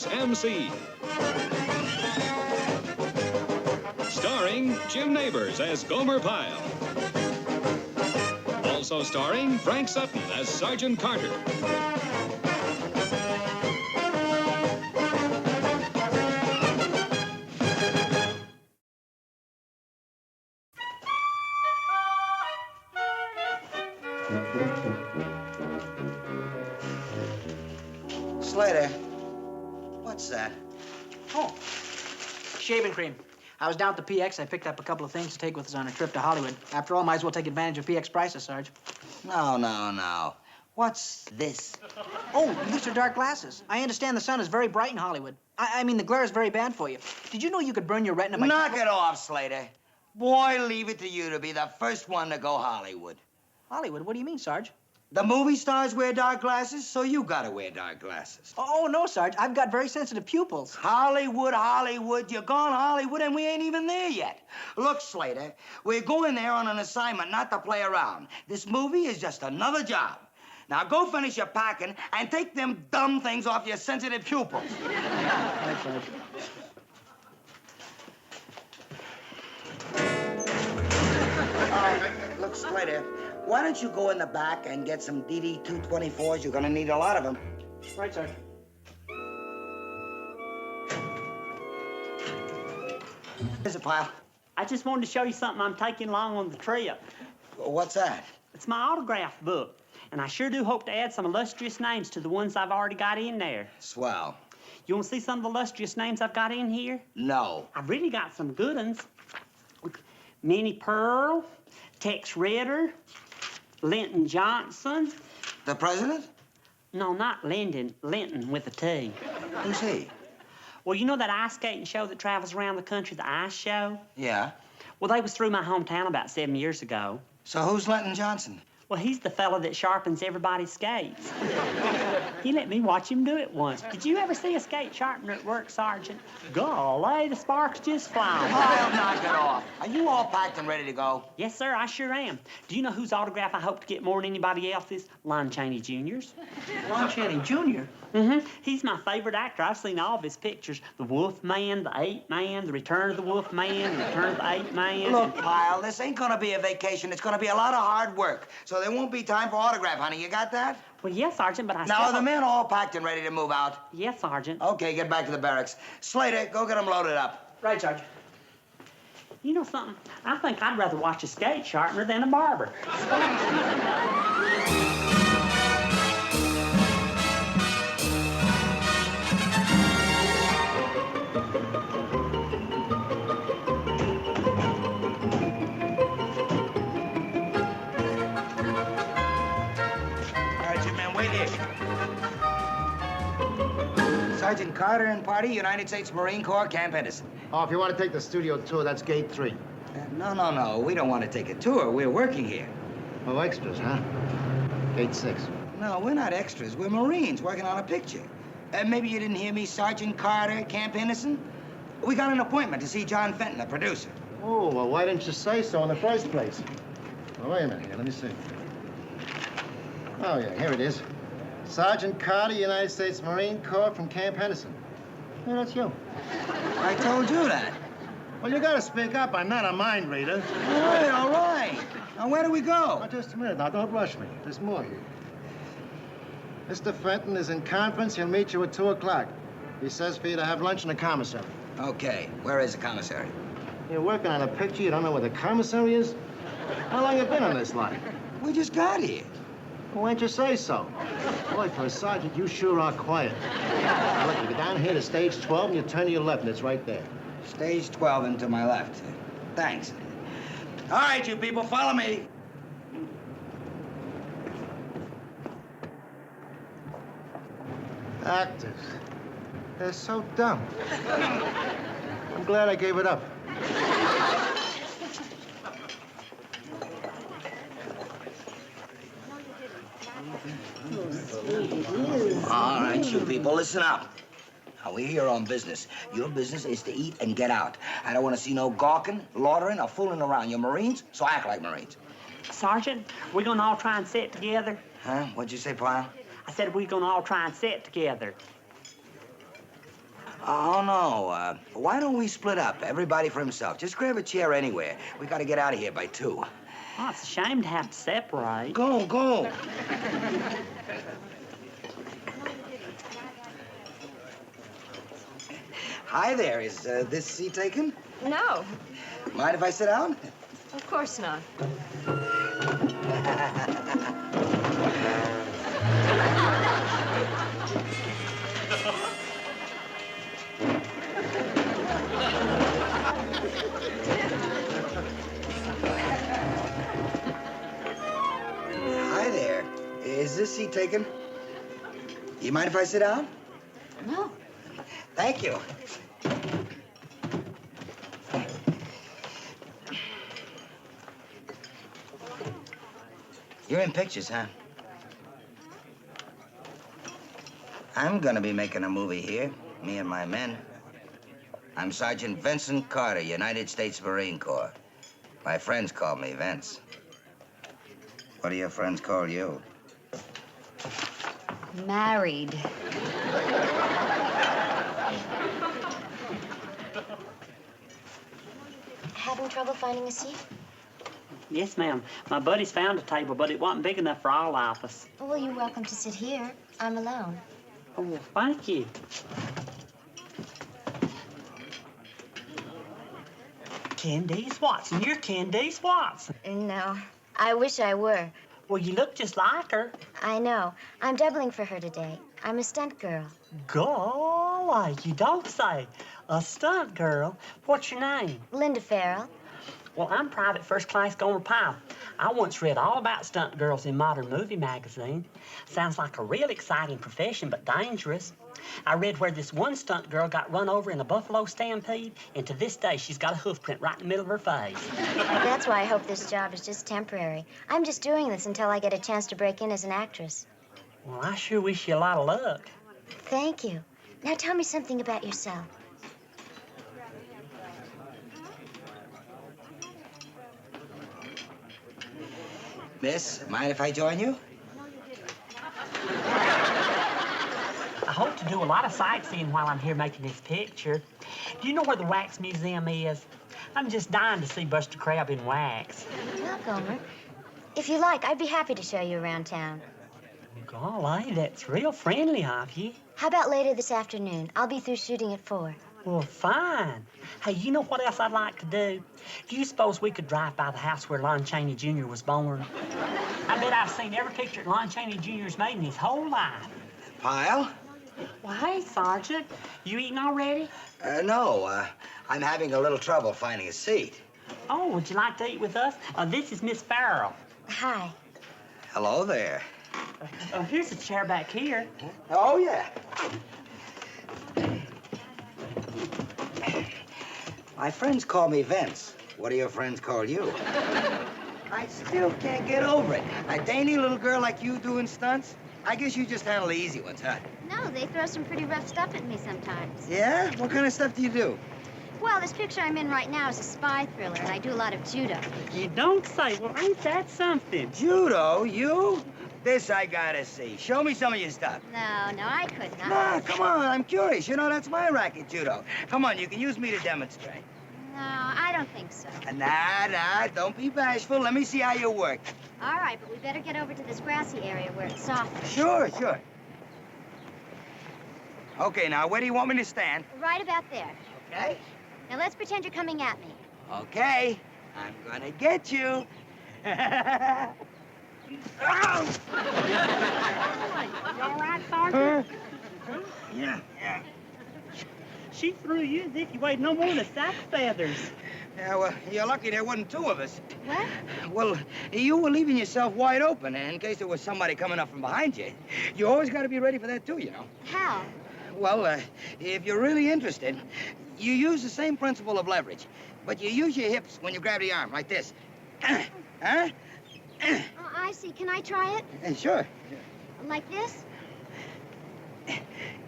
SMC. Starring Jim Neighbors as Gomer Pyle. Also starring Frank Sutton as Sergeant Carter. Slater, what's that? Oh, shaving cream. I was down at the PX. I picked up a couple of things to take with us on a trip to Hollywood. After all, might as well take advantage of PX prices, Sarge. No. What's this? Oh, these are dark glasses. I understand the sun is very bright in Hollywood. I mean, the glare is very bad for you. Did you know you could burn your retina by... Knock it off, Slater. Boy, leave it to you to be the first one to go Hollywood. Hollywood? What do you mean, Sarge? The movie stars wear dark glasses, so you gotta wear dark glasses. Oh, no, Sarge. I've got very sensitive pupils. Hollywood, you're gone Hollywood, and we ain't even there yet. Look, Slater, we're going there on an assignment, not to play around. This movie is just another job. Now go finish your packing and take them dumb things off your sensitive pupils. Right, Sarge. Look, Slater, why don't you go in the back and get some DD-224s? You're gonna need a lot of them. Right, Sarge. Here's a pile. I just wanted to show you something I'm taking along on the trip. What's that? It's my autograph book, and I sure do hope to add some illustrious names to the ones I've already got in there. Swell. You want to see some of the illustrious names I've got in here? No. I've really got some good ones. Minnie Pearl, Tex Ritter, Linton Johnson. The president? No, not Lyndon. Linton with a T. Who's he? Well, you know that ice skating show that travels around the country, the ice show? Yeah. Well, they was through my hometown about 7 years ago. So who's Linton Johnson? Well, he's the fella that sharpens everybody's skates. He let me watch him do it once. Did you ever see a skate sharpener at work, Sergeant? Golly, the sparks just fly. I'll knock it off. Are you all packed and ready to go? Yes, sir, I sure am. Do you know whose autograph I hope to get more than anybody else's? Lon Chaney Jr.'s. Lon Chaney Jr.? Mm-hmm. He's my favorite actor. I've seen all of his pictures. The Wolf Man, the Ape Man, the Return of the Wolf Man, the Return of the Ape Man. Look, Pyle, this ain't gonna be a vacation. It's gonna be a lot of hard work. So there won't be time for autograph, honey. You got that? Well, yes, Sergeant, but I Now, still... are the men all packed and ready to move out? Yes, Sergeant. Okay, get back to the barracks. Slater, go get them loaded up. Right, Sarge. You know something? I think I'd rather watch a skate sharpener than a barber. Sergeant Carter and party, United States Marine Corps, Camp Henderson. Oh, if you want to take the studio tour, that's gate 3. No. We don't want to take a tour. We're working here. Oh, extras, huh? Gate 6. No, we're not extras. We're Marines working on a picture. Maybe you didn't hear me, Sergeant Carter, Camp Henderson? We got an appointment to see John Fenton, the producer. Oh, well, why didn't you say so in the first place? Oh, wait a minute here. Let me see. Oh, yeah, here it is. Sergeant Carter, United States Marine Corps from Camp Henderson. Yeah, that's you. I told you that. Well, you gotta speak up. I'm not a mind reader. All right. Now, where do we go? Oh, just a minute. Now, don't rush me. There's more here. Mr. Fenton is in conference. He'll meet you at 2 o'clock. He says for you to have lunch in the commissary. Okay. Where is the commissary? You're working on a picture. You don't know where the commissary is? How long you been on this line? We just got here. Well, why don't you say so? Boy, for a sergeant, you sure are quiet. Now, look, you go down here to stage 12 and you turn to your left, and it's right there. Stage 12 and to my left. Thanks. All right, you people, follow me. Actors. They're so dumb. I'm glad I gave it up. All right, you people, listen up. Now, we're here on business. Your business is to eat and get out. I don't want to see no gawking, loitering, or fooling around. You're Marines, so act like Marines. Sergeant, we're gonna all try and sit together. Huh? What'd you say, Pyle? I said we're gonna all try and sit together. Oh, no. Why don't we split up? Everybody for himself. Just grab a chair anywhere. We gotta get out of here by 2. Oh, it's a shame to have to separate. Go, go. Hi there. Is this seat taken? No, Mind if I sit down? of course not. Hi there. Is this seat taken? You mind if I sit down? No. Thank you. You're in pictures, huh? I'm gonna be making a movie here, me and my men. I'm Sergeant Vincent Carter, United States Marine Corps. My friends call me Vince. What do your friends call you? Married. Having trouble finding a seat? Yes, ma'am. My buddies found a table, but it wasn't big enough for all of us. Well, you're welcome to sit here. I'm alone. Oh, well, thank you. Candice Watson. You're Candice Watson. No, I wish I were. Well, you look just like her. I know. I'm doubling for her today. I'm a stunt girl. Golly, you don't say. A stunt girl. What's your name? Linda Farrell. Well, I'm Private First Class Gomer Pyle. I once read all about stunt girls in Modern Movie magazine. Sounds like a real exciting profession, but dangerous. I read where this one stunt girl got run over in a buffalo stampede, and to this day, she's got a hoof print right in the middle of her face. That's why I hope this job is just temporary. I'm just doing this until I get a chance to break in as an actress. Well, I sure wish you a lot of luck. Thank you. Now tell me something about yourself. Miss, mind if I join you? I hope to do a lot of sightseeing while I'm here making this picture. Do you know where the Wax Museum is? I'm just dying to see Buster Crabbe in wax. Well, Gomer, if you like, I'd be happy to show you around town. Golly, that's real friendly of you. How about later this afternoon? I'll be through shooting at 4. Well, fine. Hey, you know what else I'd like to do? Do you suppose we could drive by the house where Lon Chaney Jr. was born? I bet I've seen every picture Lon Chaney Jr.'s made in his whole life. Pyle? Well, hey, Sergeant. You eating already? No. I'm having a little trouble finding a seat. Oh, would you like to eat with us? This is Miss Farrell. Hi. Hello there. Here's a chair back here. Oh, yeah. My friends call me Vince. What do your friends call you? I still can't get over it. A dainty little girl like you doing stunts? I guess you just handle the easy ones, huh? No, they throw some pretty rough stuff at me sometimes. Yeah? What kind of stuff do you do? Well, this picture I'm in right now is a spy thriller, and I do a lot of judo. You don't say. Well, ain't that something? Judo? You? This I gotta see. Show me some of your stuff. No, I could not. Nah, come on. I'm curious. You know, that's my racket, judo. Come on, you can use me to demonstrate. No, I don't think so. Nah, don't be bashful. Let me see how you work. All right, but we better get over to this grassy area where it's softer. Sure. Okay, now, where do you want me to stand? Right about there. Okay. Now let's pretend you're coming at me. Okay. I'm gonna get you. Ow! You all right, Sergeant? Yeah. She threw you as if you weighed no more than a sack of feathers. Yeah, well, you're lucky there wasn't 2 of us. What? Well, you were leaving yourself wide open in case there was somebody coming up from behind you. You always got to be ready for that, too, you know. How? Well, if you're really interested, you use the same principle of leverage, but you use your hips when you grab the arm, like this. Huh? Oh, I see. Can I try it? Sure. Like this?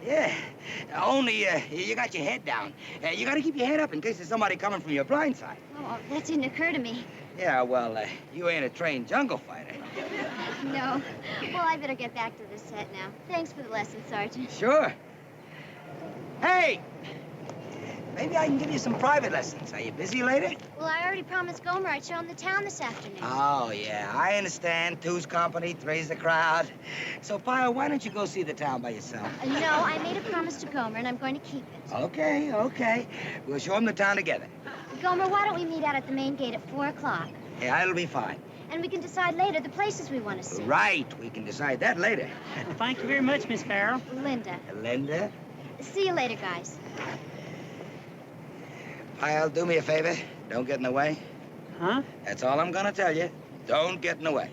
Yeah. Only you got your head down. You got to keep your head up in case there's somebody coming from your blind side. Oh, that didn't occur to me. Yeah, well, you ain't a trained jungle fighter. No. Well, I better get back to the set now. Thanks for the lesson, Sergeant. Sure. Hey! Maybe I can give you some private lessons. Are you busy later? Well, I already promised Gomer I'd show him the town this afternoon. Oh, yeah, I understand. Two's company, three's the crowd. So, Pyle, why don't you go see the town by yourself? No, I made a promise to Gomer, and I'm going to keep it. Okay. We'll show him the town together. Gomer, why don't we meet out at the main gate at 4 o'clock? Yeah, it'll be fine. And we can decide later the places we want to see. Right, we can decide that later. Well, thank you very much, Miss Farrell. Linda. Linda? See you later, guys. Pyle, do me a favor. Don't get in the way. Huh? That's all I'm gonna tell you. Don't get in the way.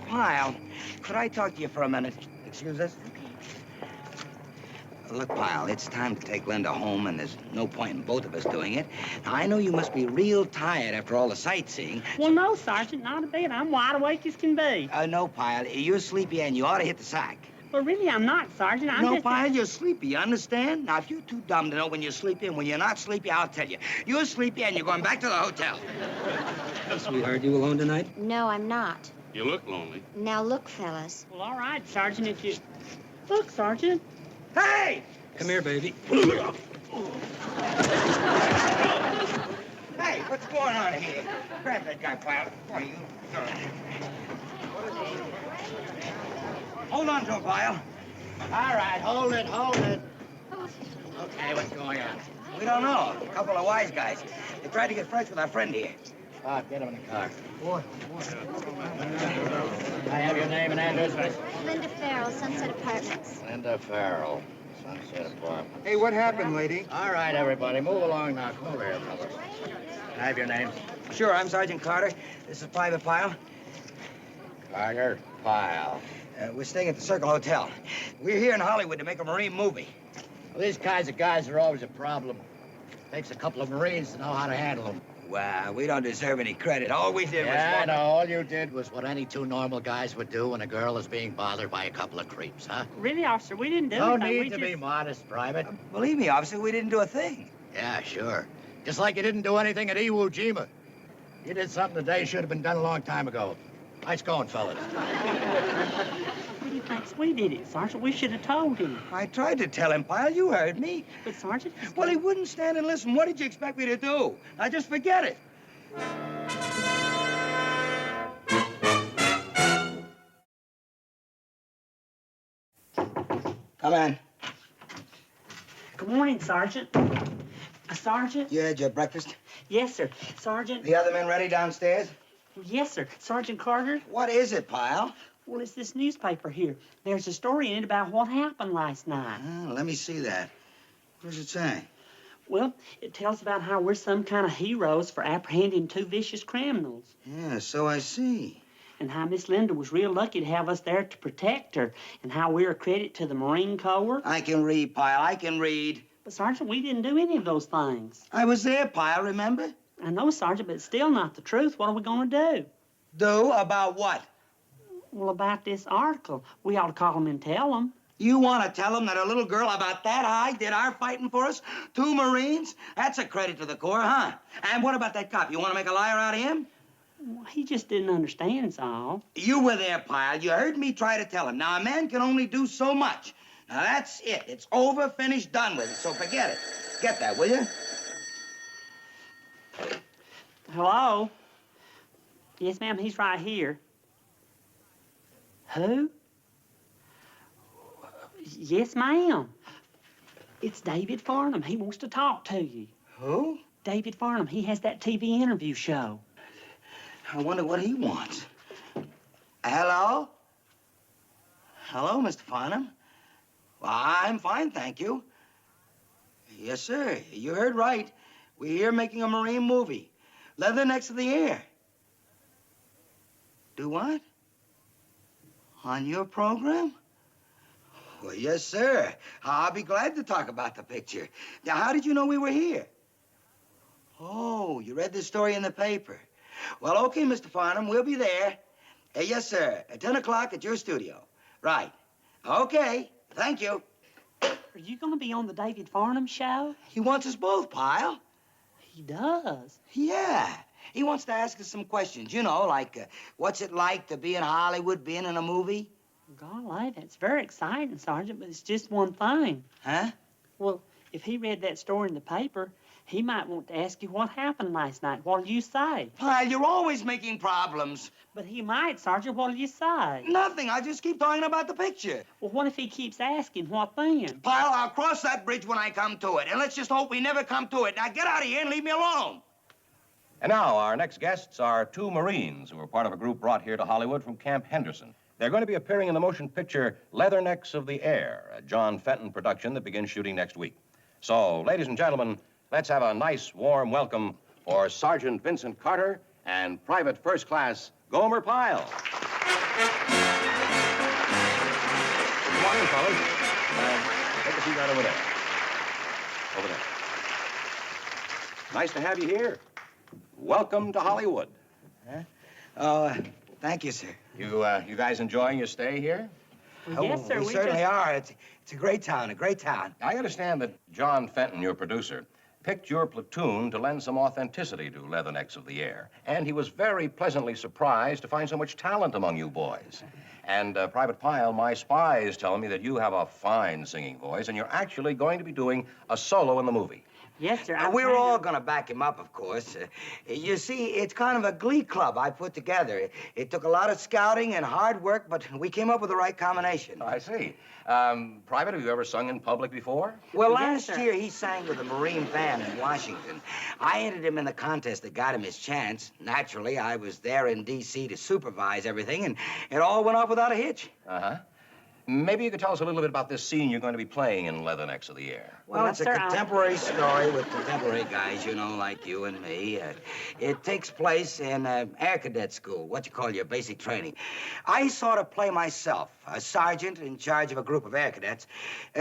Pyle, could I talk to you for a minute? Excuse us? Look, Pyle, it's time to take Linda home, and there's no point in both of us doing it. Now, I know you must be real tired after all the sightseeing. Well, no, Sergeant, not a bit. I'm wide awake as can be. No, Pyle, you're sleepy and you ought to hit the sack. Well, really, I'm not, Sergeant. I'm No, just... Pyle, you're sleepy, you understand? Now, if you're too dumb to know when you're sleepy and when you're not sleepy, I'll tell you. You're sleepy and you're going back to the hotel. Sweetheart, you alone tonight? No, I'm not. You look lonely. Now, look, fellas. Well, all right, Sergeant, if you... Look, Sergeant. Hey! Come here, baby. Hey, what's going on here? Grab that guy, Pyle. Why, you... Hold on to him, Pyle. All right, hold it. Okay, what's going on? We don't know. A couple of wise guys. They tried to get fresh with our friend here. Get him in the car. I have your name and address, miss? Linda Farrell, Sunset Apartments. Linda Farrell, Sunset Apartment. Hey, what happened, lady? All right, everybody, move along now. Come over here, fellas. I have your name? Sure, I'm Sergeant Carter. This is Private Pyle. Carter Pyle. We're staying at the Circle Hotel. We're here in Hollywood to make a Marine movie. Well, these kinds of guys are always a problem. Takes a couple of Marines to know how to handle them. Well, we don't deserve any credit. All we did was... Yeah, I know. All you did was what any two normal guys would do when a girl is being bothered by a couple of creeps, huh? Really, officer, we didn't do No anything. need We to just... be modest, Private. Believe me, officer, we didn't do a thing. Yeah, sure. Just like you didn't do anything at Iwo Jima. You did something today should have been done a long time ago. Nice going, fellas. What do you think? We did it, Sergeant. We should have told him. I tried to tell him, Pyle. You heard me. But, Sergeant... Well, he wouldn't stand and listen. What did you expect me to do? Now, just forget it. Come in. Good morning, Sergeant. Sergeant? You had your breakfast? Yes, sir. Sergeant? The other men ready downstairs? Yes, sir. Sergeant Carter? What is it, Pyle? Well, it's this newspaper here. There's a story in it about what happened last night. Oh, let me see that. What does it say? Well, it tells about how we're some kind of heroes for apprehending two vicious criminals. Yeah, so I see. And how Miss Linda was real lucky to have us there to protect her. And how we're a credit to the Marine Corps. I can read, Pyle. I can read. But, Sergeant, we didn't do any of those things. I was there, Pyle, remember? I know, Sergeant, but it's still not the truth. What are we going to do? Do about what? Well, about this article. We ought to call them and tell them. You want to tell them that a little girl about that high did our fighting for us? 2 Marines? That's a credit to the Corps, huh? And what about that cop? You want to make a liar out of him? Well, he just didn't understand, is all. You were there, Pyle. You heard me try to tell him. Now, a man can only do so much. Now, that's it. It's over, finished, done with it. So forget it. Get that, will you? Hello? Yes, ma'am, he's right here. Who? Yes, ma'am. It's David Farnham. He wants to talk to you. Who? David Farnham. He has that TV interview show. I wonder what he wants. Hello? Hello, Mr. Farnham. Well, I'm fine, thank you. Yes, sir. You heard right. We're here making a Marine movie. Leathernecks of the Air. Do what? On your program? Well, yes, sir. I'll be glad to talk about the picture. Now, how did you know we were here? Oh, you read this story in the paper. Well, okay, Mr. Farnham, we'll be there. Yes, sir. At 10 o'clock at your studio. Right. Okay. Thank you. Are you going to be on the David Farnham show? He wants us both, Pyle. He does. Yeah. He wants to ask us some questions, you know, like, what's it like to be in Hollywood, being in a movie? Golly, that's very exciting, Sergeant, but it's just one thing. Huh? Well, if he read that story in the paper, he might want to ask you what happened last night. What'll you say? Pyle, you're always making problems. But he might, Sergeant. What'll you say? Nothing. I just keep talking about the picture. Well, what if he keeps asking? What then? Pyle, I'll cross that bridge when I come to it. And let's just hope we never come to it. Now get out of here and leave me alone. And now, our next guests are 2 Marines who are part of a group brought here to Hollywood from Camp Henderson. They're going to be appearing in the motion picture Leathernecks of the Air, a John Fenton production that begins shooting next week. So, ladies and gentlemen, let's have a nice, warm welcome for Sergeant Vincent Carter and Private First Class Gomer Pyle. Come on in, fellas. Take a seat right over there. Over there. Nice to have you here. Welcome to Hollywood. Huh? Oh, thank you, sir. You guys enjoying your stay here? Well, yes, sir. We certainly are. It's a great town, a great town. I understand that John Fenton, your producer, picked your platoon to lend some authenticity to Leathernecks of the Air. And he was very pleasantly surprised to find so much talent among you boys. And, Private Pyle, my spies tell me that you have a fine singing voice, and you're actually going to be doing a solo in the movie. Yes, sir. We were all going to back him up, of course. You see, it's kind of a glee club I put together. It took a lot of scouting and hard work, but we came up with the right combination. I see. Private, have you ever sung in public before? Well, Yes, last sir. year he sang with a Marine band in Washington. I entered him in the contest that got him his chance. Naturally, I was there in D.C. to supervise everything, and it all went off without a hitch. Uh-huh. Maybe you could tell us a little bit about this scene you're going to be playing in Leathernecks of the Air. Well, it's a sir, contemporary story with contemporary guys, you know, like you and me. It takes place in Air Cadet School, what you call your basic training. I sort of play myself, a sergeant in charge of a group of Air Cadets.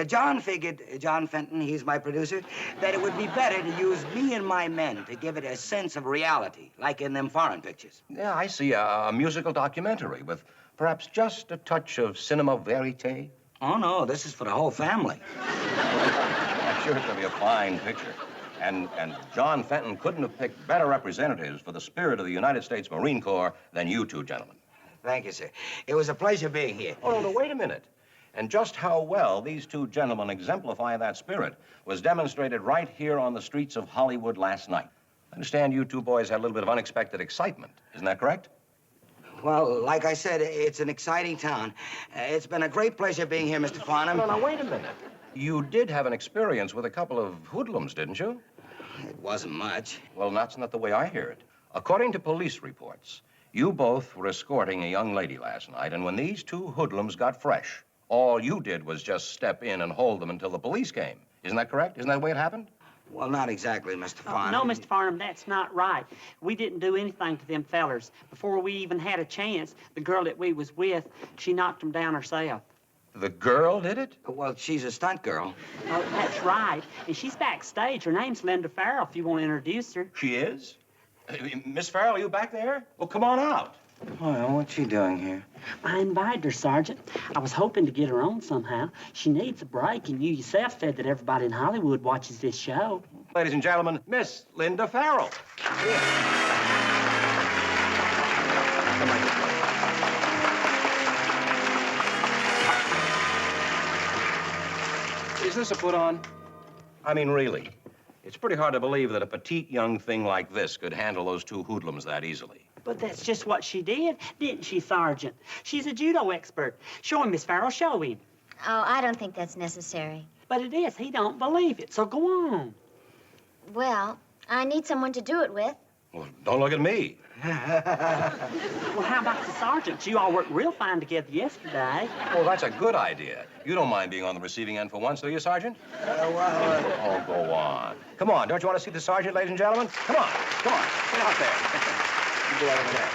John figured, John Fenton, he's my producer, that it would be better to use me and my men to give it a sense of reality, like in them foreign pictures. Yeah, I see. A musical documentary with perhaps just a touch of cinema verite. Oh, no, this is for the whole family. I'm sure it's going to be a fine picture. And John Fenton couldn't have picked better representatives for the spirit of the United States Marine Corps than you 2 gentlemen. Thank you, sir. It was a pleasure being here. Oh, no, wait a minute. And just how well these 2 gentlemen exemplify that spirit was demonstrated right here on the streets of Hollywood last night. I understand you 2 boys had a little bit of unexpected excitement. Isn't that correct? Well, like I said, it's an exciting town. It's been a great pleasure being here, Mr. Farnham. No, wait a minute. You did have an experience with a couple of hoodlums, didn't you? It wasn't much. Well, that's not the way I hear it. According to police reports, you both were escorting a young lady last night, and when these 2 hoodlums got fresh, all you did was just step in and hold them until the police came. Isn't that correct? Isn't that the way it happened? Well, not exactly, Mr. Farnham. No, Mr. Farnham, that's not right. We didn't do anything to them fellers. Before we even had a chance, the girl that we was with, she knocked them down herself. The girl did it? Well, she's a stunt girl. Oh, that's right. And she's backstage. Her name's Linda Farrell, if you want to introduce her. She is? Miss Farrell, are you back there? Well, come on out. Well, what's she doing here? I invited her, Sergeant. I was hoping to get her on somehow. She needs a break, and you yourself said that everybody in Hollywood watches this show. Ladies and gentlemen, Miss Linda Farrell. Come right this way. Is this a put-on? I mean, really. It's pretty hard to believe that a petite young thing like this could handle those two hoodlums that easily. But that's just what she did, didn't she, Sergeant? She's a judo expert. Show him, Miss Farrell, show him. Oh, I don't think that's necessary. But it is. He don't believe it, so go on. Well, I need someone to do it with. Well, don't look at me. Well, how about the sergeants? You all worked real fine together yesterday. Oh, that's a good idea. You don't mind being on the receiving end for once, do you, Sergeant? Oh, go on. Come on, don't you want to see the sergeant, ladies and gentlemen? Come on, come on. Get out there. You go out over there.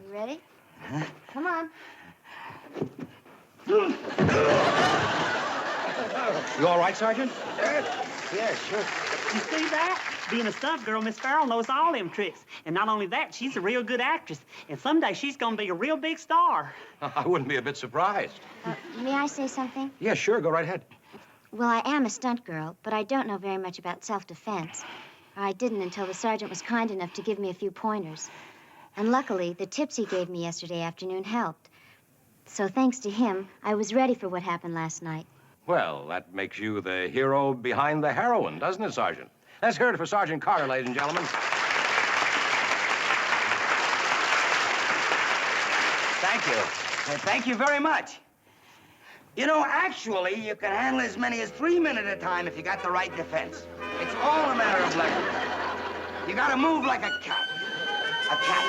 You ready? Come on. You all right, Sergeant? Yeah, sure. You see that? Being a stunt girl, Miss Farrell knows all them tricks. And not only that, she's a real good actress. And someday she's gonna be a real big star. I wouldn't be a bit surprised. May I say something? Yeah, sure, go right ahead. Well, I am a stunt girl, but I don't know very much about self-defense. Or I didn't until the sergeant was kind enough to give me a few pointers. And luckily, the tips he gave me yesterday afternoon helped. So thanks to him, I was ready for what happened last night. Well, that makes you the hero behind the heroine, doesn't it, Sergeant? Let's hear it for Sergeant Carter, ladies and gentlemen. Thank you. Thank you very much. You know, actually, you can handle as many as 3 men at a time if you got the right defense. It's all a matter of leverage. You gotta move like a cat. A cat.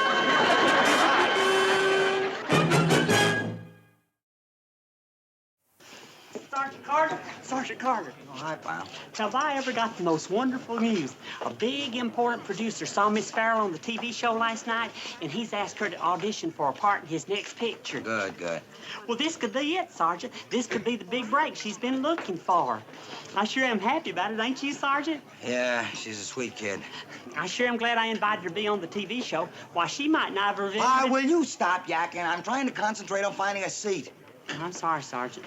Sergeant Carter, Sergeant Carter. Oh, hi, pal. Have I ever got the most wonderful news? A big, important producer saw Miss Farrell on the TV show last night, and he's asked her to audition for a part in his next picture. Good, good. Well, this could be it, Sergeant. This could be the big break she's been looking for. I sure am happy about it, ain't you, Sergeant? Yeah, she's a sweet kid. I sure am glad I invited her to be on the TV show. Why, she might not have Ah, visited... will you stop yakking? I'm trying to concentrate on finding a seat. I'm sorry, Sergeant.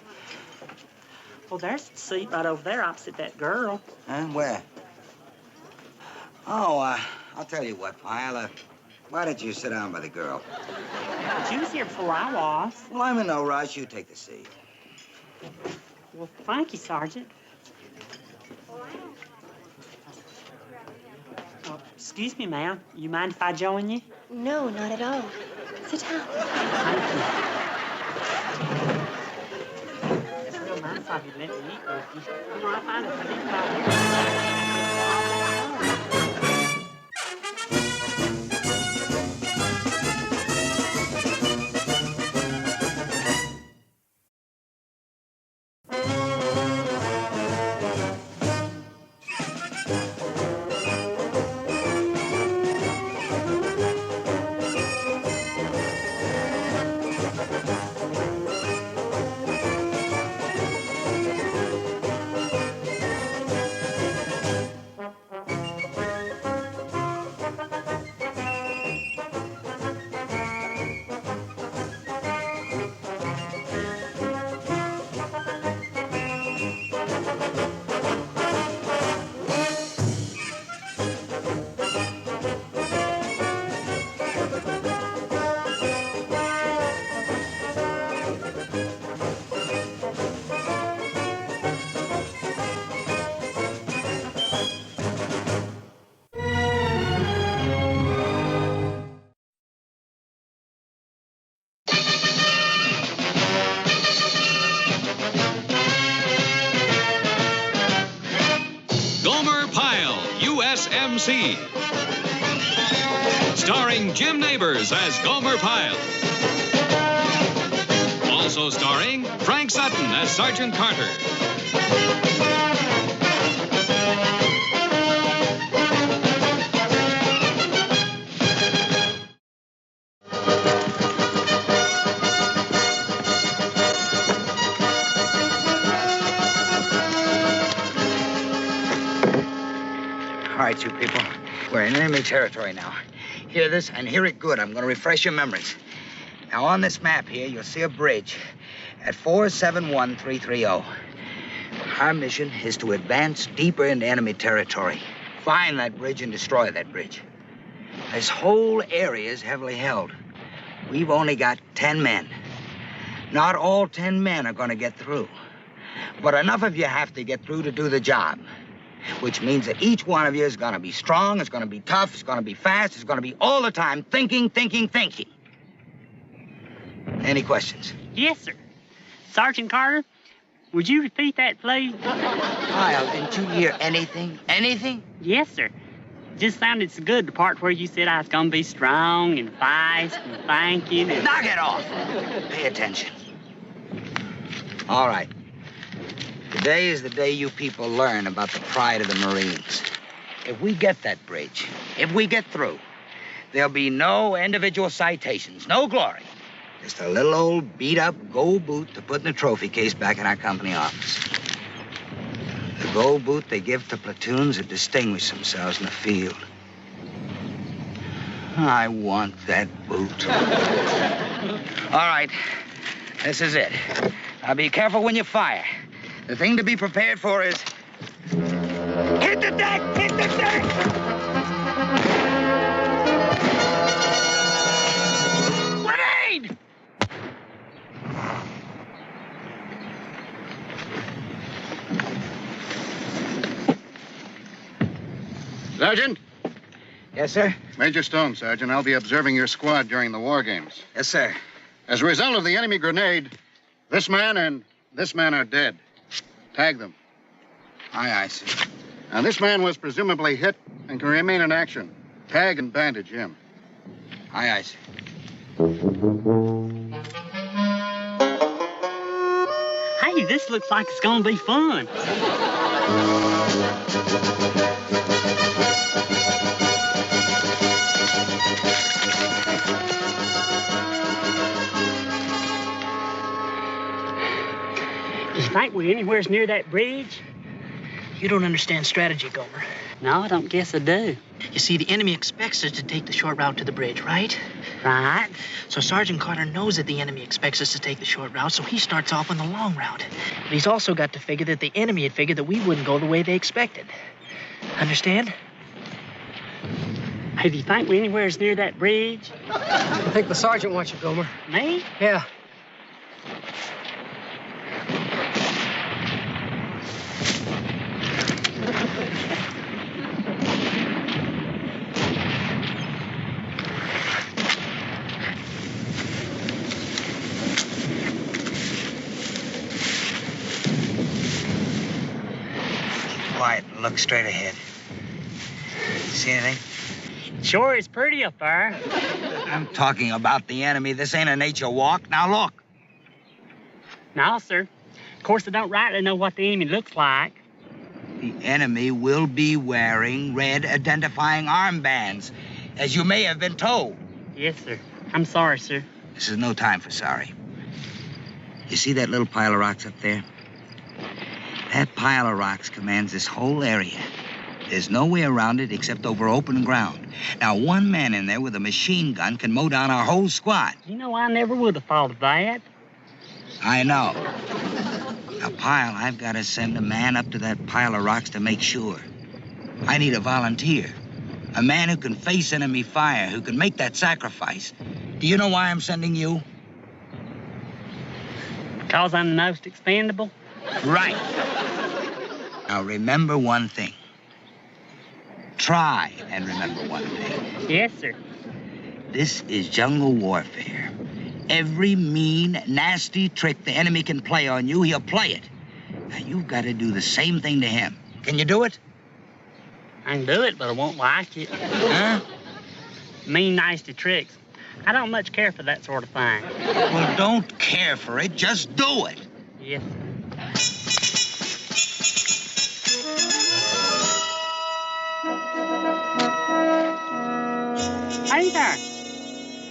Well, there's the seat right over there opposite that girl. Huh? Where? Oh, I'll tell you what, Pyle. Why don't you sit down by the girl? But you was here before I was. Well, I'm in no rush. You take the seat. Well, thank you, Sergeant. Oh, excuse me, ma'am. You mind if I join you? No, not at all. Sit down. Thank you. It's real nice of you to let me eat with you. You know, I find it pretty Gomer Pyle, USMC. Starring Jim Neighbors as Gomer Pyle. Also starring Frank Sutton as Sergeant Carter. We're in enemy territory now. Hear this and hear it good. I'm going to refresh your memories. Now, on this map here, you'll see a bridge at 471330. Our mission is to advance deeper into enemy territory. Find that bridge and destroy that bridge. This whole area is heavily held. We've only got 10 men. Not all 10 men are going to get through. But enough of you have to get through to do the job. Which means that each one of you is going to be strong, it's going to be tough, it's going to be fast, it's going to be all the time thinking. Any questions? Yes, sir. Sergeant Carter, would you repeat that, please? Pyle, didn't you hear anything? Anything? Yes, sir. Just sounded so good, the part where you said I was going to be strong and fast and thinking and... Knock it off. Pay attention. All right. Today is the day you people learn about the pride of the Marines. If we get that bridge, if we get through, there'll be no individual citations, no glory. Just a little old beat-up gold boot to put in the trophy case back in our company office. The gold boot they give to platoons that distinguish themselves in the field. I want that boot. All right, this is it. Now be careful when you fire. The thing to be prepared for is... Hit the deck! Hit the deck! Grenade! Sergeant? Yes, sir? Major Stone, Sergeant. I'll be observing your squad during the war games. Yes, sir. As a result of the enemy grenade, this man and this man are dead. Tag them. Aye, sir. Now, this man was presumably hit and can remain in action. Tag and bandage him. Aye, sir. Hey, this looks like it's going to be fun. You think we're anywhere near that bridge? You don't understand strategy, Gomer. No, I don't guess I do. You see, the enemy expects us to take the short route to the bridge, right? Right. So Sergeant Carter knows that the enemy expects us to take the short route, so he starts off on the long route. But he's also got to figure that the enemy had figured that we wouldn't go the way they expected. Understand? Hey, do you think we're anywhere near that bridge? I think the sergeant wants you, Gomer. Me? Yeah. Quiet and look straight ahead. See anything? Sure is pretty up there. I'm talking about the enemy. This ain't a nature walk. Now look. No, sir. Of course, I don't rightly know what the enemy looks like. The enemy will be wearing red identifying armbands, as you may have been told. Yes, sir. I'm sorry, sir. This is no time for sorry. You see that little pile of rocks up there? That pile of rocks commands this whole area. There's no way around it except over open ground. Now, one man in there with a machine gun can mow down our whole squad. You know, I never would have thought of that. I know. Now, Pyle, I've got to send a man up to that pile of rocks to make sure. I need a volunteer. A man who can face enemy fire, who can make that sacrifice. Do you know why I'm sending you? Because I'm the most expendable? Right. Now, remember one thing. Try and remember one thing. Yes, sir. This is jungle warfare. Every mean, nasty trick the enemy can play on you, he'll play it. Now, you've got to do the same thing to him. Can you do it? I can do it, but I won't like it. Huh? Mean, nasty tricks. I don't much care for that sort of thing. Well, don't care for it. Just do it. Yes, sir. Hey there.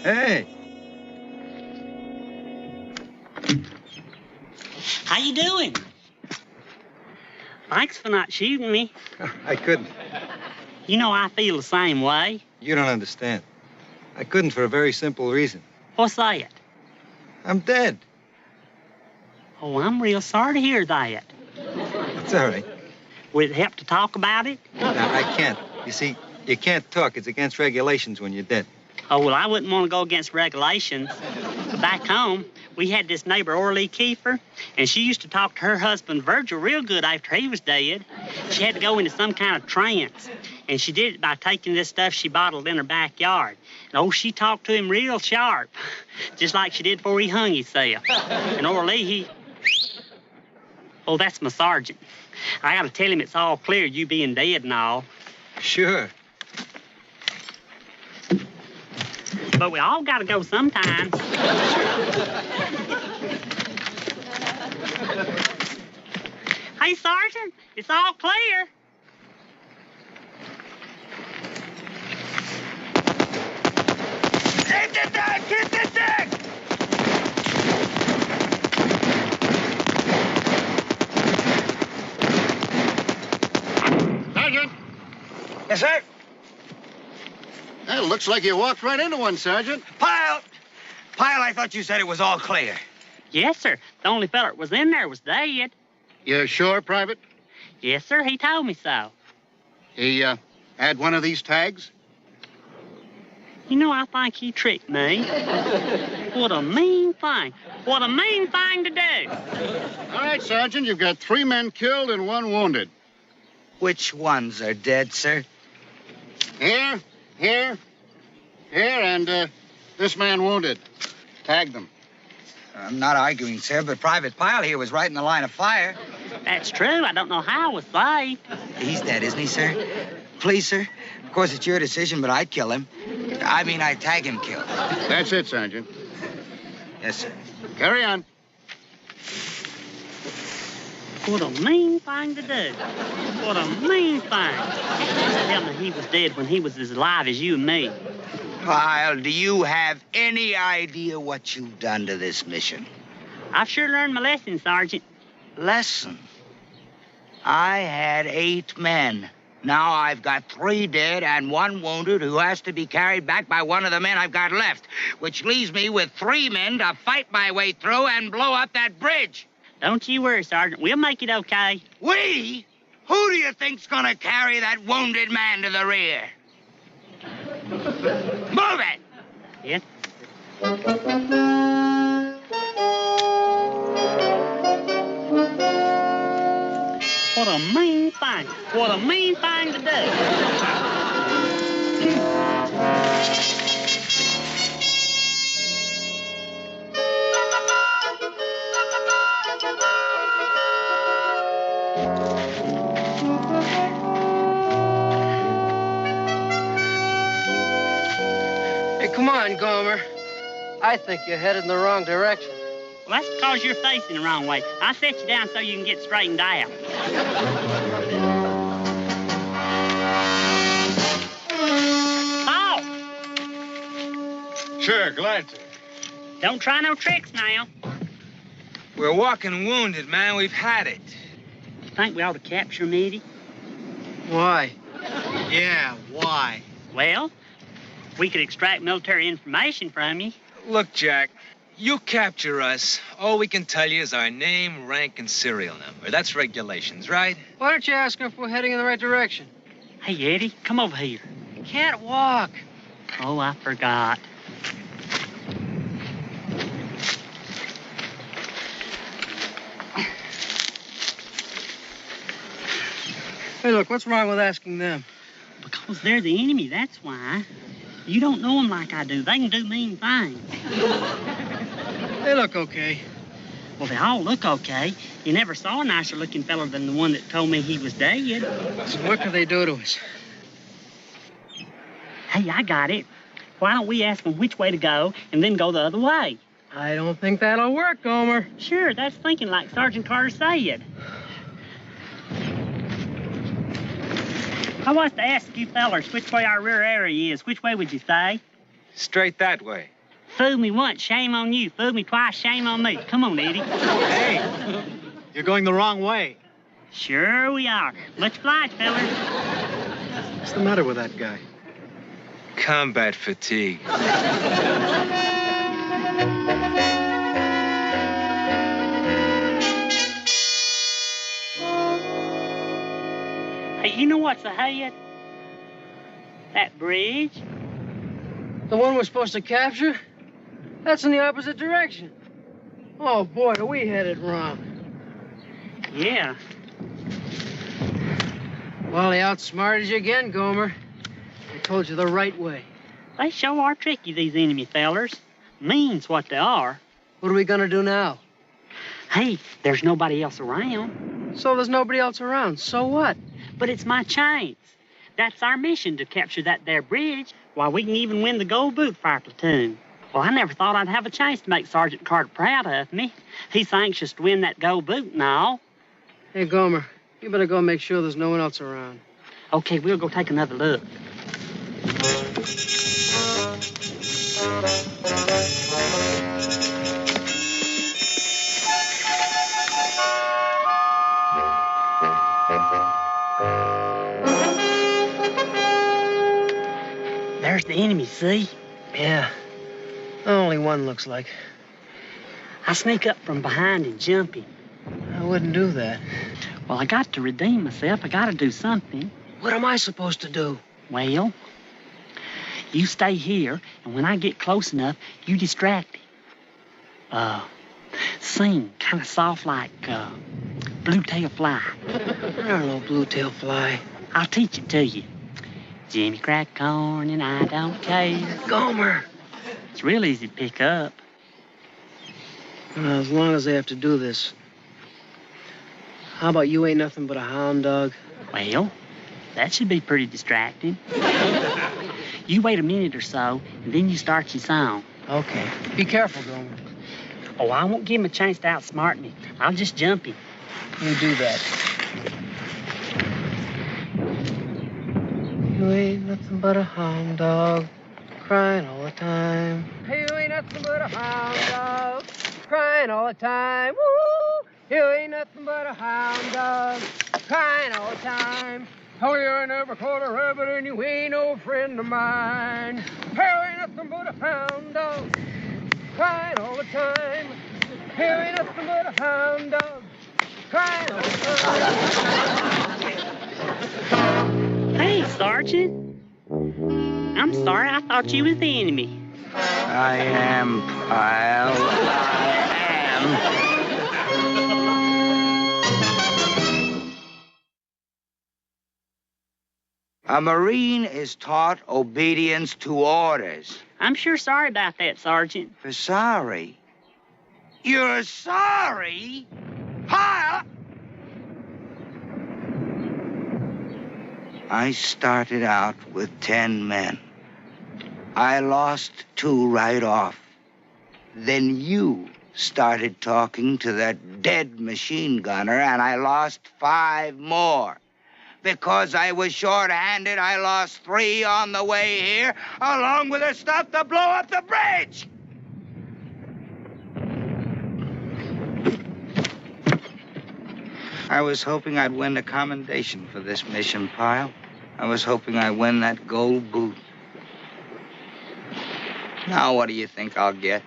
Hey. How you doing? Thanks for not shooting me. I couldn't. You know I feel the same way. You don't understand. I couldn't for a very simple reason. What's that? I'm dead. Oh, I'm real sorry to hear that. It's all right. Would it help to talk about it? No, I can't. You see, you can't talk. It's against regulations when you're dead. Oh, well, I wouldn't want to go against regulations. Back home, we had this neighbor, Orly Kiefer, and she used to talk to her husband, Virgil, real good after he was dead. She had to go into some kind of trance, and she did it by taking this stuff she bottled in her backyard. And, oh, she talked to him real sharp, just like she did before he hung himself. And Orly, oh, that's my sergeant. I got to tell him it's all clear, you being dead and all. Sure. But we all got to go sometimes. Hey, Sergeant, it's all clear. Hit the deck! Hit the deck! Sergeant! Yes, sir? It looks like you walked right into one, Sergeant. Pyle! Pyle, I thought you said it was all clear. Yes, sir. The only fella that was in there was dead. You sure, Private? Yes, sir. He told me so. He, had one of these tags? You know, I think he tricked me. What a mean thing. What a mean thing to do. All right, Sergeant, you've got 3 men killed and 1 wounded. Which ones are dead, sir? Here, and, this man wounded. Tag them. I'm not arguing, sir, but Private Pyle here was right in the line of fire. That's true. I don't know how I was saved. He's dead, isn't he, sir? Please, sir. Of course, it's your decision, but I'd kill him. I mean, I'd tag him killed. That's it, Sergeant. Yes, sir. Carry on. What a mean thing to do. What a mean thing. Tell me he was dead when he was as alive as you and me. Pyle, do you have any idea what you've done to this mission? I've sure learned my lesson, Sergeant. Lesson? I had 8 men. Now I've got 3 dead and 1 wounded who has to be carried back by one of the men I've got left, which leaves me with 3 men to fight my way through and blow up that bridge. Don't you worry, Sergeant. We'll make it okay. We? Who do you think's gonna carry that wounded man to the rear? Move it! Yes. What a mean thing. What a mean thing to do. Hey, come on, Gomer. I think you're headed in the wrong direction. Well, that's because you're facing the wrong way. I set you down so you can get straightened out. Oh! Sure, glad to. Don't try no tricks now. We're walking wounded, man. We've had it. You think we ought to capture him, Eddie? Why? Yeah, why? Well, we could extract military information from you. Look, Jack, you capture us. All we can tell you is our name, rank, and serial number. That's regulations, right? Why don't you ask him if we're heading in the right direction? Hey, Eddie, come over here. Can't walk. Oh, I forgot. Hey, look, what's wrong with asking them? Because they're the enemy, that's why. You don't know them like I do. They can do mean things. They look okay. Well, they all look okay. You never saw a nicer-looking fella than the one that told me he was dead. So what can they do to us? Hey, I got it. Why don't we ask them which way to go and then go the other way? I don't think that'll work, Gomer. Sure, that's thinking like Sergeant Carter said. I was to ask you fellers which way our rear area is. Which way would you say? Straight that way. Fool me once, shame on you. Fool me twice, shame on me. Come on, Eddie. Hey, you're going the wrong way. Sure we are. Much obliged, fellers. What's the matter with that guy? Combat fatigue. Hey, you know what's ahead? That bridge. The one we're supposed to capture? That's in the opposite direction. Oh, boy, are we headed wrong. Yeah. Well, he outsmarted you again, Gomer. I told you the right way. They sure are tricky, these enemy fellers. Mean's what they are. What are we gonna do now? Hey, there's nobody else around. So there's nobody else around. So what? But it's my chance. That's our mission, to capture that there bridge. Why, we can even win the gold boot for our platoon. Well, I never thought I'd have a chance to make Sergeant Carter proud of me. He's anxious to win that gold boot and all. Hey, Gomer, you better go make sure there's no one else around. Okay, we'll go take another look. There's the enemy, see? Yeah. Only one looks like. I sneak up from behind and jump him. I wouldn't do that. Well, I got to redeem myself. I got to do something. What am I supposed to do? Well, you stay here, and when I get close enough, you distract him. Sing kind of soft like Blue-tail fly. I don't know Blue-tail fly. I'll teach it to you. Jimmy crack corn and I don't care. Gomer! It's real easy to pick up. As long as they have to do this. How about you ain't nothing but a hound dog? Well, that should be pretty distracting. You wait a minute or so, and then you start your song. Okay. Be careful, Gomer. Oh, I won't give him a chance to outsmart me. I'll just jump him. You do that. You ain't nothing but a hound dog, crying all the time. You ain't nothing but a hound dog, crying all the time. Woo! You ain't nothing but a hound dog, crying all the time. Oh, you ain't never caught a rabbit and you ain't no friend of mine. You ain't nothing but a hound dog, crying all the time. You ain't nothing but a hound dog, crying all the time. Hey, Sergeant. I'm sorry, I thought you was the enemy. I am, Pyle. I am. A Marine is taught obedience to orders. I'm sure sorry about that, Sergeant. For sorry? You're sorry? Pyle! I started out with 10 men. I lost 2 right off. Then you started talking to that dead machine gunner, and I lost 5 more. Because I was short-handed, I lost 3 on the way here, along with the stuff to blow up the bridge. I was hoping I'd win the commendation for this mission, Pyle. I was hoping I'd win that gold boot. Now, what do you think I'll get?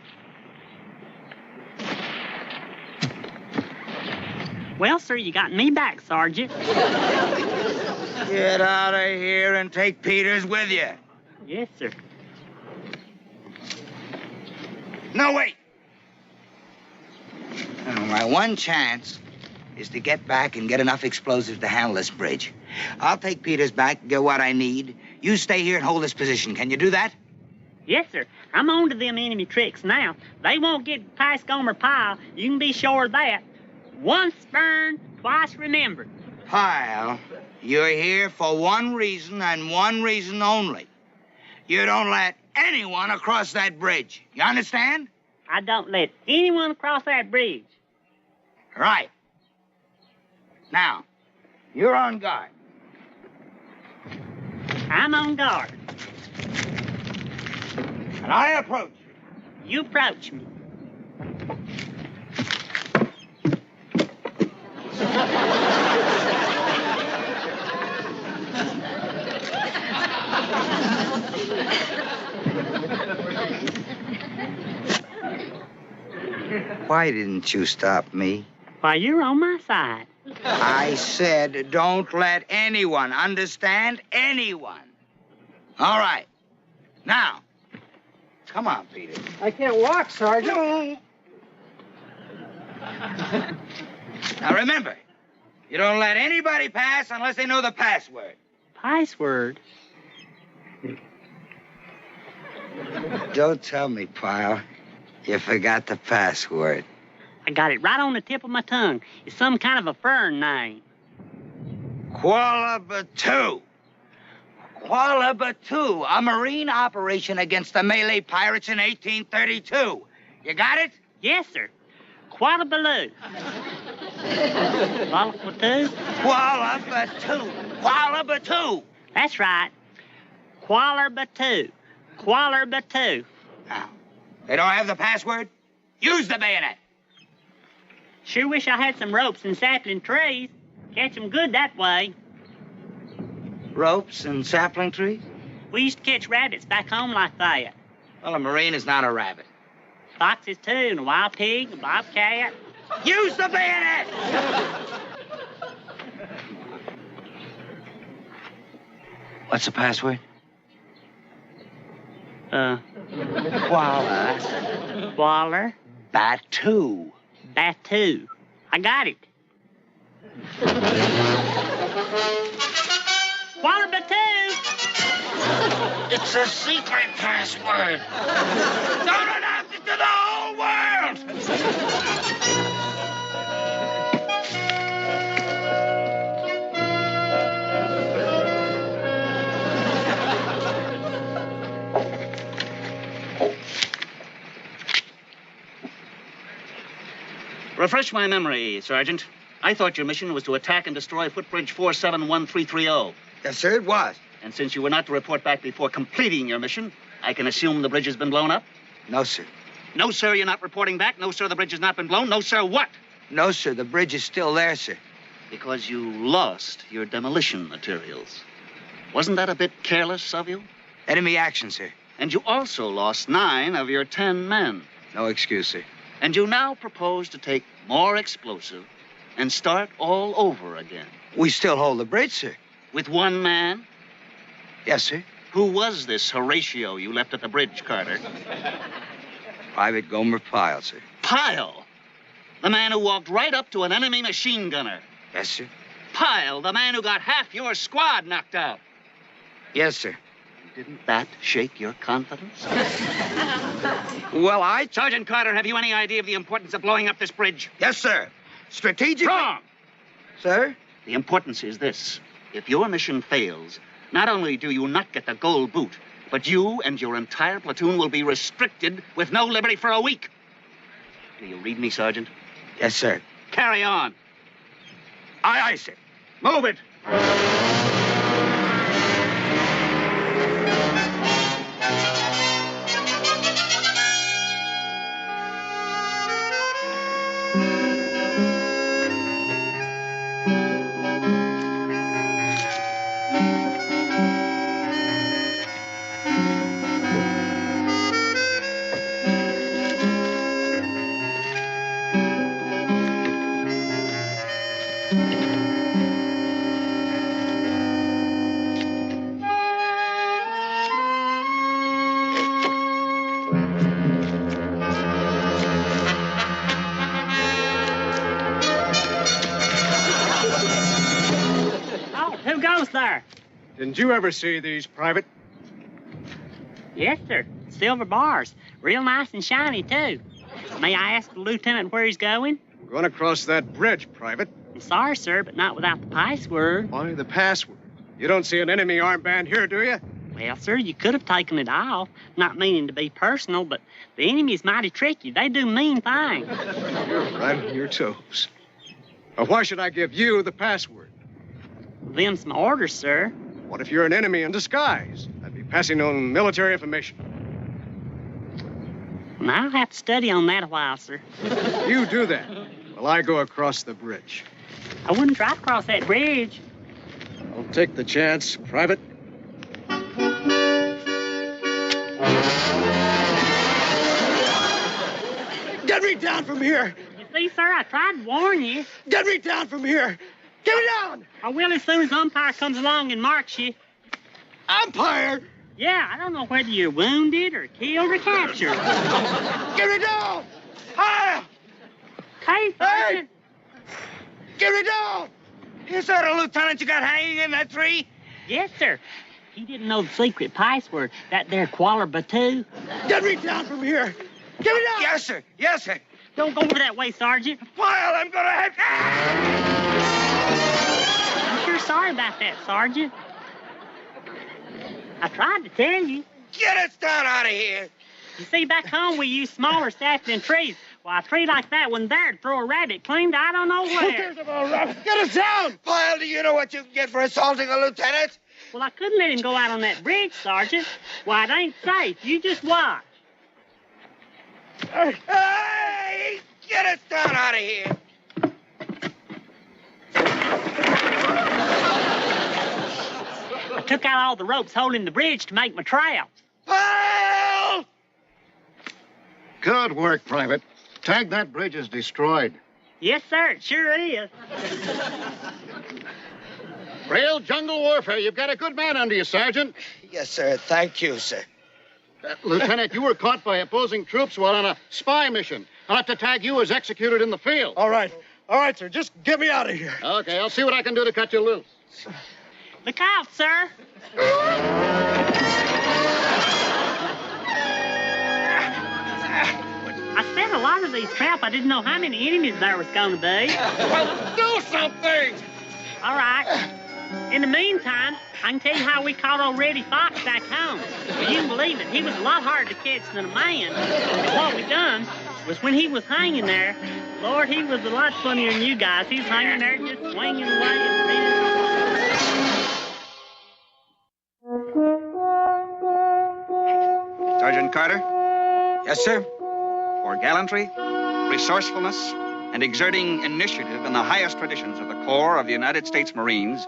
Well, sir, you got me back, Sergeant. Get out of here and take Peters with you. Yes, sir. No, wait. Now, my one chance is to get back and get enough explosives to handle this bridge. I'll take Peters back, get what I need. You stay here and hold this position. Can you do that? Yes, sir. I'm on to them enemy tricks now. They won't get past Gomer Pyle. You can be sure of that. Once burned, twice remembered. Pyle, you're here for one reason and one reason only. You don't let anyone across that bridge. You understand? I don't let anyone across that bridge. Right. Now, you're on guard. I'm on guard. And I approach you. You approach me. Why didn't you stop me? Why, you're on my side. I said don't let anyone, understand? Anyone. All right. Now, come on, Peter. I can't walk, Sergeant. Now remember, you don't let anybody pass unless they know the password. Password? Don't tell me, Pyle. You forgot the password. I got it right on the tip of my tongue. It's some kind of a fern name. Kuala Batu. Kuala Batu, a marine operation against the Malay pirates in 1832. You got it? Yes, sir. Kuala Baloo. Kuala Batu? Kuala Batu. Kuala Batu. That's right. Kuala Batu. Kuala Batu. Now, they don't have the password? Use the bayonet. Sure wish I had some ropes and sapling trees. Catch 'em good that way. Ropes and sapling trees? We used to catch rabbits back home like that. Well, a marine is not a rabbit. Foxes, too, and a wild pig, a bobcat. Use the bayonet! What's the password? Kuala Batu. Batu. I got it. Kuala Batu! It's a secret password. Don't announce it to the whole world! Refresh my memory, Sergeant. I thought your mission was to attack and destroy footbridge 471330. Yes, sir, it was. And since you were not to report back before completing your mission, I can assume the bridge has been blown up? No, sir. No, sir, you're not reporting back. No, sir, the bridge has not been blown. No, sir, what? No, sir, the bridge is still there, sir. Because you lost your demolition materials. Wasn't that a bit careless of you? Enemy action, sir. And you also lost 9 of your 10 men. No excuse, sir. And you now propose to take more explosive and start all over again. We still hold the bridge, sir. With 1 man? Yes, sir. Who was this Horatio you left at the bridge, Carter? Private Gomer Pyle, sir. Pyle? The man who walked right up to an enemy machine gunner. Yes, sir. Pyle, the man who got half your squad knocked out. Yes, sir. Didn't that shake your confidence? Well, Sergeant Carter, have you any idea of the importance of blowing up this bridge? Yes, sir. Strategically... Wrong! Sir? The importance is this. If your mission fails, not only do you not get the gold boot, but you and your entire platoon will be restricted with no liberty for a week. Do you read me, Sergeant? Yes, sir. Carry on. Aye, aye, sir. Move it. Who goes there? Didn't you ever see these, Private? Yes, sir. Silver bars. Real nice and shiny, too. May I ask the lieutenant where he's going? We're going across that bridge, Private. I'm sorry, sir, but not without the password. Why the password? You don't see an enemy armband here, do you? Well, sir, you could have taken it off. Not meaning to be personal, but the enemy's mighty tricky. They do mean things. You're right on your toes. Now, why should I give you the password? Them's my orders, sir. What if you're an enemy in disguise? I'd be passing on military information. Well, I'll have to study on that a while, sir. You do that while I go across the bridge. I wouldn't try to cross that bridge. I'll take the chance, Private. Get Get me down from here! You see, sir, I tried to warn you. Get me down from here! Get me down! I will as soon as the umpire comes along and marks you. Umpire! Yeah, I don't know whether you're wounded or killed or captured. Get me down! Hi! Hey, Sergeant. Get me down! Is that a lieutenant you got hanging in that tree? Yes, sir. He didn't know the secret password, that there Kuala Batu. Get me down from here! Get me down! Yes, sir. Yes, sir. Don't go over that way, Sergeant. Pyle, I'm gonna have... I'm sure sorry about that, Sergeant. I tried to tell you. Get us down out of here. You see, back home we use smaller sapling trees. Well, a tree like that one there to throw a rabbit clean to I don't know Who where. cares about a rabbit? Get us down! Pyle, do you know what you can get for assaulting a lieutenant? Well, I couldn't let him go out on that bridge, Sergeant. Why, it ain't safe. You just watch. Hey! Get us down out of here. I took out all the ropes holding the bridge to make my trail. Pyle! Good work, Private. Tag, that bridge is destroyed. Yes, sir, it sure is. Real jungle warfare. You've got a good man under you, Sergeant. Yes, sir. Thank you, sir. Lieutenant, you were caught by opposing troops while on a spy mission. I'll have to tag you as executed in the field. All right, sir. Just get me out of here. Okay, I'll see what I can do to cut you loose. Look out, sir. I set a lot of these traps. I didn't know how many enemies there was going to be. Well, do something! All right. In the meantime, I can tell you how we caught old Reddy Fox back home. Well, you can believe it. He was a lot harder to catch than a man. And what we done was when he was hanging there, Lord, he was a lot funnier than you guys. He was hanging there just swinging away and Sergeant Carter, Yes, sir. for gallantry, resourcefulness, and exerting initiative in the highest traditions of the Corps of the United States Marines,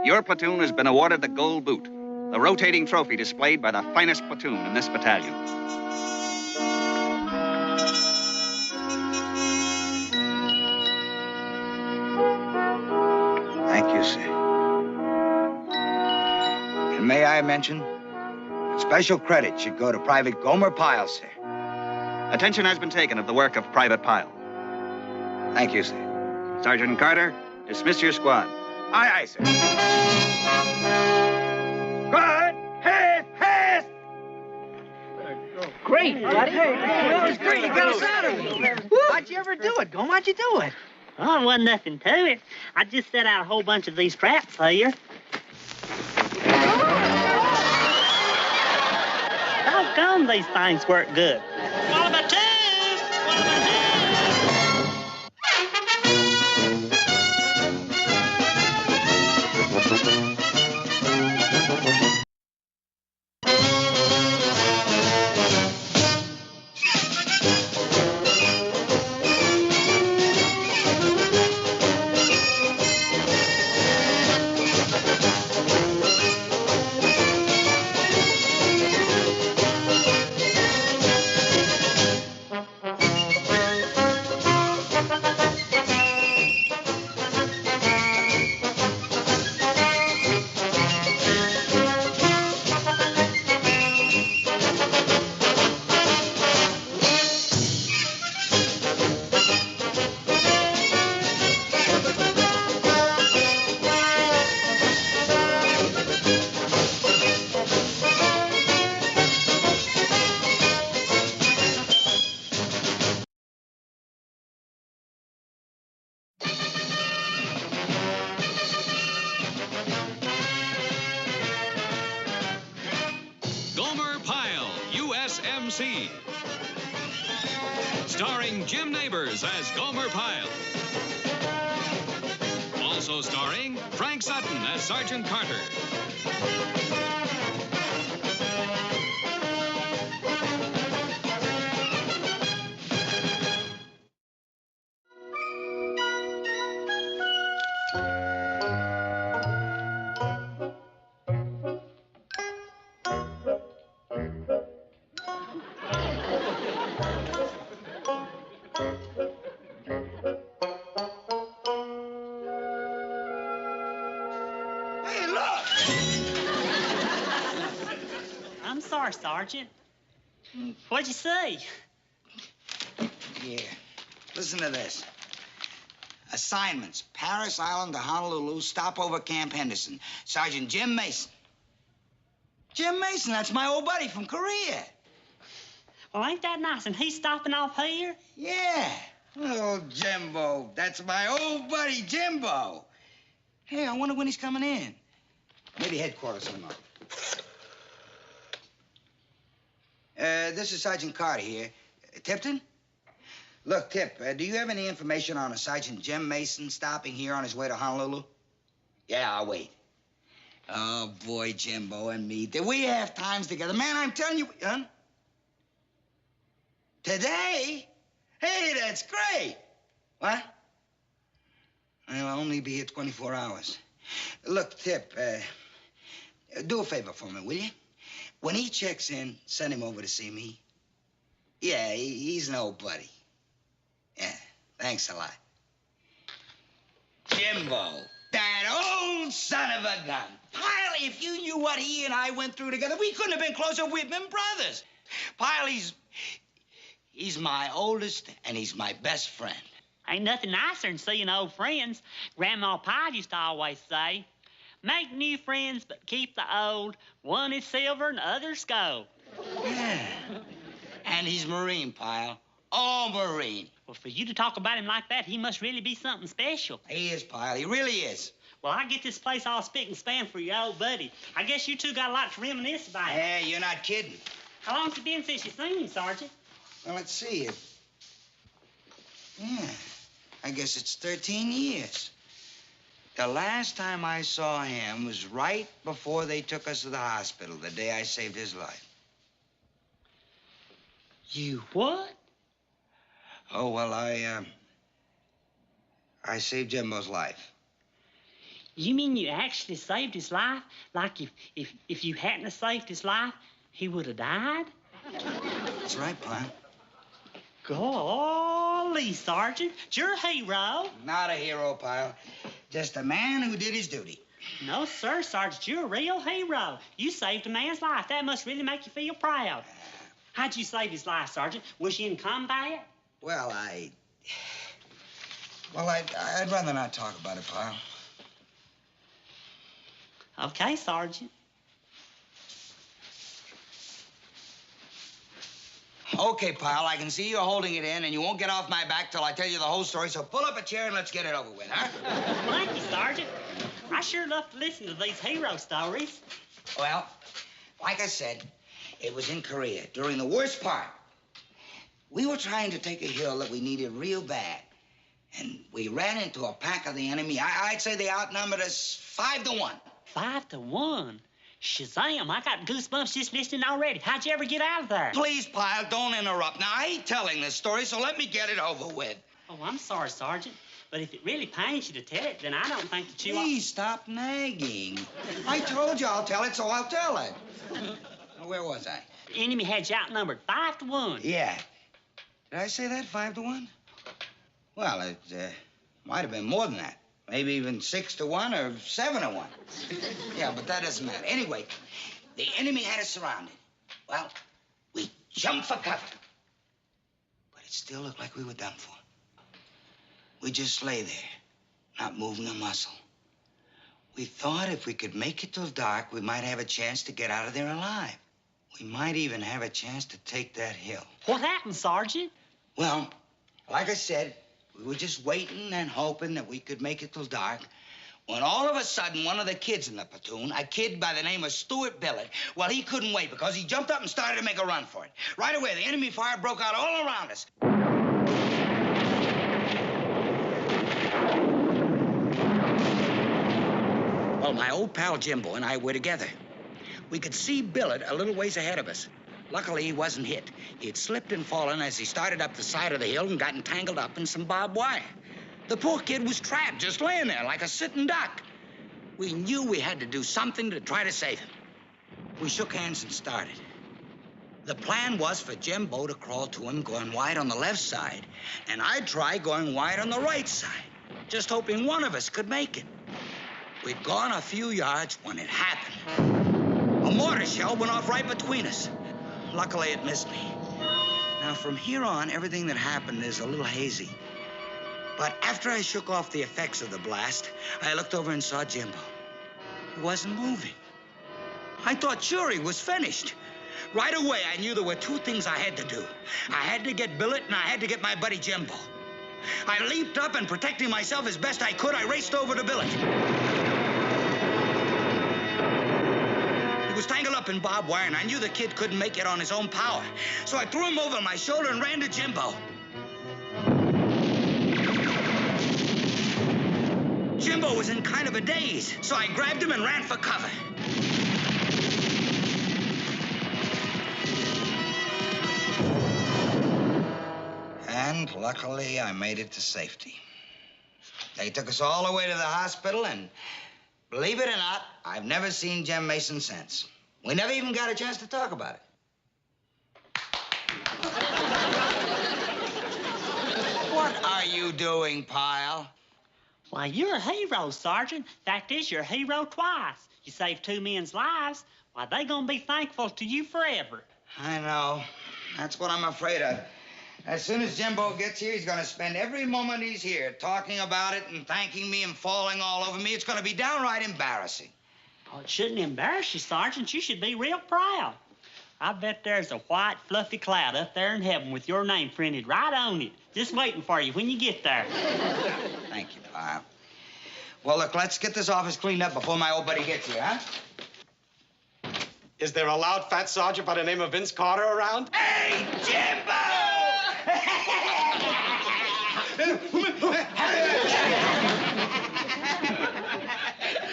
your platoon has been awarded the Gold Boot, the rotating trophy displayed by the finest platoon in this battalion. Thank you, sir. And may I mention, special credit should go to Private Gomer Pyle, sir. Attention has been taken of the work of Private Pyle. Thank you, sir. Sergeant Carter, dismiss your squad. Aye, aye, sir. Good. Haste! Great, buddy. That was great. You got us out of here. How'd you ever do it, Gom? How'd you do it? Oh, it wasn't nothing to it. I just set out a whole bunch of these traps here. Doggone, these things work good. What about two? What about two? Gomer Pyle, USMC. Starring Jim Neighbors as Gomer Pyle. Also starring Frank Sutton as Sergeant Carter. sorry, Sergeant. What'd you say? Yeah. Listen to this. Assignments, Paris Island to Honolulu, stopover Camp Henderson. Sergeant Jim Mason. Jim Mason, that's my old buddy from Korea. Well, ain't that nice? And he's stopping off here? Yeah. Oh, Jimbo. That's my old buddy, Jimbo. Hey, I wonder when he's coming in. Maybe headquarters tomorrow. This is Sergeant Carter here. Tipton? Look, Tip, do you have any information on a Sergeant Jim Mason stopping here on his way to Honolulu? Yeah, I'll wait. Oh, boy, Jimbo and me. Did we have times together? Man, I'm telling you... Huh? Today? Hey, that's great. What? I'll only be here 24 hours. Look, Tip, do a favor for me, will you? When he checks in, send him over to see me. Yeah, he's an old buddy. Yeah, thanks a lot. Jimbo, that old son of a gun. Pyle, if you knew what he and I went through together, we couldn't have been closer. We've been brothers. Pyle, he's my oldest, and he's my best friend. Ain't nothing nicer than seeing old friends. Grandma Pyle used to always say, make new friends, but keep the old. One is silver and the other's gold. Yeah. And he's Marine, Pyle. All Marine. Well, for you to talk about him like that, he must really be something special. He is, Pyle. He really is. Well, I get this place all spick and span for your old buddy. I guess you two got a lot to reminisce about. Yeah, you're not kidding. How long's it been since you seen him, Sergeant? Well, let's see. Yeah, I guess it's 13 years. The last time I saw him was right before they took us to the hospital, the day I saved his life. You what? Oh, well, I saved Jimbo's life. You mean you actually saved his life? Like if you hadn't have saved his life, he would have died? That's right, Pyle. Golly, Sergeant, you're a hero. Not a hero, Pyle. Just a man who did his duty. No, sir, Sergeant, you're a real hero. You saved a man's life. That must really make you feel proud. How'd you save his life, Sergeant? Was you in combat? Well, I'd rather not talk about it, Pyle. Okay, Sergeant. Okay, Pyle, I can see you're holding it in, and you won't get off my back till I tell you the whole story, so pull up a chair and let's get it over with, huh? Thank you, Sergeant. I sure love to listen to these hero stories. Well, like I said, it was in Korea, during the worst part. We were trying to take a hill that we needed real bad, and we ran into a pack of the enemy. I'd say they outnumbered us 5-1. 5-1? Shazam, I got goosebumps just listening already. How'd you ever get out of there? Please, Pyle, don't interrupt. Now, I hate telling this story, so let me get it over with. Oh, I'm sorry, Sergeant. But if it really pains you to tell it, then I don't think that you... Please stop nagging. I told you I'll tell it, so I'll tell it. Where was I? The enemy had you outnumbered 5-1. Yeah. Did I say that, 5-1? Well, it might have been more than that. Maybe even 6-1 or 7-1. Yeah, but that doesn't matter. Anyway, the enemy had us surrounded. Well, we jumped for cover. But it still looked like we were done for. We just lay there, not moving a muscle. We thought if we could make it till dark, we might have a chance to get out of there alive. We might even have a chance to take that hill. What happened, Sergeant? Well, like I said, we were just waiting and hoping that we could make it till dark, when all of a sudden, one of the kids in the platoon, a kid by the name of Stuart Billett, well, he couldn't wait because he jumped up and started to make a run for it. Right away, the enemy fire broke out all around us. Well, my old pal Jimbo and I were together. We could see Billett a little ways ahead of us. Luckily, he wasn't hit. He had slipped and fallen as he started up the side of the hill and got entangled up in some barbed wire. The poor kid was trapped, just laying there like a sitting duck. We knew we had to do something to try to save him. We shook hands and started. The plan was for Jimbo to crawl to him going wide on the left side, and I'd try going wide on the right side, just hoping one of us could make it. We'd gone a few yards when it happened. A mortar shell went off right between us. Luckily, it missed me. Now, from here on, everything that happened is a little hazy. But after I shook off the effects of the blast, I looked over and saw Jimbo. He wasn't moving. I thought sure he was finished. Right away, I knew there were two things I had to do. I had to get Billet, and I had to get my buddy Jimbo. I leaped up, and protecting myself as best I could, I raced over to Billet. He was tangled up in barbed wire, and I knew the kid couldn't make it on his own power. So I threw him over my shoulder and ran to Jimbo. Jimbo was in kind of a daze, so I grabbed him and ran for cover. And luckily, I made it to safety. They took us all the way to the hospital, and believe it or not, I've never seen Jem Mason since. We never even got a chance to talk about it. What are you doing, Pyle? Why, you're a hero, Sergeant. Fact is, you're a hero twice. You saved two men's lives. Why, they gonna be thankful to you forever. I know. That's what I'm afraid of. As soon as Jimbo gets here, he's gonna spend every moment he's here talking about it and thanking me and falling all over me. It's gonna be downright embarrassing. Oh, it shouldn't embarrass you, Sergeant. You should be real proud. I bet there's a white, fluffy cloud up there in heaven with your name printed right on it, just waiting for you when you get there. Thank you, Pyle. Well, look, let's get this office cleaned up before my old buddy gets here, huh? Is there a loud fat sergeant by the name of Vince Carter around? Hey, Jimbo!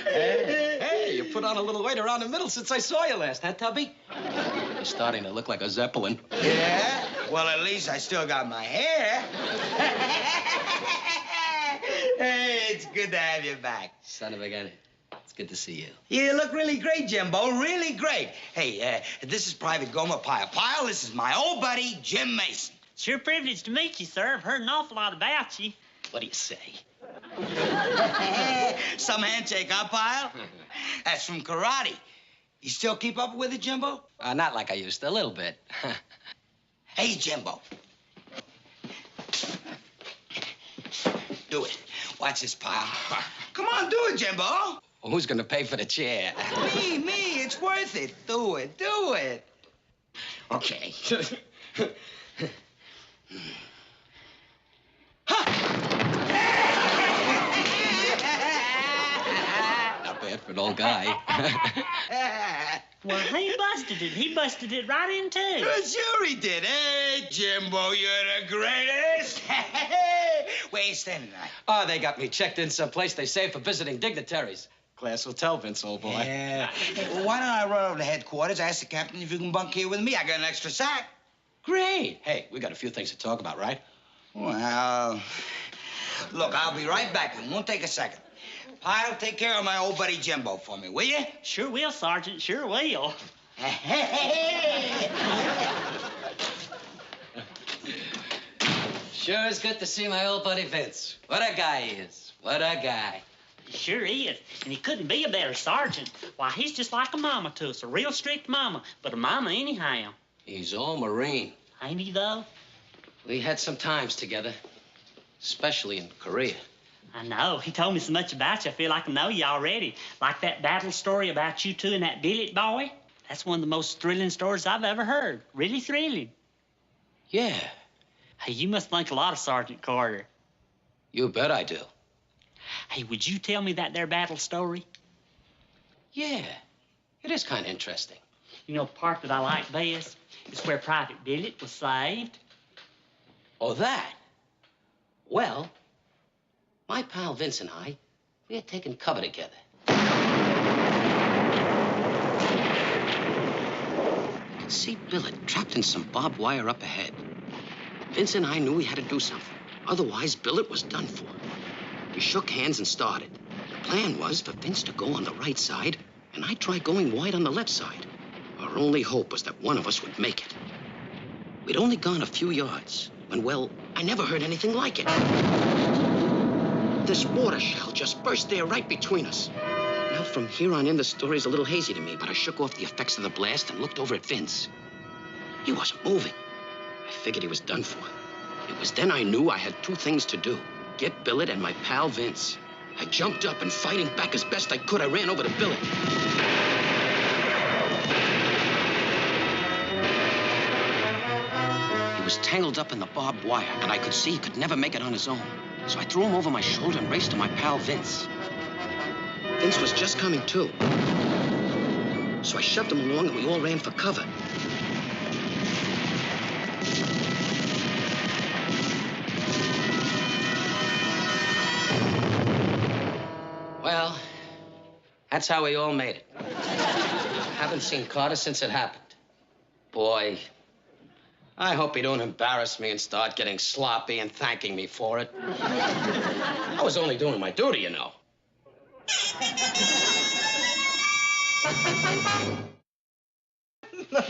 Hey, you put on a little weight around the middle since I saw you last, huh, Tubby? You're starting to look like a Zeppelin. Yeah? Well, at least I still got my hair. Hey, it's good to have you back. Son of a gun. It's good to see you. You look really great, Jimbo, really great. Hey, this is Private Gomer Pyle. Pyle, this is my old buddy, Jim Mason. Sure privileged to meet you, sir. I've heard an awful lot about you. What do you say? Some handshake, huh, Pyle? That's from karate. You still keep up with it, Jimbo? Not like I used to, a little bit. Hey, Jimbo. Do it. Watch this, Pyle. Come on, do it, Jimbo. Well, who's gonna pay for the chair? Me. It's worth it. Do it. Okay. Not bad for an old guy. Well, he busted it. He busted it right in two. Sure he did. Hey, Jimbo, you're the greatest. Where you staying tonight? Oh, they got me checked in someplace they save for visiting dignitaries. Class hotel, Vince, old boy. Yeah. Well, why don't I run over to headquarters, ask the captain if you can bunk here with me? I got an extra sack. Great. Hey, we got a few things to talk about, right? Well, look, I'll be right back. It won't take a second. Pyle, take care of my old buddy Jimbo for me, will you? Sure will, Sergeant. Sure will. Sure is good to see my old buddy Vince. What a guy he is. What a guy. He sure is. And he couldn't be a better sergeant. Why, he's just like a mama to us. A real strict mama. But a mama anyhow. He's all Marine. Ain't he, though? We had some times together, especially in Korea. I know. He told me so much about you, I feel like I know you already. Like that battle story about you two and that Billet boy. That's one of the most thrilling stories I've ever heard. Really thrilling. Yeah. Hey, you must think a lot of Sergeant Carter. You bet I do. Hey, would you tell me that there battle story? Yeah. It is kind of interesting. You know, the part that I like best is where Private Billet was saved. Oh, that? Well, my pal Vince and I, we had taken cover together. I could see Billet trapped in some barbed wire up ahead. Vince and I knew we had to do something. Otherwise, Billet was done for. We shook hands and started. The plan was for Vince to go on the right side, and I'd try going wide on the left side. Our only hope was that one of us would make it. We'd only gone a few yards when, well, I never heard anything like it. This mortar shell just burst there right between us. Now, Well, from here on in, the story's a little hazy to me, but I shook off the effects of the blast and looked over at Vince. He wasn't moving. I figured he was done for. It was then I knew I had two things to do. Get Billet and my pal Vince. I jumped up and fighting back as best I could, I ran over to Billet. He was tangled up in the barbed wire, and I could see he could never make it on his own. So I threw him over my shoulder and raced to my pal Vince. Vince was just coming to. So I shoved him along and we all ran for cover. Well, that's how we all made it. Haven't seen Carter since it happened. Boy, I hope he don't embarrass me and start getting sloppy and thanking me for it. I was only doing my duty, you know.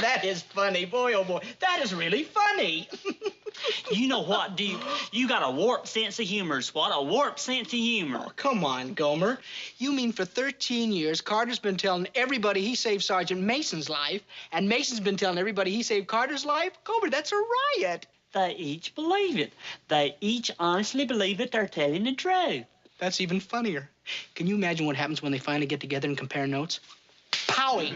That is funny. Boy, oh boy, that is really funny. You know what, Duke? You got a warped sense of humor, Swat. A warped sense of humor. Oh, come on, Gomer. You mean for 13 years, Carter's been telling everybody he saved Sergeant Mason's life, and Mason's been telling everybody he saved Carter's life? Gomer, that's a riot. They each believe it. They each honestly believe that they're telling the truth. That's even funnier. Can you imagine what happens when they finally get together and compare notes? Powie!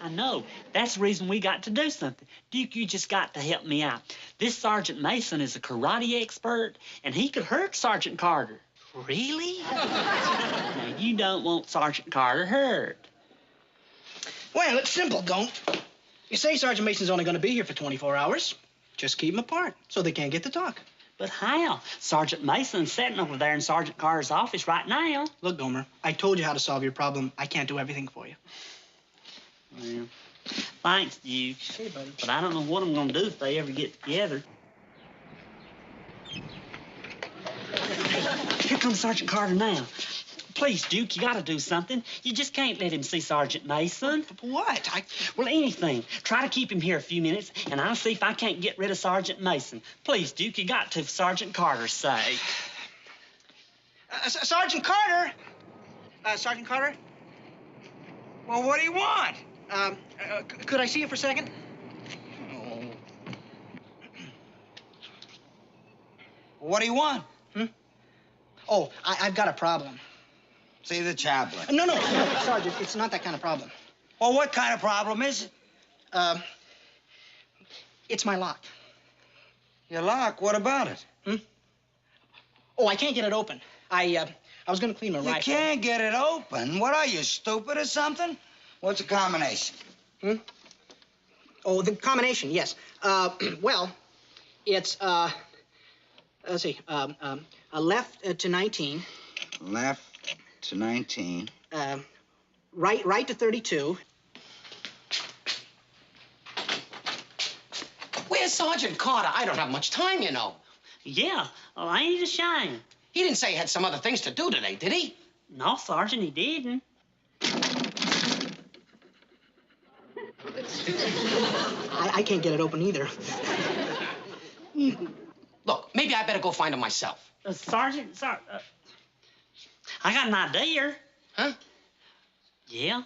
I know. That's the reason we got to do something. Duke, you just got to help me out. This Sergeant Mason is a karate expert, and he could hurt Sergeant Carter. Really? Now, you don't want Sergeant Carter hurt. Well, it's simple, Gone. You say Sergeant Mason's only going to be here for 24 hours. Just keep them apart so they can't get to talk. But how? Sergeant Mason's sitting over there in Sergeant Carter's office right now. Look, Gomer, I told you how to solve your problem. I can't do everything for you. Well, thanks, Duke. Hey, buddy. But I don't know what I'm going to do if they ever get together. Here comes Sergeant Carter now. Please, Duke, you got to do something. You just can't let him see Sergeant Mason. What? Well, anything. Try to keep him here a few minutes, and I'll see if I can't get rid of Sergeant Mason. Please, Duke, you got to for Sergeant Carter's sake. Sergeant Carter? Sergeant Carter? Well, what do you want? Could I see you for a second? What do you want? Oh, I've got a problem. See the chaplain. No, Sergeant, it's not that kind of problem. Well, what kind of problem is it? It's my lock. Your lock? What about it? Oh, I can't get it open. I was going to clean my rifle. You can't get it open? What are you, stupid or something? What's the combination? Oh, the combination, yes. Well, it's, let's see, a left to 19. Left to 19. Right to 32. Where's Sergeant Carter? I don't have much time, you know. Yeah, well, ain't it a shame? He didn't say he had some other things to do today, did he? No, Sergeant, he didn't. I can't get it open either. Look, maybe I better go find him myself. Sergeant, I got an idea. Huh? Yeah.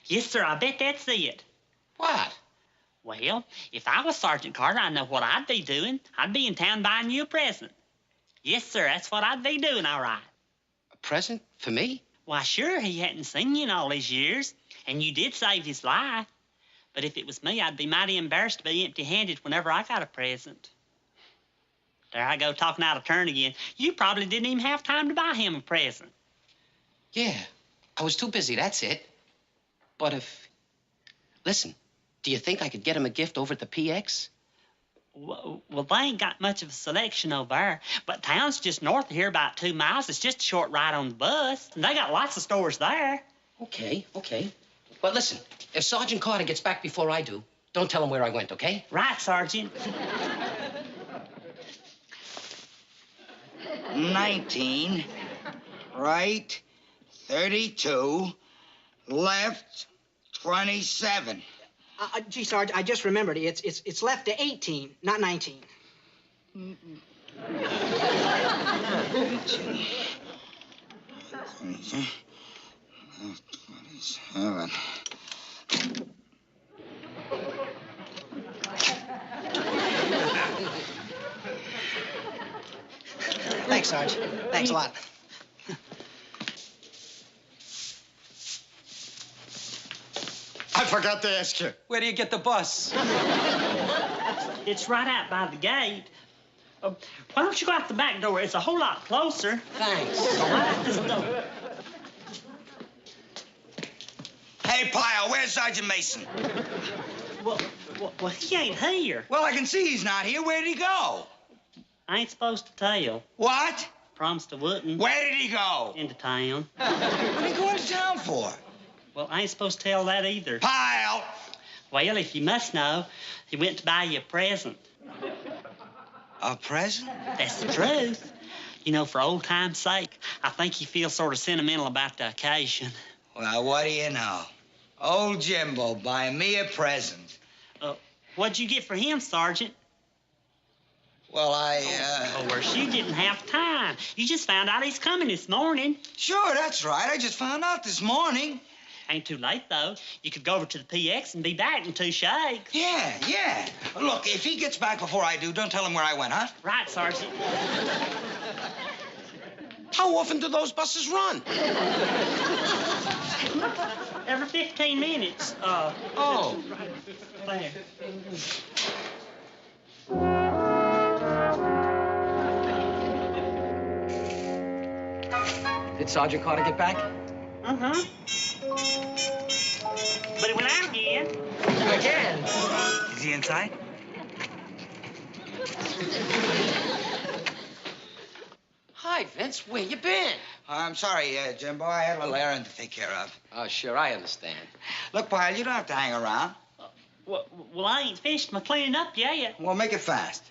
Yes, sir, I bet that's it. What? Well, if I was Sergeant Carter, I know what I'd be doing. I'd be in town buying you a present. Yes, sir, that's what I'd be doing, all right. A present for me? Why, sure, he hadn't seen you in all these years, and you did save his life. But if it was me, I'd be mighty embarrassed to be empty-handed whenever I got a present. There I go, talking out of turn again. You probably didn't even have time to buy him a present. Yeah, I was too busy, that's it. But if... Listen, do you think I could get him a gift over at the PX? Well, they ain't got much of a selection over there, but town's just north of here about 2 miles. It's just a short ride on the bus, and they got lots of stores there. Okay. But listen, if Sergeant Carter gets back before I do, don't tell him where I went, okay? Right, Sergeant. 19, right, 32, left, 27. Gee, Sarge, I just remembered. It's left to 18, not 19. 18, 22, 27. Thanks, Sarge. Thanks a lot. I forgot to ask you. Where do you get the bus? It's right out by the gate. Why don't you go out the back door? It's a whole lot closer. Thanks. Right out this door. Hey, Pyle, where's Sergeant Mason? Well, he ain't here. Well, I can see he's not here. Where'd he go? I ain't supposed to tell. What? Promised I wouldn't. Where did he go? Into town. What did he go to town for? Well, I ain't supposed to tell that either. Pyle! Well, if you must know, he went to buy you a present. A present? That's the truth. You know, for old time's sake, I think he feels sort of sentimental about the occasion. Well, what do you know? Old Jimbo buying me a present. What'd you get for him, Sergeant? Well, Of course, you didn't have time. You just found out he's coming this morning. Sure, that's right. I just found out this morning. Ain't too late, though. You could go over to the PX and be back in 2 shakes. Yeah. Look, if he gets back before I do, don't tell him where I went, huh? Right, Sergeant. How often do those buses run? Every 15 minutes. Oh. There. Did Sergeant Carter get back? Uh-huh. But he went out again. Again? Is he inside? Hi, Vince. Where you been? I'm sorry, Jimbo. I had a little errand to take care of. Oh, sure, I understand. Look, Pyle, you don't have to hang around. Well, I ain't finished my cleaning up yet. Well, make it fast.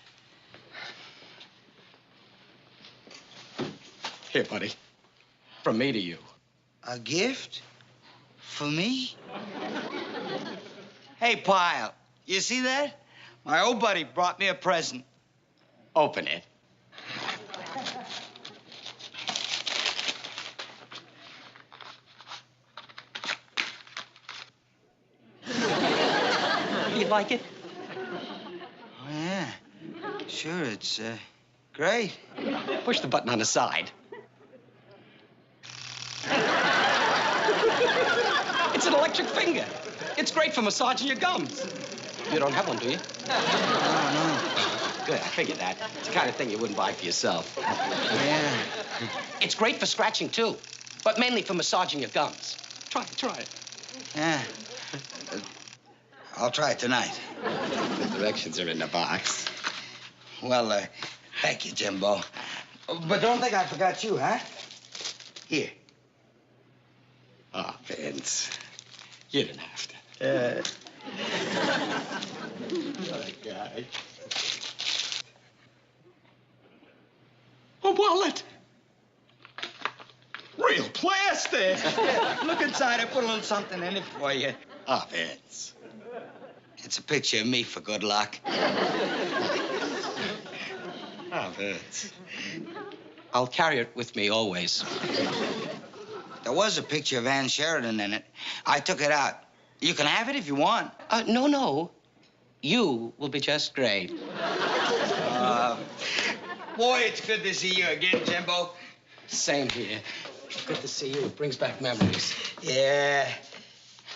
Here, buddy. From me to you. A gift? For me? Hey, Pyle, you see that? My old buddy brought me a present. Open it. You like it? Oh, yeah. Sure, it's, great. Push the button on the side. It's an electric finger. It's great for massaging your gums. You don't have one, do you? No. Good, I figured that. It's the kind of thing you wouldn't buy for yourself. Yeah. It's great for scratching, too, but mainly for massaging your gums. Try it. Yeah. I'll try it tonight. The directions are in the box. Well, thank you, Jimbo. But don't think I forgot you, huh? Here. Oh, Vince. You didn't have to. Oh, God. A wallet. Real plastic. Look inside. I put a little something in it for you. Oh, Vince. It's a picture of me, for good luck. Oh, Vince. I'll carry it with me always. There was a picture of Ann Sheridan in it. I took it out. You can have it if you want. No. You will be just great. Boy, it's good to see you again, Jimbo. Same here. Good to see you. It brings back memories. Yeah.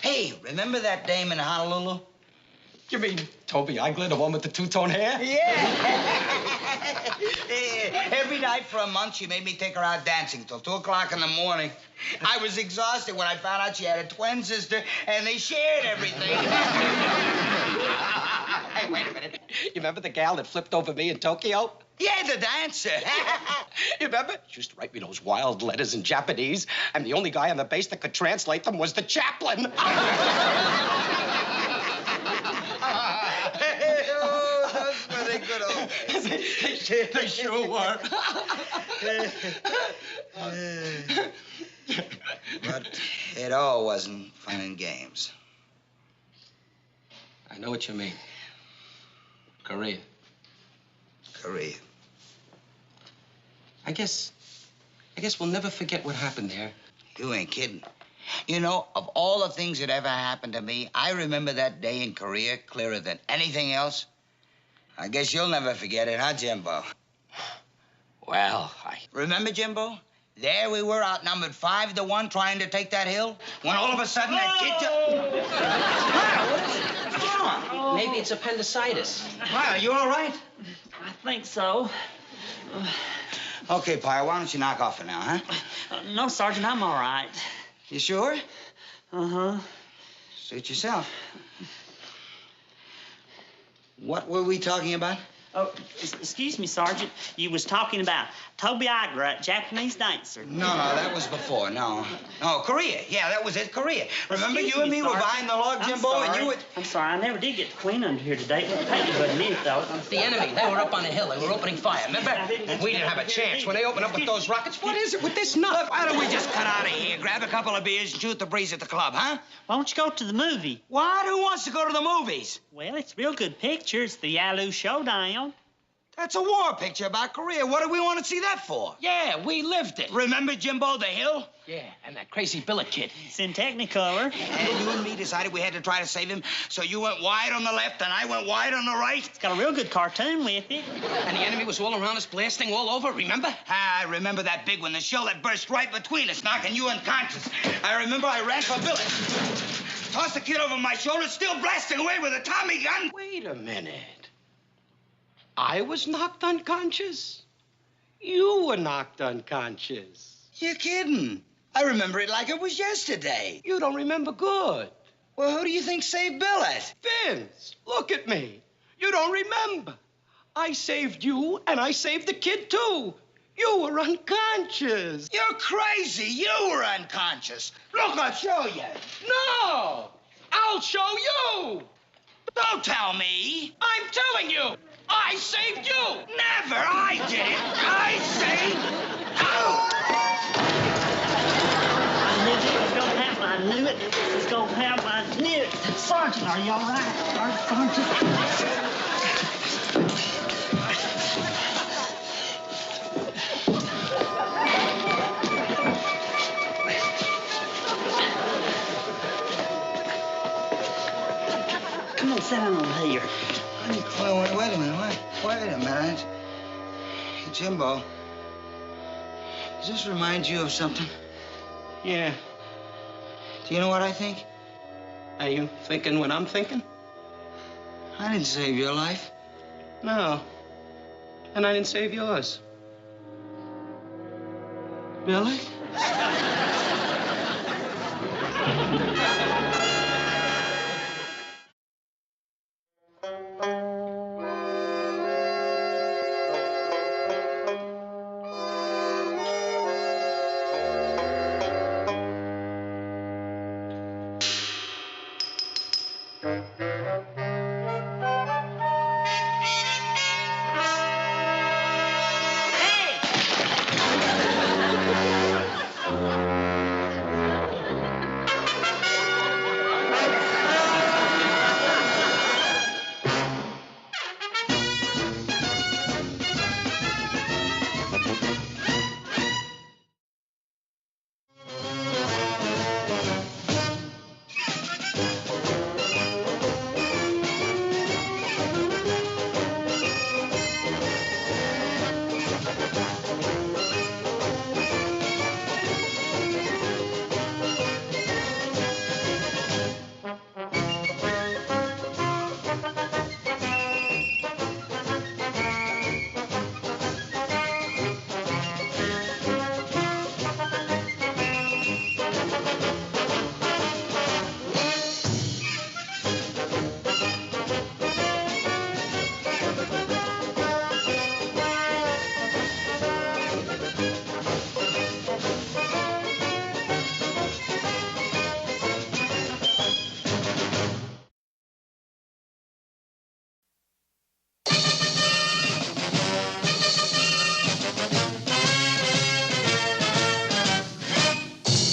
Hey, remember that dame in Honolulu? You mean Toby Eigler, the one with the two-tone hair? Yeah. Every night for a month, she made me take her out dancing till 2 o'clock in the morning. I was exhausted when I found out she had a twin sister, and they shared everything. Hey, wait a minute. You remember the gal that flipped over me in Tokyo? Yeah, the dancer. You remember? She used to write me those wild letters in Japanese, and the only guy on the base that could translate them was the chaplain. Those were the good old days. They sure were. But it all wasn't fun and games. I know what you mean. Korea. I guess we'll never forget what happened there. You ain't kidding. You know, of all the things that ever happened to me, I remember that day in Korea clearer than anything else. I guess you'll never forget it, huh, Jimbo? Well, Remember, Jimbo? There we were, outnumbered 5-1, trying to take that hill, when all of a sudden that kid just... Maybe it's appendicitis. Pyle, you all right? I think so. Okay, Pyle, why don't you knock off for now, huh? No, Sergeant, I'm all right. You sure? Uh-huh. Suit yourself. What were we talking about? Oh, excuse me, Sergeant. You was talking about Toby Iger, Japanese dancer. No, that was before. No, Korea. Yeah, that was it, Korea. Remember, Excuse you and me were Sergeant. behind the log, I'm Jimbo, and sorry. you were... I'm sorry, I never did get the Queen under here today. It take me but a minute, though. The enemy, they were up on the hill. They were opening fire, remember? And we didn't have a chance. When they opened up with those rockets, what is it with this nut? Why don't we just cut out of here, grab a couple of beers, and shoot the breeze at the club, huh? Why don't you go to the movie? What? Who wants to go to the movies? Well, it's a real good picture. It's the Yalu Showdown. That's a war picture about Korea. What do we want to see that for? Yeah, we lived it. Remember Jimbo the Hill? Yeah, and that crazy billet kid. It's in Technicolor. And you and me decided we had to try to save him, so you went wide on the left and I went wide on the right? It's got a real good cartoon with it. And the enemy was all around us blasting all over, remember? I remember that big one, the shell that burst right between us, knocking you unconscious. I remember I ran for Billet. Tossed the kid over my shoulder, still blasting away with a Tommy gun. Wait a minute. I was knocked unconscious? You were knocked unconscious. You're kidding. I remember it like it was yesterday. You don't remember good. Well, who do you think saved Billet? Vince, look at me. You don't remember. I saved you, and I saved the kid, too. You were unconscious. You're crazy. You were unconscious. Look, I'll show you. No! I'll show you! Don't tell me. I'm telling you! I saved you! Never! I did it! I saved... Oh! I knew it was going to happen. I knew it was going to happen. I knew it. Sergeant, are you all right? Sergeant. Come on, sit down over here. Wait a minute. Wait a minute. Hey, Jimbo, does this remind you of something? Yeah. Do you know what I think? Are you thinking what I'm thinking? I didn't save your life. No. And I didn't save yours. Billy?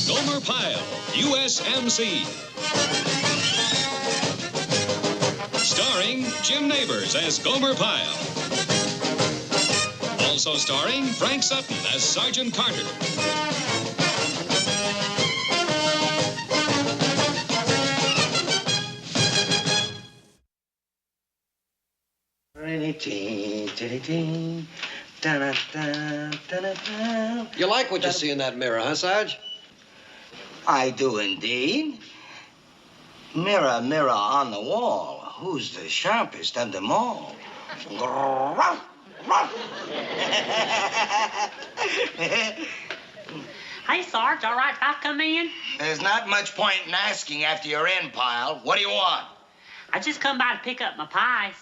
Gomer Pyle, USMC. Starring Jim Neighbors as Gomer Pyle. Also starring Frank Sutton as Sergeant Carter. You like what you see in that mirror, huh, Sarge? I do indeed. Mirror, mirror on the wall, who's the sharpest of them all? Hey, Sarge, all right if I come in? There's not much point in asking after you're in, Pyle. What do you want? I just come by to pick up my pies.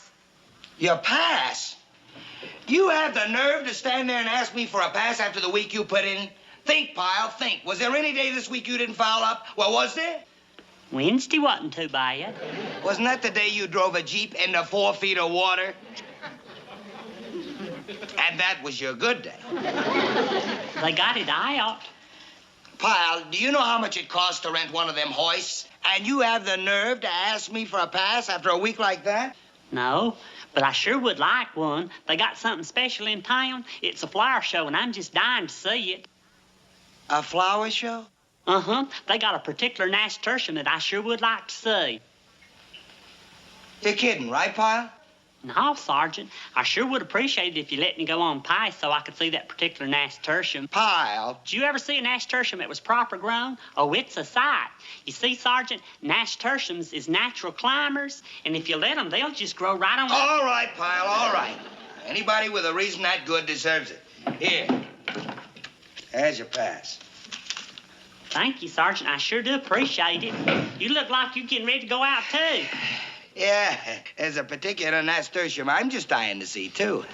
Your pass? You have the nerve to stand there and ask me for a pass after the week you put in? Think, Pyle, think. Was there any day this week you didn't foul up? Well, was there? Wednesday wasn't too bad. Wasn't that the day you drove a Jeep into 4 feet of water? And that was your good day. They got it out. Pyle, do you know how much it costs to rent one of them hoists? And you have the nerve to ask me for a pass after a week like that? No, but I sure would like one. They got something special in town. It's a flower show, and I'm just dying to see it. A flower show? Uh-huh. They got a particular nasturtium that I sure would like to see. You're kidding, right, Pyle? No, Sergeant. I sure would appreciate it if you let me go on pie so I could see that particular nasturtium. Pyle. Did you ever see a nasturtium that was proper grown? Oh, it's a sight. You see, Sergeant, nasturtiums is natural climbers, and if you let them, they'll just grow right on. All right, Pyle, all right. Anybody with a reason that good deserves it. Here. There's your pass. Thank you, Sergeant. I sure do appreciate it. You look like you're getting ready to go out, too. Yeah, there's a particular nasturtium I'm just dying to see, too.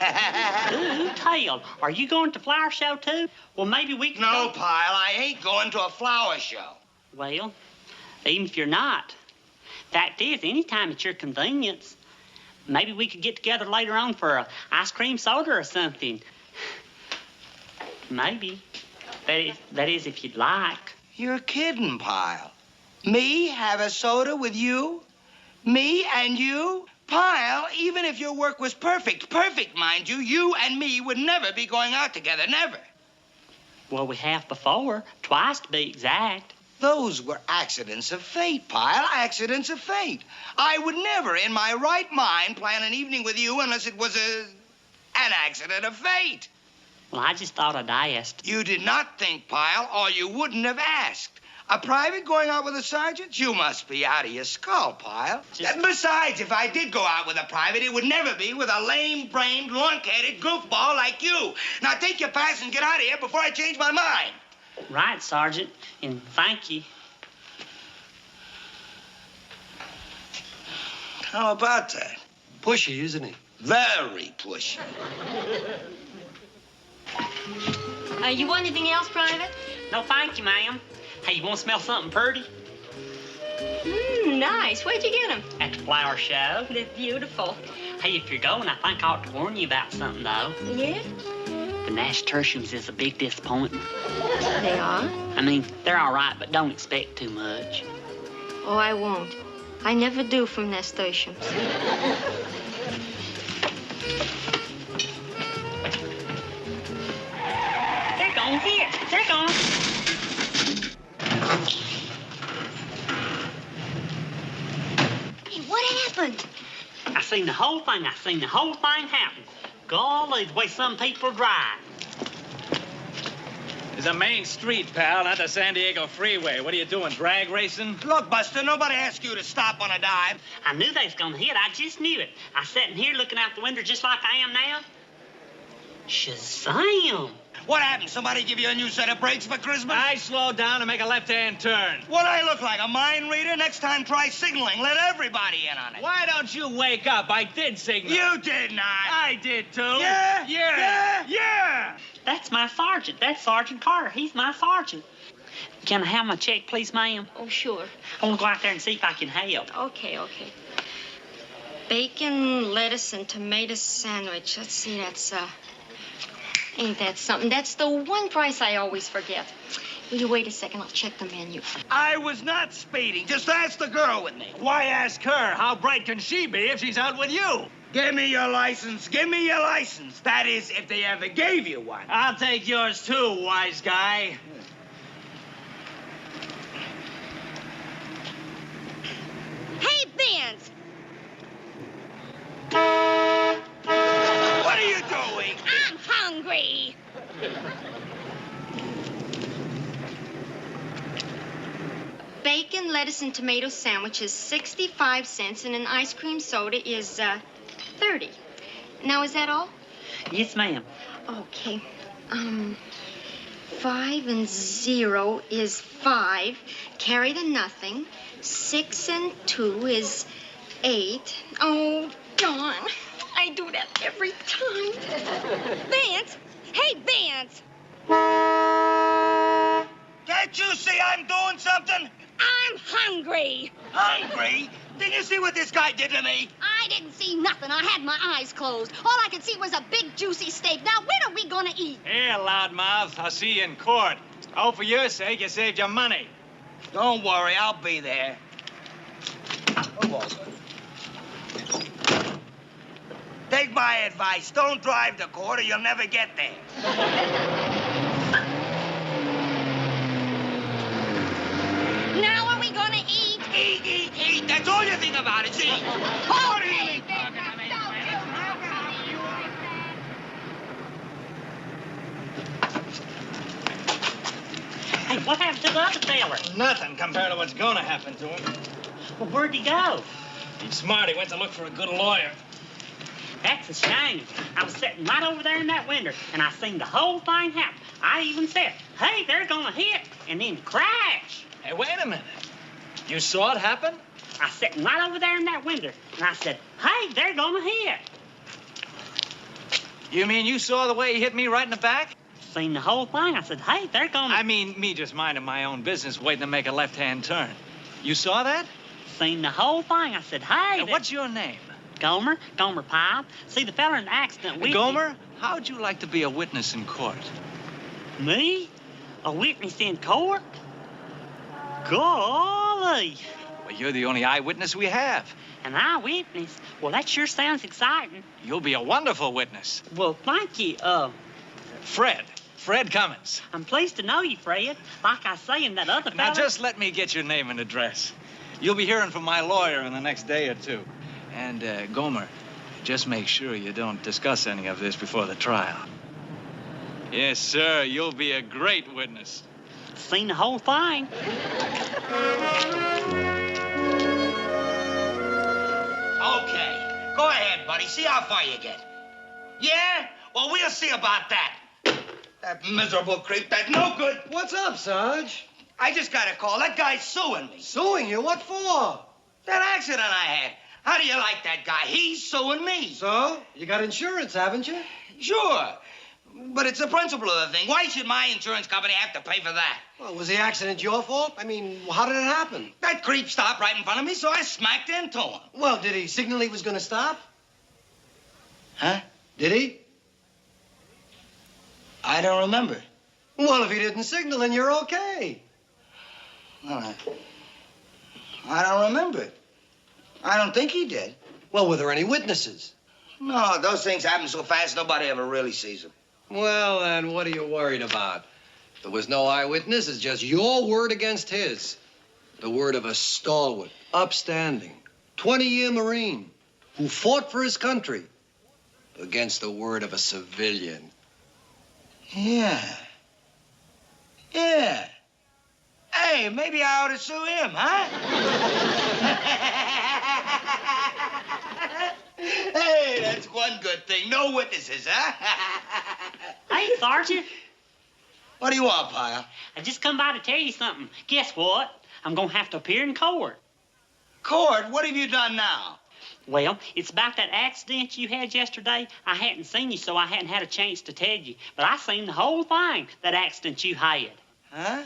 Ooh, Tail, are you going to flower show, too? Well, maybe we can No, go... Pyle, I ain't going to a flower show. Well, even if you're not. Fact is, anytime at your convenience. Maybe we could get together later on for an ice cream soda or something. Maybe. That is if you'd like. You're kidding, Pyle. Me have a soda with you? Me and you? Pyle, even if your work was perfect, mind you, you and me would never be going out together, never. Well, we have before, twice to be exact. Those were accidents of fate, Pyle, accidents of fate. I would never, in my right mind, plan an evening with you unless it was an accident of fate. Well, I just thought I'd asked. You did not think, Pyle, or you wouldn't have asked. A private going out with a sergeant? You must be out of your skull, Pyle. Besides, if I did go out with a private, it would never be with a lame-brained, lunk-headed goofball like you. Now take your pass and get out of here before I change my mind. Right, Sergeant, and thank you. How about that? Pushy, isn't he? Very pushy. You want anything else, Private? No, thank you, ma'am. Hey, you want to smell something pretty? Nice. Where'd you get them? At the flower show. They're beautiful. Hey, if you're going, I think I ought to warn you about something, though. Yeah? The nasturtiums is a big disappointment. They are? I mean, they're all right, but don't expect too much. Oh, I won't. I never do from nasturtiums. They're gone here. They're gone. Hey, what happened? I seen the whole thing. I seen the whole thing happen. Golly, the way some people drive. It's a main street, pal, not the San Diego freeway. What are you doing, drag racing? Look, Buster, nobody asked you to stop on a dime. I knew they was gonna hit. I just knew it. I sat in here looking out the window just like I am now. Shazam! What happened? Somebody give you a new set of brakes for Christmas? I slowed down and make a left-hand turn. What I look like, a mind reader? Next time, try signaling. Let everybody in on it. Why don't you wake up? I did signal. You did not. I did, too. Yeah? Yeah. Yeah. That's my sergeant. That's Sergeant Carter. He's my sergeant. Can I have my check, please, ma'am? Oh, sure. I want to go out there and see if I can help. Okay. Bacon, lettuce, and tomato sandwich. Let's see, that's, ain't that something? That's the one price I always forget. Will you wait a second? I'll check the menu. I was not speeding. Just ask the girl with me. Why ask her? How bright can she be if she's out with you? Give me your license. Give me your license. That is, if they ever gave you one. I'll take yours, too, wise guy. Hey, Vince! hungry. Bacon, lettuce, and tomato sandwich is 65 cents, and an ice cream soda is 30. Now, is that all? Yes, ma'am. Okay. 5 and 0 is 5. Carry the nothing. 6 and 2 is 8. Oh, darn. I do that every time. Vance! Hey, Vance! Can't you see I'm doing something? I'm hungry. Hungry? Didn't you see what this guy did to me? I didn't see nothing. I had my eyes closed. All I could see was a big, juicy steak. Now, when are we gonna eat? Here, loudmouth. I'll see you in court. Oh, for your sake, you saved your money. Don't worry, I'll be there. Take my advice. Don't drive to court or you'll never get there. Now are we gonna eat? Eat. That's all you think about is eat. What do you mean? Hey, what happened to the other feller? Nothing compared to what's gonna happen to him. Well, where'd he go? He's smart. He went to look for a good lawyer. That's a shame. I was sitting right over there in that window, and I seen the whole thing happen. I even said, hey, they're gonna hit, and then crash. Hey, wait a minute. You saw it happen? I was sitting right over there in that window, and I said, hey, they're gonna hit. You mean you saw the way he hit me right in the back? Seen the whole thing. I said, hey, they're gonna... I mean, me just minding my own business, waiting to make a left-hand turn. You saw that? Seen the whole thing. I said, hey... Now, what's your name? Gomer Pyle. See, the fella in the accident with Gomer, how'd you like to be a witness in court? Me? A witness in court? Golly. Well, you're the only eyewitness we have. An eyewitness? Well, that sure sounds exciting. You'll be a wonderful witness. Well, thank you. Fred Cummins. I'm pleased to know you, Fred. Like I say, in that other fella... Now, just let me get your name and address. You'll be hearing from my lawyer in the next day or two. And, Gomer, just make sure you don't discuss any of this before the trial. Yes, sir, you'll be a great witness. Seen the whole thing. Okay, go ahead, buddy. See how far you get. Yeah? Well, we'll see about that. That miserable creep, that no good. What's up, Sarge? I just got a call. That guy's suing me. Suing you? What for? That accident I had. How do you like that guy? He's suing me. So? You got insurance, haven't you? Sure. But it's the principle of the thing. Why should my insurance company have to pay for that? Well, was the accident your fault? I mean, how did it happen? That creep stopped right in front of me, so I smacked into him. Well, did he signal he was going to stop? Huh? Did he? I don't remember. Well, if he didn't signal, then you're okay. Well, I don't remember. I don't think he did. Well, were there any witnesses? No, those things happen so fast, nobody ever really sees them. Well, then, what are you worried about? There was no eyewitness. It's just your word against his. The word of a stalwart, upstanding, 20-year Marine who fought for his country against the word of a civilian. Yeah. Hey, maybe I ought to sue him, huh? Hey, that's one good thing. No witnesses, huh? Hey, Sergeant. What do you want, Pyle? I just come by to tell you something. Guess what? I'm going to have to appear in court. Court? What have you done now? Well, it's about that accident you had yesterday. I hadn't seen you, so I hadn't had a chance to tell you. But I seen the whole thing, that accident you had. Huh?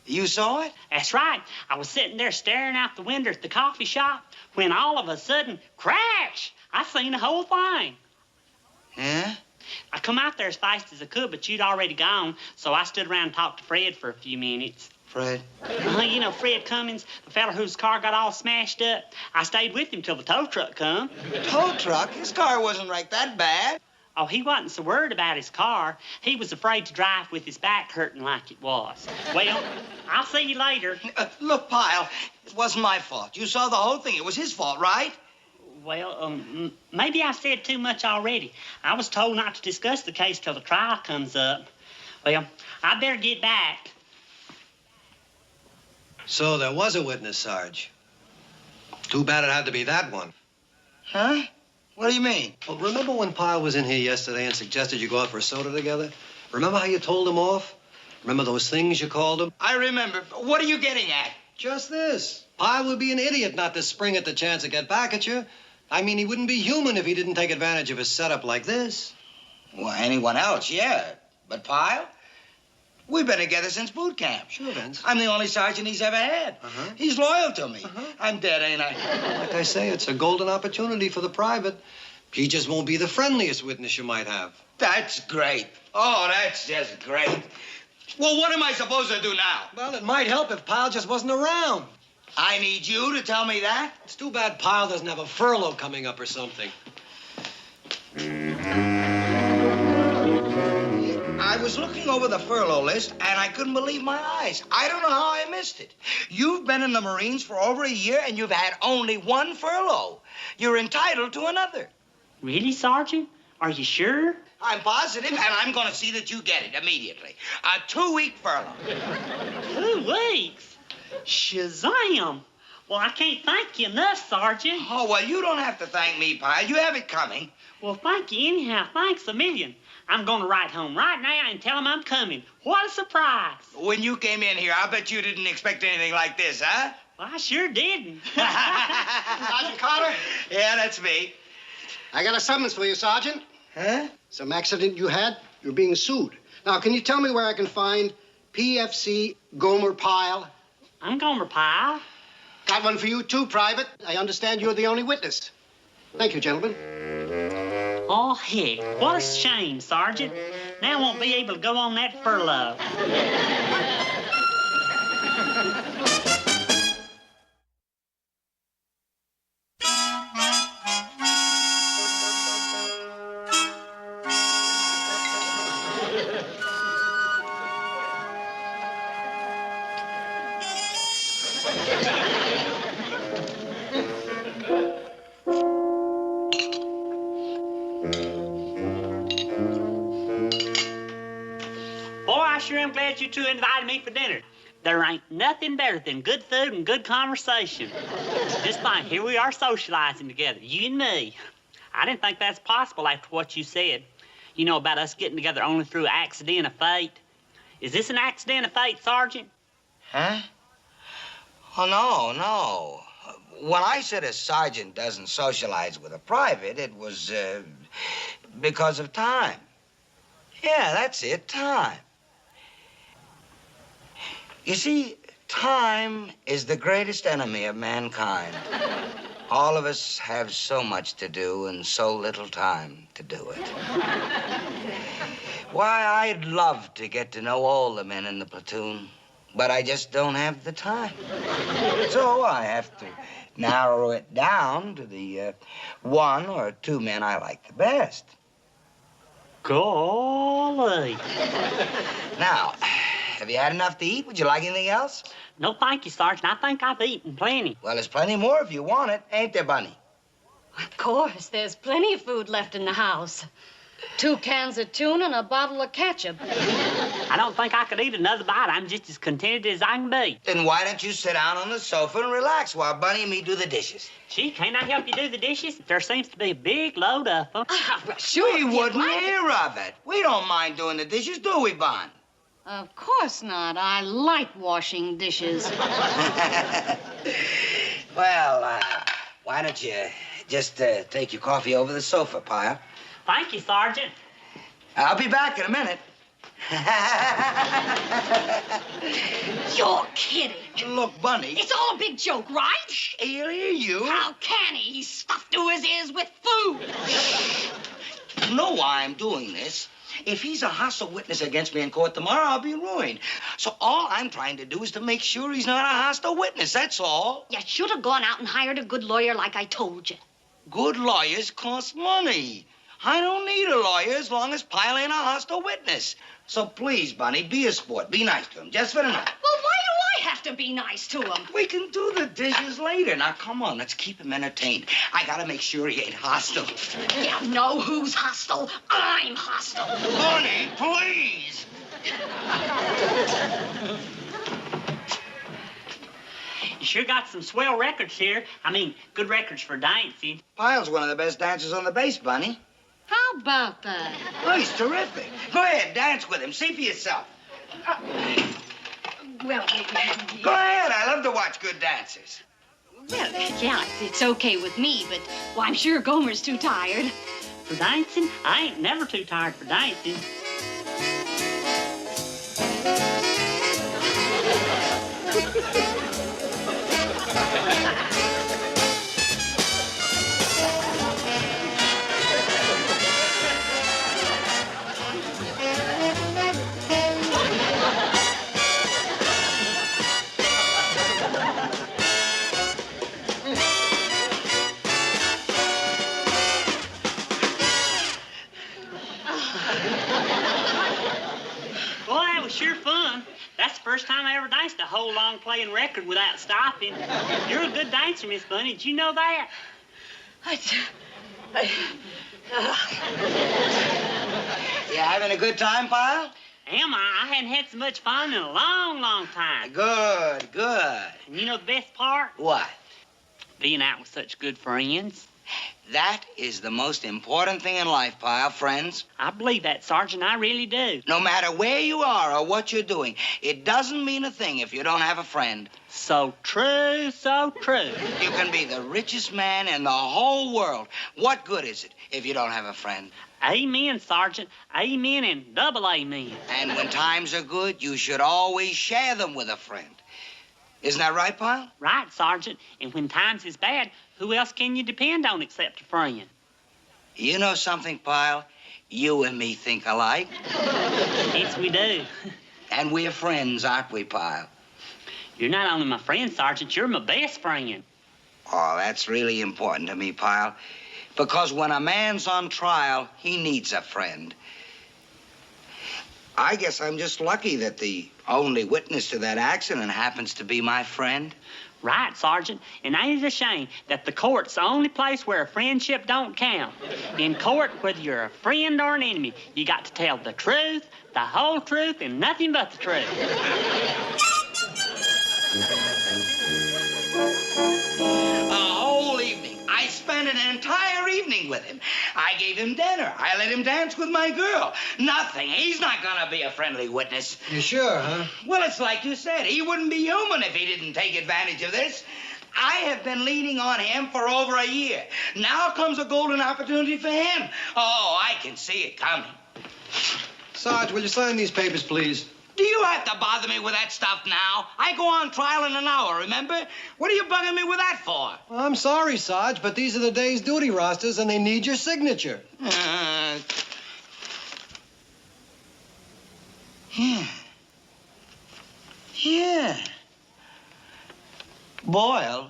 You saw it? That's right. I was sitting there staring out the window at the coffee shop when all of a sudden, crash! I seen the whole thing. Yeah? I come out there as fast as I could, but you'd already gone, so I stood around and talked to Fred for a few minutes. Fred? You know, Fred Cummins, the fella whose car got all smashed up. I stayed with him till the tow truck come. Tow truck? His car wasn't right that bad. Oh, he wasn't so worried about his car. He was afraid to drive with his back hurting like it was. Well, I'll see you later. Look, Pyle, it wasn't my fault. You saw the whole thing. It was his fault, right? Well, maybe I said too much already. I was told not to discuss the case till the trial comes up. Well, I better get back. So there was a witness, Sarge. Too bad it had to be that one. Huh? What do you mean? Well, remember when Pyle was in here yesterday and suggested you go out for a soda together? Remember how you told him off? Remember those things you called him? I remember. What are you getting at? Just this. Pyle would be an idiot not to spring at the chance to get back at you. I mean, he wouldn't be human if he didn't take advantage of his setup like this. Well, anyone else, yeah. But Pyle? We've been together since boot camp. Sure, Vince. I'm the only sergeant he's ever had. He's loyal to me. I'm dead, ain't I? Like I say, it's a golden opportunity for the private. He just won't be the friendliest witness you might have. That's great. Oh, that's just great. Well, what am I supposed to do now? Well, it might help if Pyle just wasn't around. I need you to tell me that? It's too bad Pyle doesn't have a furlough coming up or something. I was looking over the furlough list, and I couldn't believe my eyes. I don't know how I missed it. You've been in the Marines for over a year, and you've had only one furlough. You're entitled to another. Really, Sergeant? Are you sure? I'm positive, and I'm going to see that you get it immediately. A 2-week furlough. 2 weeks? Shazam! Well, I can't thank you enough, Sergeant. Oh, well, you don't have to thank me, Pyle. You have it coming. Well, thank you anyhow. Thanks a million. I'm going to write home right now and tell them I'm coming. What a surprise. When you came in here, I bet you didn't expect anything like this, huh? Well, I sure didn't. Sergeant Carter? Yeah, that's me. I got a summons for you, Sergeant. Huh? Some accident you had. You're being sued. Now, can you tell me where I can find PFC Gomer Pyle? I'm Gomer Pyle. Got one for you, too, Private. I understand you're the only witness. Thank you, gentlemen. Oh, heck. What a shame, Sergeant. Now I won't be able to go on that furlough. Boy, I sure am glad you two invited me for dinner. There ain't nothing better than good food and good conversation. Just think, here we are socializing together, you and me. I didn't think that's possible after what you said. You know about us getting together only through accident of fate. Is this an accident of fate, Sergeant? Huh? Oh, no. When I said a sergeant doesn't socialize with a private, it was because of time. Yeah, that's it, time. You see, time is the greatest enemy of mankind. All of us have so much to do and so little time to do it. Why, I'd love to get to know all the men in the platoon, but I just don't have the time. So I have to narrow it down to the 1 or 2 men I like the best. Golly. Now, have you had enough to eat? Would you like anything else? No, thank you, Sergeant. I think I've eaten plenty. Well, there's plenty more if you want it, ain't there, Bunny? Of course, there's plenty of food left in the house. 2 cans of tuna and a bottle of ketchup. I don't think I could eat another bite. I'm just as contented as I can be. Then why don't you sit down on the sofa and relax while Bunny and me do the dishes? Gee, can't I help you do the dishes? There seems to be a big load of them. Sure, we wouldn't hear of it. We don't mind doing the dishes, do we, Bun? Of course not. I like washing dishes. Well, why don't you just take your coffee over the sofa, Pyle? Thank you, Sergeant. I'll be back in a minute. You're kidding. Look, Bunny. It's all a big joke, right? He'll hear you. How can he? He's stuffed to his ears with food. You know why I'm doing this. If he's a hostile witness against me in court tomorrow, I'll be ruined. So all I'm trying to do is to make sure he's not a hostile witness, that's all. You should have gone out and hired a good lawyer like I told you. Good lawyers cost money. I don't need a lawyer as long as Pyle ain't a hostile witness. So please, Bunny, be a sport. Be nice to him, just for tonight. Well, why do I have to be nice to him. We can do the dishes later. Now, come on, let's keep him entertained. I gotta make sure he ain't hostile. You know who's hostile? I'm hostile. Honey, please. You sure got some swell records here. I mean, good records for dancing. Pyle's one of the best dancers on the base, Bunny. How about that? Oh, he's terrific. Go ahead, dance with him. See for yourself. Well, Go ahead. I love to watch good dancers. well, yeah, it's okay with me, but well, I'm sure Gomer's too tired. For dancing? I ain't never too tired for dancing. Boy, that was sure fun. That's the first time I ever danced a whole long playing record without stopping. You're a good dancer, Miss Bunny. Did you know that? You having a good time, Pyle? Am I? I hadn't had so much fun in a long, long time. Good, good. And you know the best part? What? Being out with such good friends. That is the most important thing in life, Pyle, friends. I believe that, Sergeant. I really do. No matter where you are or what you're doing, it doesn't mean a thing if you don't have a friend. So true, so true. You can be the richest man in the whole world. What good is it if you don't have a friend? Amen, Sergeant. Amen and double amen. And when times are good, you should always share them with a friend. Isn't that right, Pyle? Right, Sergeant. And when times is bad, who else can you depend on except a friend? You know something, Pyle? You and me think alike. Yes, we do. And we're friends, aren't we, Pyle? You're not only my friend, Sergeant, you're my best friend. Oh, that's really important to me, Pyle. Because when a man's on trial, he needs a friend. I guess I'm just lucky that the only witness to that accident happens to be my friend. Right, Sergeant. And ain't it a shame that the court's the only place where a friendship don't count? In court, whether you're a friend or an enemy, you got to tell the truth, the whole truth, and nothing but the truth. A whole evening. I spent an entire evening with him. I gave him dinner. I let him dance with my girl. Nothing. He's not gonna be a friendly witness. You sure, huh? Well, it's like you said. He wouldn't be human if he didn't take advantage of this. I have been leaning on him for over a year. Now comes a golden opportunity for him. Oh, I can see it coming. Sarge, will you sign these papers, please? Do you have to bother me with that stuff now? I go on trial in an hour, remember? What are you bugging me with that for? Well, I'm sorry, Sarge, but these are the day's duty rosters, and they need your signature. Yeah. Boyle,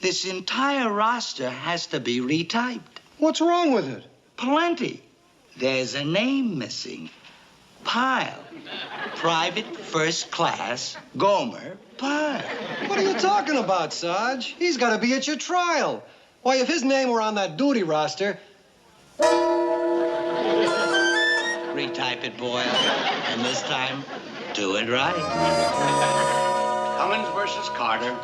this entire roster has to be retyped. What's wrong with it? Plenty. There's a name missing. Pyle. Private First Class Gomer Pyle. What are you talking about, Sarge? He's got to be at your trial. Why, if his name were on that duty roster... Retype it, Boyle. And this time, do it right. Cummins versus Carter.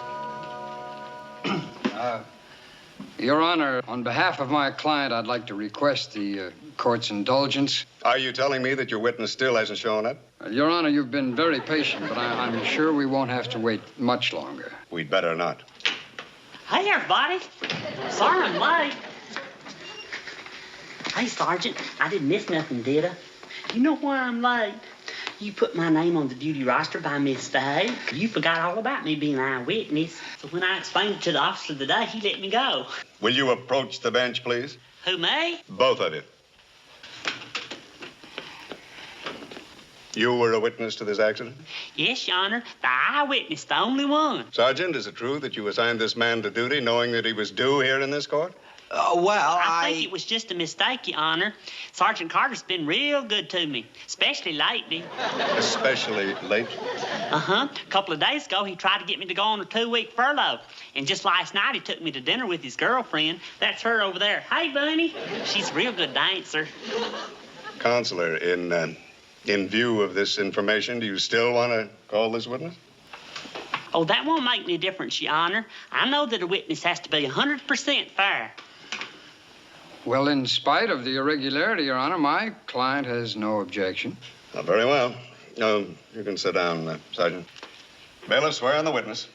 Your Honor, on behalf of my client, I'd like to request the court's indulgence. Are you telling me that your witness still hasn't shown up? Your Honor, you've been very patient, but I'm sure we won't have to wait much longer. We'd better not. Hey, everybody. Sorry I'm late. Hey, Sergeant, I didn't miss nothing, did I? You know why I'm late? You put my name on the duty roster by mistake. You forgot all about me being an eyewitness. So when I explained it to the officer today, he let me go. Will you approach the bench, please? Who, me? Both of you. You were a witness to this accident? Yes, Your Honor. The eyewitness, the only one. Sergeant, is it true that you assigned this man to duty knowing that he was due here in this court? I think it was just a mistake, Your Honor. Sergeant Carter's been real good to me, especially lately. Especially late? Uh-huh. A couple of days ago, he tried to get me to go on a 2-week furlough. And just last night, he took me to dinner with his girlfriend. That's her over there. Hey, Bunny. She's a real good dancer. Counselor, in view of this information, do you still want to call this witness? Oh, that won't make any difference, Your Honor. I know that a witness has to be 100% fair. Well, in spite of the irregularity, Your Honor, my client has no objection. Very well. You can sit down, Sergeant. Bailiff, swear on the witness.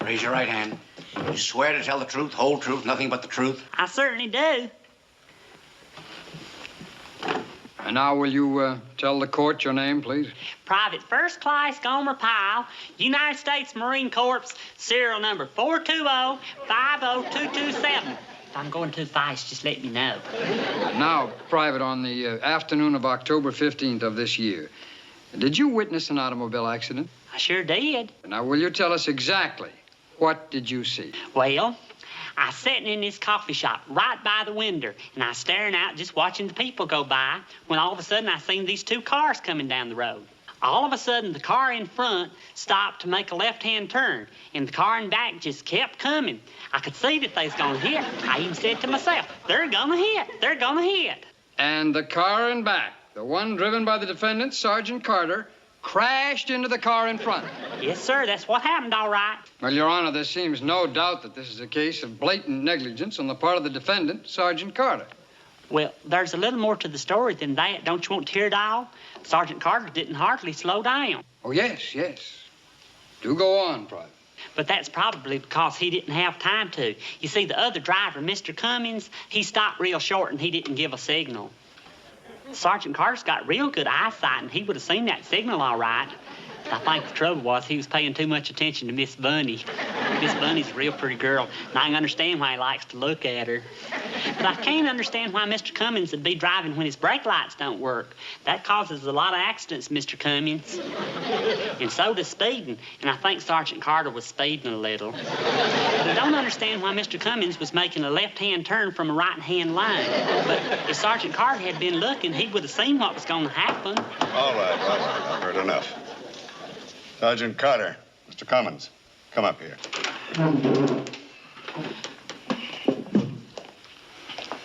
Raise your right hand. You swear to tell the truth, whole truth, nothing but the truth? I certainly do. And now will you tell the court your name, please? Private First Class Gomer Pyle, United States Marine Corps, serial number 420-50227. If I'm going too fast, just let me know. Now, Private, on the afternoon of October 15th of this year, did you witness an automobile accident? I sure did. Now, will you tell us exactly what did you see? Well, I was sitting in this coffee shop right by the window, and I was staring out just watching the people go by, when all of a sudden I seen these 2 cars coming down the road. All of a sudden, the car in front stopped to make a left-hand turn, and the car in back just kept coming. I could see that they was gonna hit. I even said to myself, they're gonna hit, they're gonna hit. And the car in back, the one driven by the defendant, Sergeant Carter, crashed into the car in front. Yes, sir, that's what happened, all right. Well, Your Honor, there seems no doubt that this is a case of blatant negligence on the part of the defendant, Sergeant Carter. Well, there's a little more to the story than that. Don't you want to hear it all? Sergeant Carter didn't hardly slow down. Oh, yes. Do go on, Private. But that's probably because he didn't have time to. You see, the other driver, Mr. Cummings, he stopped real short and he didn't give a signal. Sergeant Carter's got real good eyesight, and he would have seen that signal all right. I think the trouble was he was paying too much attention to Miss Bunny. Miss Bunny's a real pretty girl, and I can understand why he likes to look at her. But I can't understand why Mr. Cummings would be driving when his brake lights don't work. That causes a lot of accidents, Mr. Cummings. And so does speeding, and I think Sergeant Carter was speeding a little. But I don't understand why Mr. Cummings was making a left-hand turn from a right-hand lane. But if Sergeant Carter had been looking, he would have seen what was going to happen. All right, I've heard enough. Sergeant Carter, Mr. Cummins, come up here.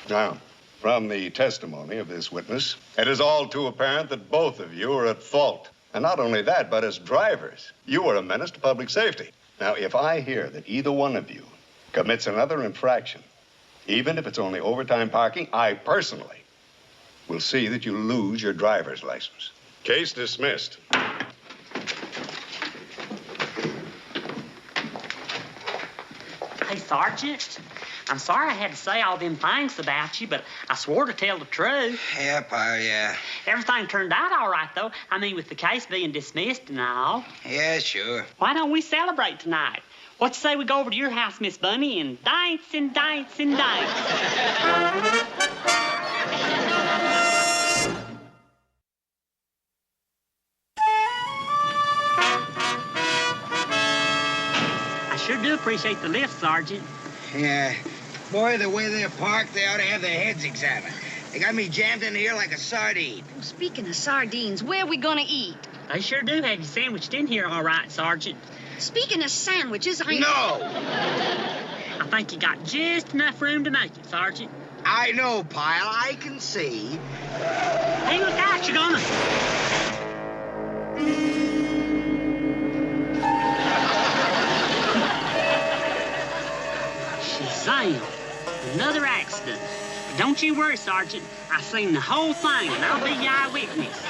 Now, from the testimony of this witness, it is all too apparent that both of you are at fault. And not only that, but as drivers, you are a menace to public safety. Now, if I hear that either one of you commits another infraction, even if it's only overtime parking, I personally will see that you lose your driver's license. Case dismissed. Hey, Sergeant, I'm sorry I had to say all them things about you, but I swore to tell the truth. Yeah, Pyle, yeah. Everything turned out all right, though. I mean, with the case being dismissed and all. Yeah, sure. Why don't we celebrate tonight? What you say we go over to your house, Miss Bunny, and dance and dance and dance? I sure do appreciate the lift, Sergeant. Yeah. Boy, the way they're parked, they ought to have their heads examined. They got me jammed in here like a sardine. Well, speaking of sardines, where are we gonna eat? They sure do have you sandwiched in here all right, Sergeant. Speaking of sandwiches, No! I think you got just enough room to make it, Sergeant. I know, Pyle. I can see. Hey, look out, you're gonna... Shazam! Another accident. But don't you worry, Sergeant. I seen the whole thing, and I'll be your eyewitness.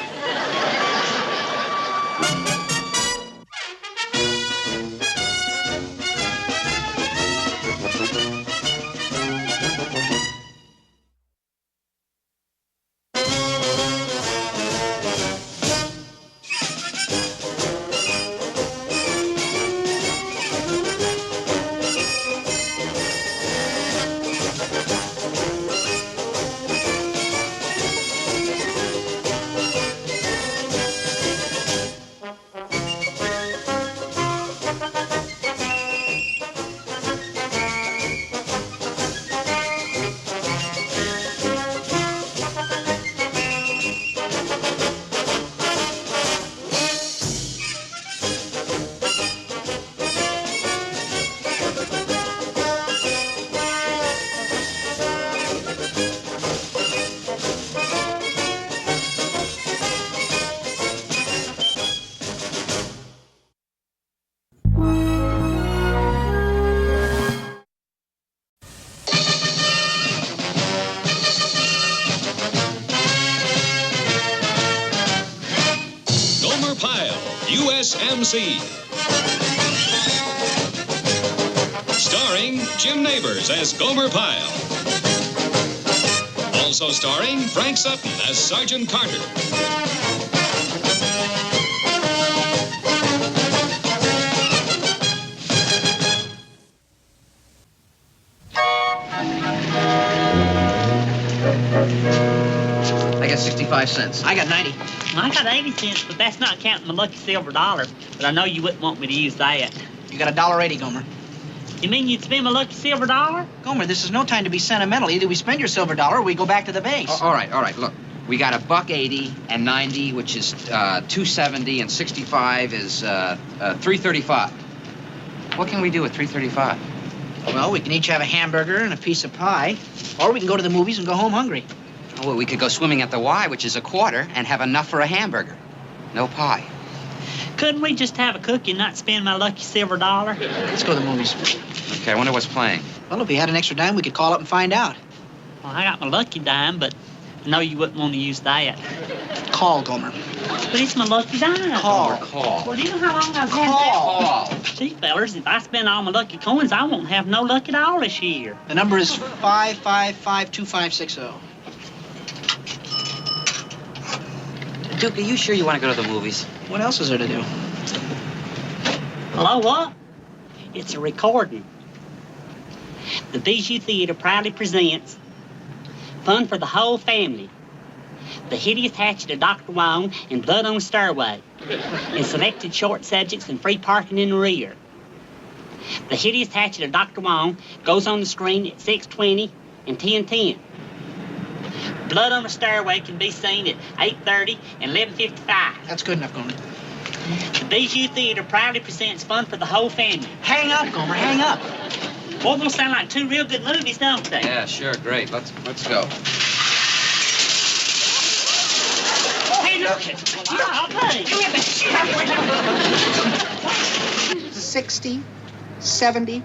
USMC. Starring Jim Neighbors as Gomer Pyle. Also starring Frank Sutton as Sergeant Carter. I got 65 cents. I got 90. I got 80 cents, but that's not counting my lucky silver dollar. But I know you wouldn't want me to use that. You got $1.80, Gomer. You mean you'd spend my lucky silver dollar? Gomer, this is no time to be sentimental. Either we spend your silver dollar or we go back to the base. All right. Look, we got $1.80 and 90, which is 270, and 65 is 335. What can we do with 335? Well, we can each have a hamburger and a piece of pie, or we can go to the movies and go home hungry. Oh, well, we could go swimming at the Y, which is a quarter, and have enough for a hamburger. No pie. Couldn't we just have a cookie and not spend my lucky silver dollar? Let's go to the movies. Okay, I wonder what's playing. Well, if we had an extra dime, we could call up and find out. Well, I got my lucky dime, but I know you wouldn't want to use that. Call, Gomer. But it's my lucky dime. Call. Well, do you know how long I've had Call. that? See, fellas, if I spend all my lucky coins, I won't have no luck at all this year. The number is 555-2560. Duke, are you sure you want to go to the movies? What else is there to do? Hello, what? It's a recording. The Bijou Theater proudly presents Fun for the Whole Family. The Hideous Hatchet of Dr. Wong and Blood on the Stairway. And selected short subjects and free parking in the rear. The Hideous Hatchet of Dr. Wong goes on the screen at 6:20 and 10:10. Blood on the Stairway can be seen at 8:30 and 11:55. That's good enough, Gomer. The Bijou Theater proudly presents Fun for the Whole Family. Hang up, Gomer, hang up. Both those sound like two real good movies, don't they? Yeah, sure, great. Let's go. Hey, look it. I'll pay. 60, 70,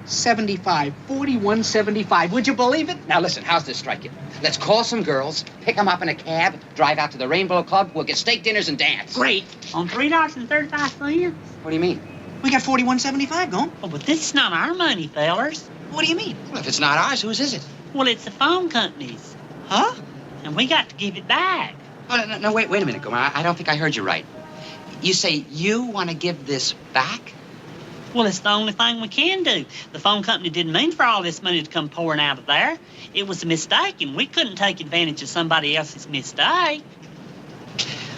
75, 41.75. Would you believe it? Now listen, how's this strike you? Let's call some girls, pick them up in a cab, drive out to the Rainbow Club. We'll get steak dinners and dance. Great. On $3.35. What do you mean? We got 41.75, Gomer. Oh, but this is not our money, fellers. What do you mean? Well, if it's not ours, whose is it? Well, it's the phone company's. Huh? And we got to give it back. Oh, no, wait a minute, Gomer. I don't think I heard you right. You say you want to give this back? Well, it's the only thing we can do. The phone company didn't mean for all this money to come pouring out of there. It was a mistake, and we couldn't take advantage of somebody else's mistake.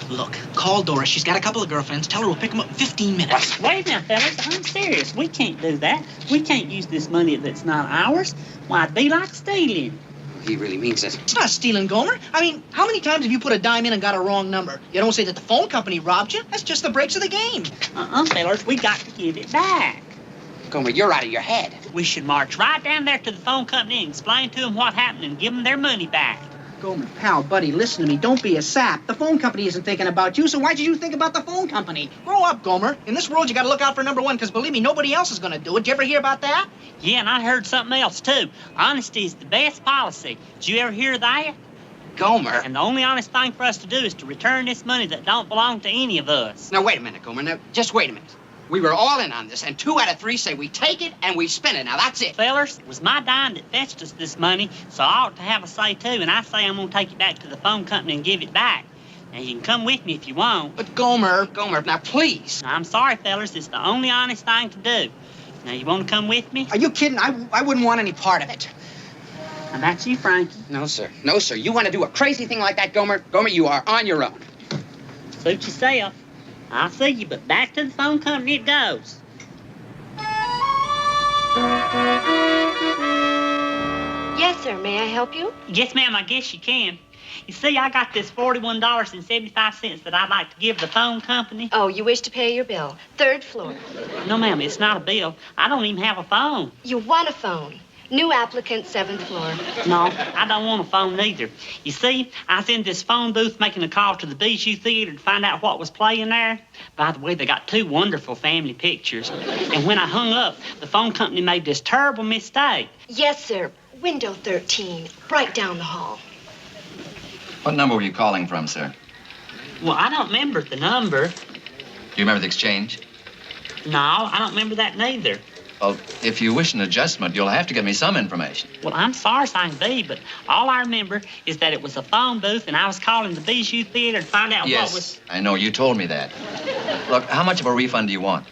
Look, call Doris. She's got a couple of girlfriends. Tell her we'll pick them up in 15 minutes. Wait now, fellas. I'm serious. We can't do that. We can't use this money that's not ours. Why, it'd be like stealing. He really means it. It's not stealing, Gomer. I mean, how many times have you put a dime in and got a wrong number? You don't say that the phone company robbed you. That's just the breaks of the game. Fellas, we got to give it back. Gomer, you're out of your head. We should march right down there to the phone company and explain to them what happened and give them their money back. Gomer, pal, buddy, listen to me. Don't be a sap. The phone company isn't thinking about you, so why did you think about the phone company? Grow up, Gomer. In this world, you got to look out for number one, because believe me, nobody else is going to do it. Did you ever hear about that? Yeah, and I heard something else, too. Honesty is the best policy. Did you ever hear that? Gomer. And the only honest thing for us to do is to return this money that don't belong to any of us. Now, wait a minute, Gomer. Now, just wait a minute. We were all in on this, and 2 out of 3 say we take it and we spend it. Now, that's it. Fellers, it was my dime that fetched us this money, so I ought to have a say, too, and I say I'm going to take it back to the phone company and give it back. Now, you can come with me if you want. But, Gomer, now, please. Now, I'm sorry, fellers. It's the only honest thing to do. Now, you want to come with me? Are you kidding? I wouldn't want any part of it. And that's you, Frankie. No, sir. No, sir. You want to do a crazy thing like that, Gomer? Gomer, you are on your own. Suit yourself. I'll see you, but back to the phone company it goes. Yes, sir. May I help you? Yes, ma'am, I guess you can. You see, I got this $41.75 that I'd like to give the phone company. Oh, you wish to pay your bill. 3rd floor. No, ma'am, it's not a bill. I don't even have a phone. You want a phone. New applicant, 7th floor. No, I don't want a phone either. You see, I was in this phone booth making a call to the Bijou Theater to find out what was playing there. By the way, they got 2 wonderful family pictures. And when I hung up, the phone company made this terrible mistake. Yes, sir. Window 13, right down the hall. What number were you calling from, sir? Well, I don't remember the number. you remember the exchange? No, I don't remember that neither. Well, if you wish an adjustment, you'll have to give me some information. Well, I'm sorry as I can be, but all I remember is that it was a phone booth and I was calling the Bijou Theater to find out what was... Yes, I know. You told me that. Look, how much of a refund do you want?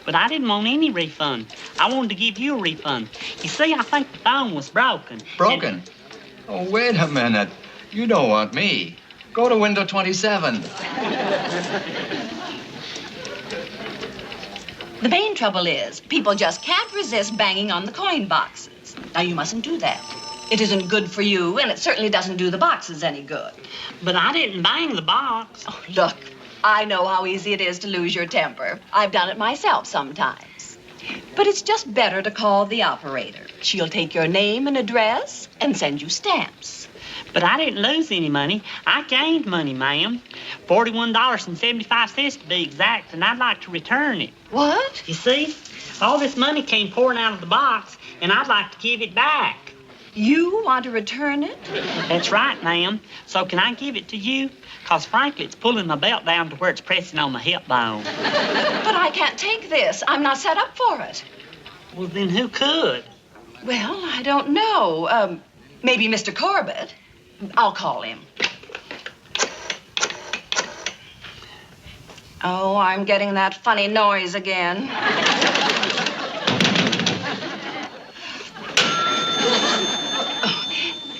But I didn't want any refund. I wanted to give you a refund. You see, I think the phone was broken. Broken? Oh, wait a minute. You don't want me. Go to window 27. The main trouble is, people just can't resist banging on the coin boxes. Now, you mustn't do that. It isn't good for you, and it certainly doesn't do the boxes any good. But I didn't bang the box. Oh, look, I know how easy it is to lose your temper. I've done it myself sometimes. But it's just better to call the operator. She'll take your name and address and send you stamps. But I didn't lose any money. I gained money, ma'am. $41.75 to be exact, and I'd like to return it. What? You see, all this money came pouring out of the box, and I'd like to give it back. You want to return it? That's right, ma'am. So can I give it to you? Because frankly, it's pulling my belt down to where it's pressing on my hip bone. But I can't take this. I'm not set up for it. Well, then who could? Well, I don't know. Maybe Mr. Corbett. I'll call him. Oh, I'm getting that funny noise again.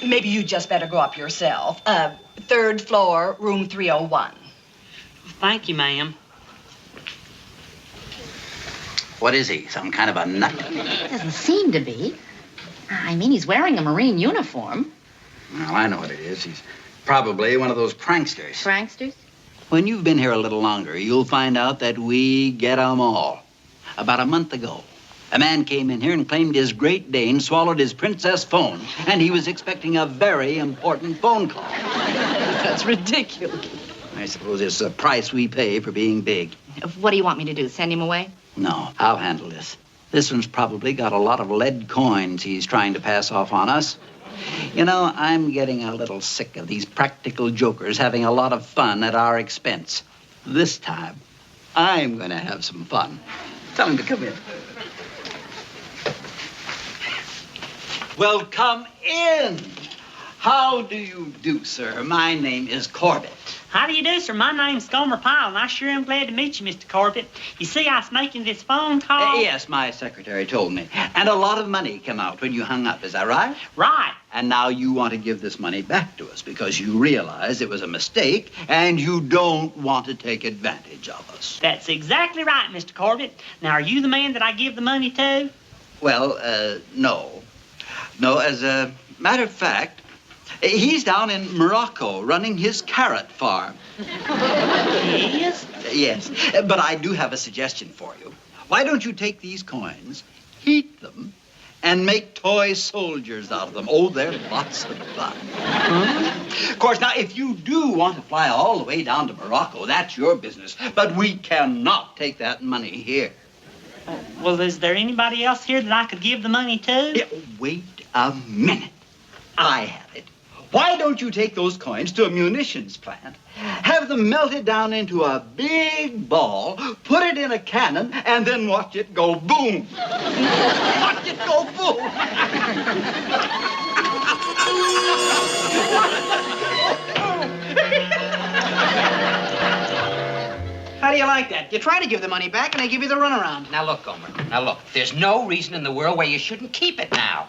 Maybe you just better go up yourself. 3rd floor, room 301. Thank you, ma'am. What is he? Some kind of a nut? Doesn't seem to be. I mean, he's wearing a Marine uniform. Well, I know what it is. He's probably one of those pranksters. Pranksters? When you've been here a little longer, you'll find out that we get 'em all. About a month ago, a man came in here and claimed his Great Dane swallowed his princess phone, and he was expecting a very important phone call. That's ridiculous. I suppose it's the price we pay for being big. What do you want me to do, send him away? No, I'll handle this. This one's probably got a lot of lead coins he's trying to pass off on us. You know, I'm getting a little sick of these practical jokers having a lot of fun at our expense. This time, I'm going to have some fun. Tell him to come in. Well, come in. How do you do, sir? My name is Corbett. How do you do, sir? My name's Gomer Pyle, and I sure am glad to meet you, Mr. Corbett. You see, I was making this phone call. Yes, my secretary told me. And a lot of money came out when you hung up. Is that right? Right. And now you want to give this money back to us because you realize it was a mistake and you don't want to take advantage of us. That's exactly right, Mr. Corbett. Now, are you the man that I give the money to? Well, no. No, as a matter of fact, he's down in Morocco running his carrot farm. He is? Yes, but I do have a suggestion for you. Why don't you take these coins, heat them, and make toy soldiers out of them? Oh, they're lots of fun. Of course, now, if you do want to fly all the way down to Morocco, that's your business. But we cannot take that money here. Well, is there anybody else here that I could give the money to? Yeah, wait a minute. I have it. Why don't you take those coins to a munitions plant, have them melted down into a big ball, put it in a cannon, and then watch it go boom? Watch it go boom! How do you like that? You try to give the money back, and they give you the runaround. Now, look, Gomer. Now, look. There's no reason in the world why you shouldn't keep it now.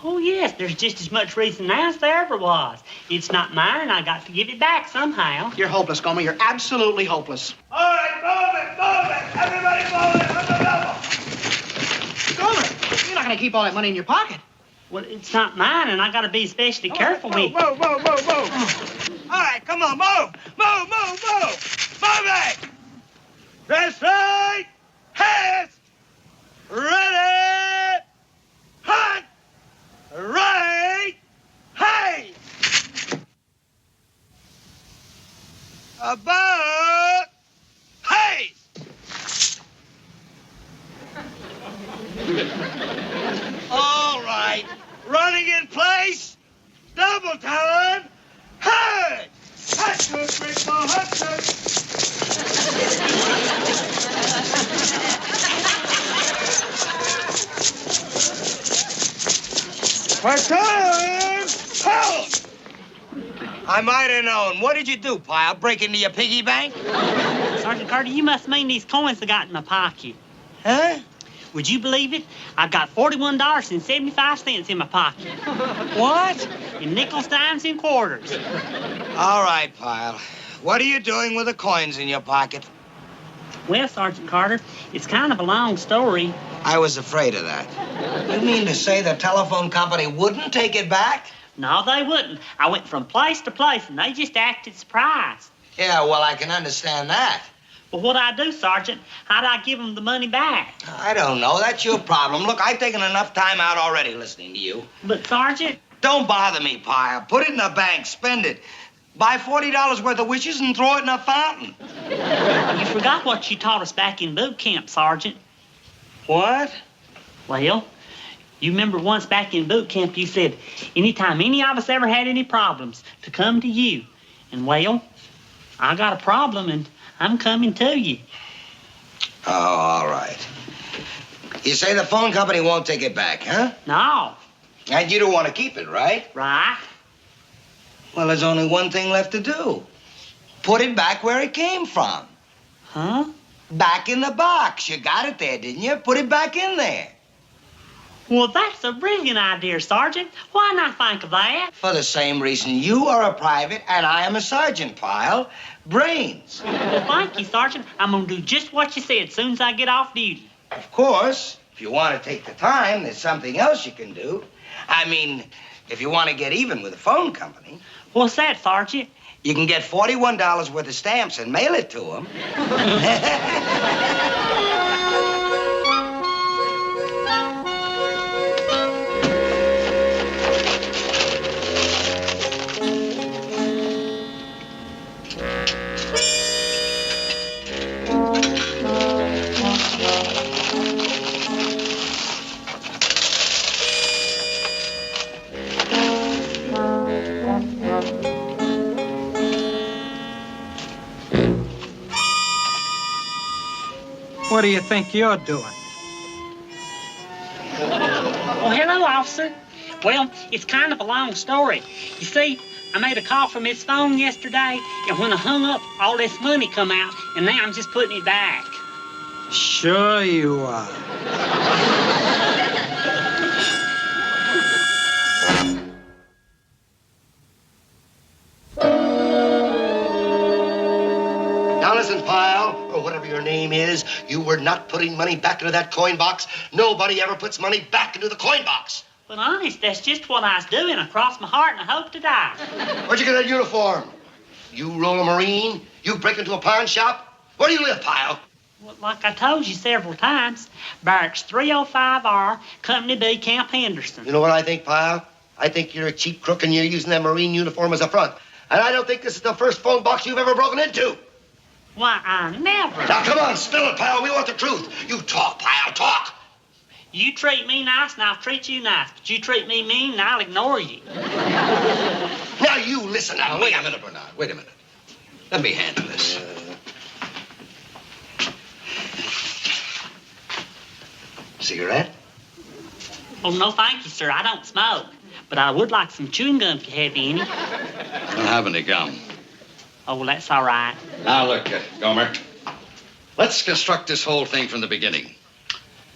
Oh, yes, there's just as much reason now as there ever was. It's not mine, and I got to give it back somehow. You're hopeless, Gomer. You're absolutely hopeless. All right, move it. Everybody move it. On the double. Gomer, you're not going to keep all that money in your pocket. Well, it's not mine, and I got to be especially careful with it. Move. All right, come on, move. Move it. That's right. Hands. Ready. Hunt. Right. Hey. About. Hey. All right. Running in place. Double time. Hey. Hut, 2, 3, 4, hut, 2. Platoon! Halt! I might have known. What did you do, Pyle? Break into your piggy bank? Sergeant Carter, you must mean these coins I got in my pocket. Huh? Would you believe it? I've got $41.75 in my pocket. What? In nickels, dimes, and quarters. All right, Pyle. What are you doing with the coins in your pocket? Well, Sergeant Carter, it's kind of a long story. I was afraid of that. You mean to say the telephone company wouldn't take it back? No, they wouldn't. I went from place to place, and they just acted surprised. Yeah, well, I can understand that. Well, what'd I do, Sergeant? How'd I give them the money back? I don't know. That's your problem. Look, I've taken enough time out already listening to you. But, Sergeant... Don't bother me, Pyle. Put it in the bank. Spend it. Buy $40 worth of wishes and throw it in a fountain. You forgot what you taught us back in boot camp, Sergeant. What? Well, you remember once back in boot camp you said, anytime any of us ever had any problems, to come to you. And, well, I got a problem, and I'm coming to you. Oh, all right. You say the phone company won't take it back, huh? No. And you don't want to keep it, right? Right. Well, there's only one thing left to do. Put it back where it came from. Huh? Back in the box. You got it there, didn't you? Put it back in there. Well, that's a brilliant idea, Sergeant. Why not think of that? For the same reason you are a private and I am a sergeant, Pyle. Brains. Well, thank you, Sergeant. I'm going to do just what you said as soon as I get off duty. Of course, if you want to take the time, there's something else you can do. I mean, if you want to get even with the phone company. What's that, Sergeant? You can get $41 worth of stamps and mail it to them. What do you think you're doing? Oh, hello, officer. Well, it's kind of a long story. You see, I made a call from his phone yesterday, and when I hung up, all this money come out, and now I'm just putting it back. Sure you are. Now listen, Pyle, or whatever your name is, you were not putting money back into that coin box. Nobody ever puts money back into the coin box. But honest, that's just what I was doing. I crossed my heart and I hope to die. Where'd you get that uniform? You roll a Marine? You break into a pawn shop? Where do you live, Pyle? Well, like I told you several times, Barracks 305R, Company B, Camp Henderson. You know what I think, Pyle? I think you're a cheap crook and you're using that Marine uniform as a front. And I don't think this is the first phone box you've ever broken into. Why, I never. Now, come on, spill it, Pyle. We want the truth. You talk, Pyle, talk. You treat me nice, and I'll treat you nice. But you treat me mean, and I'll ignore you. Now, you listen now. Now, wait a minute, Bernard. Wait a minute. Let me handle this. Cigarette? Oh, no, thank you, sir. I don't smoke. But I would like some chewing gum if you have any. I don't have any gum. Oh, well, that's all right. Now, look, Gomer. Let's construct this whole thing from the beginning.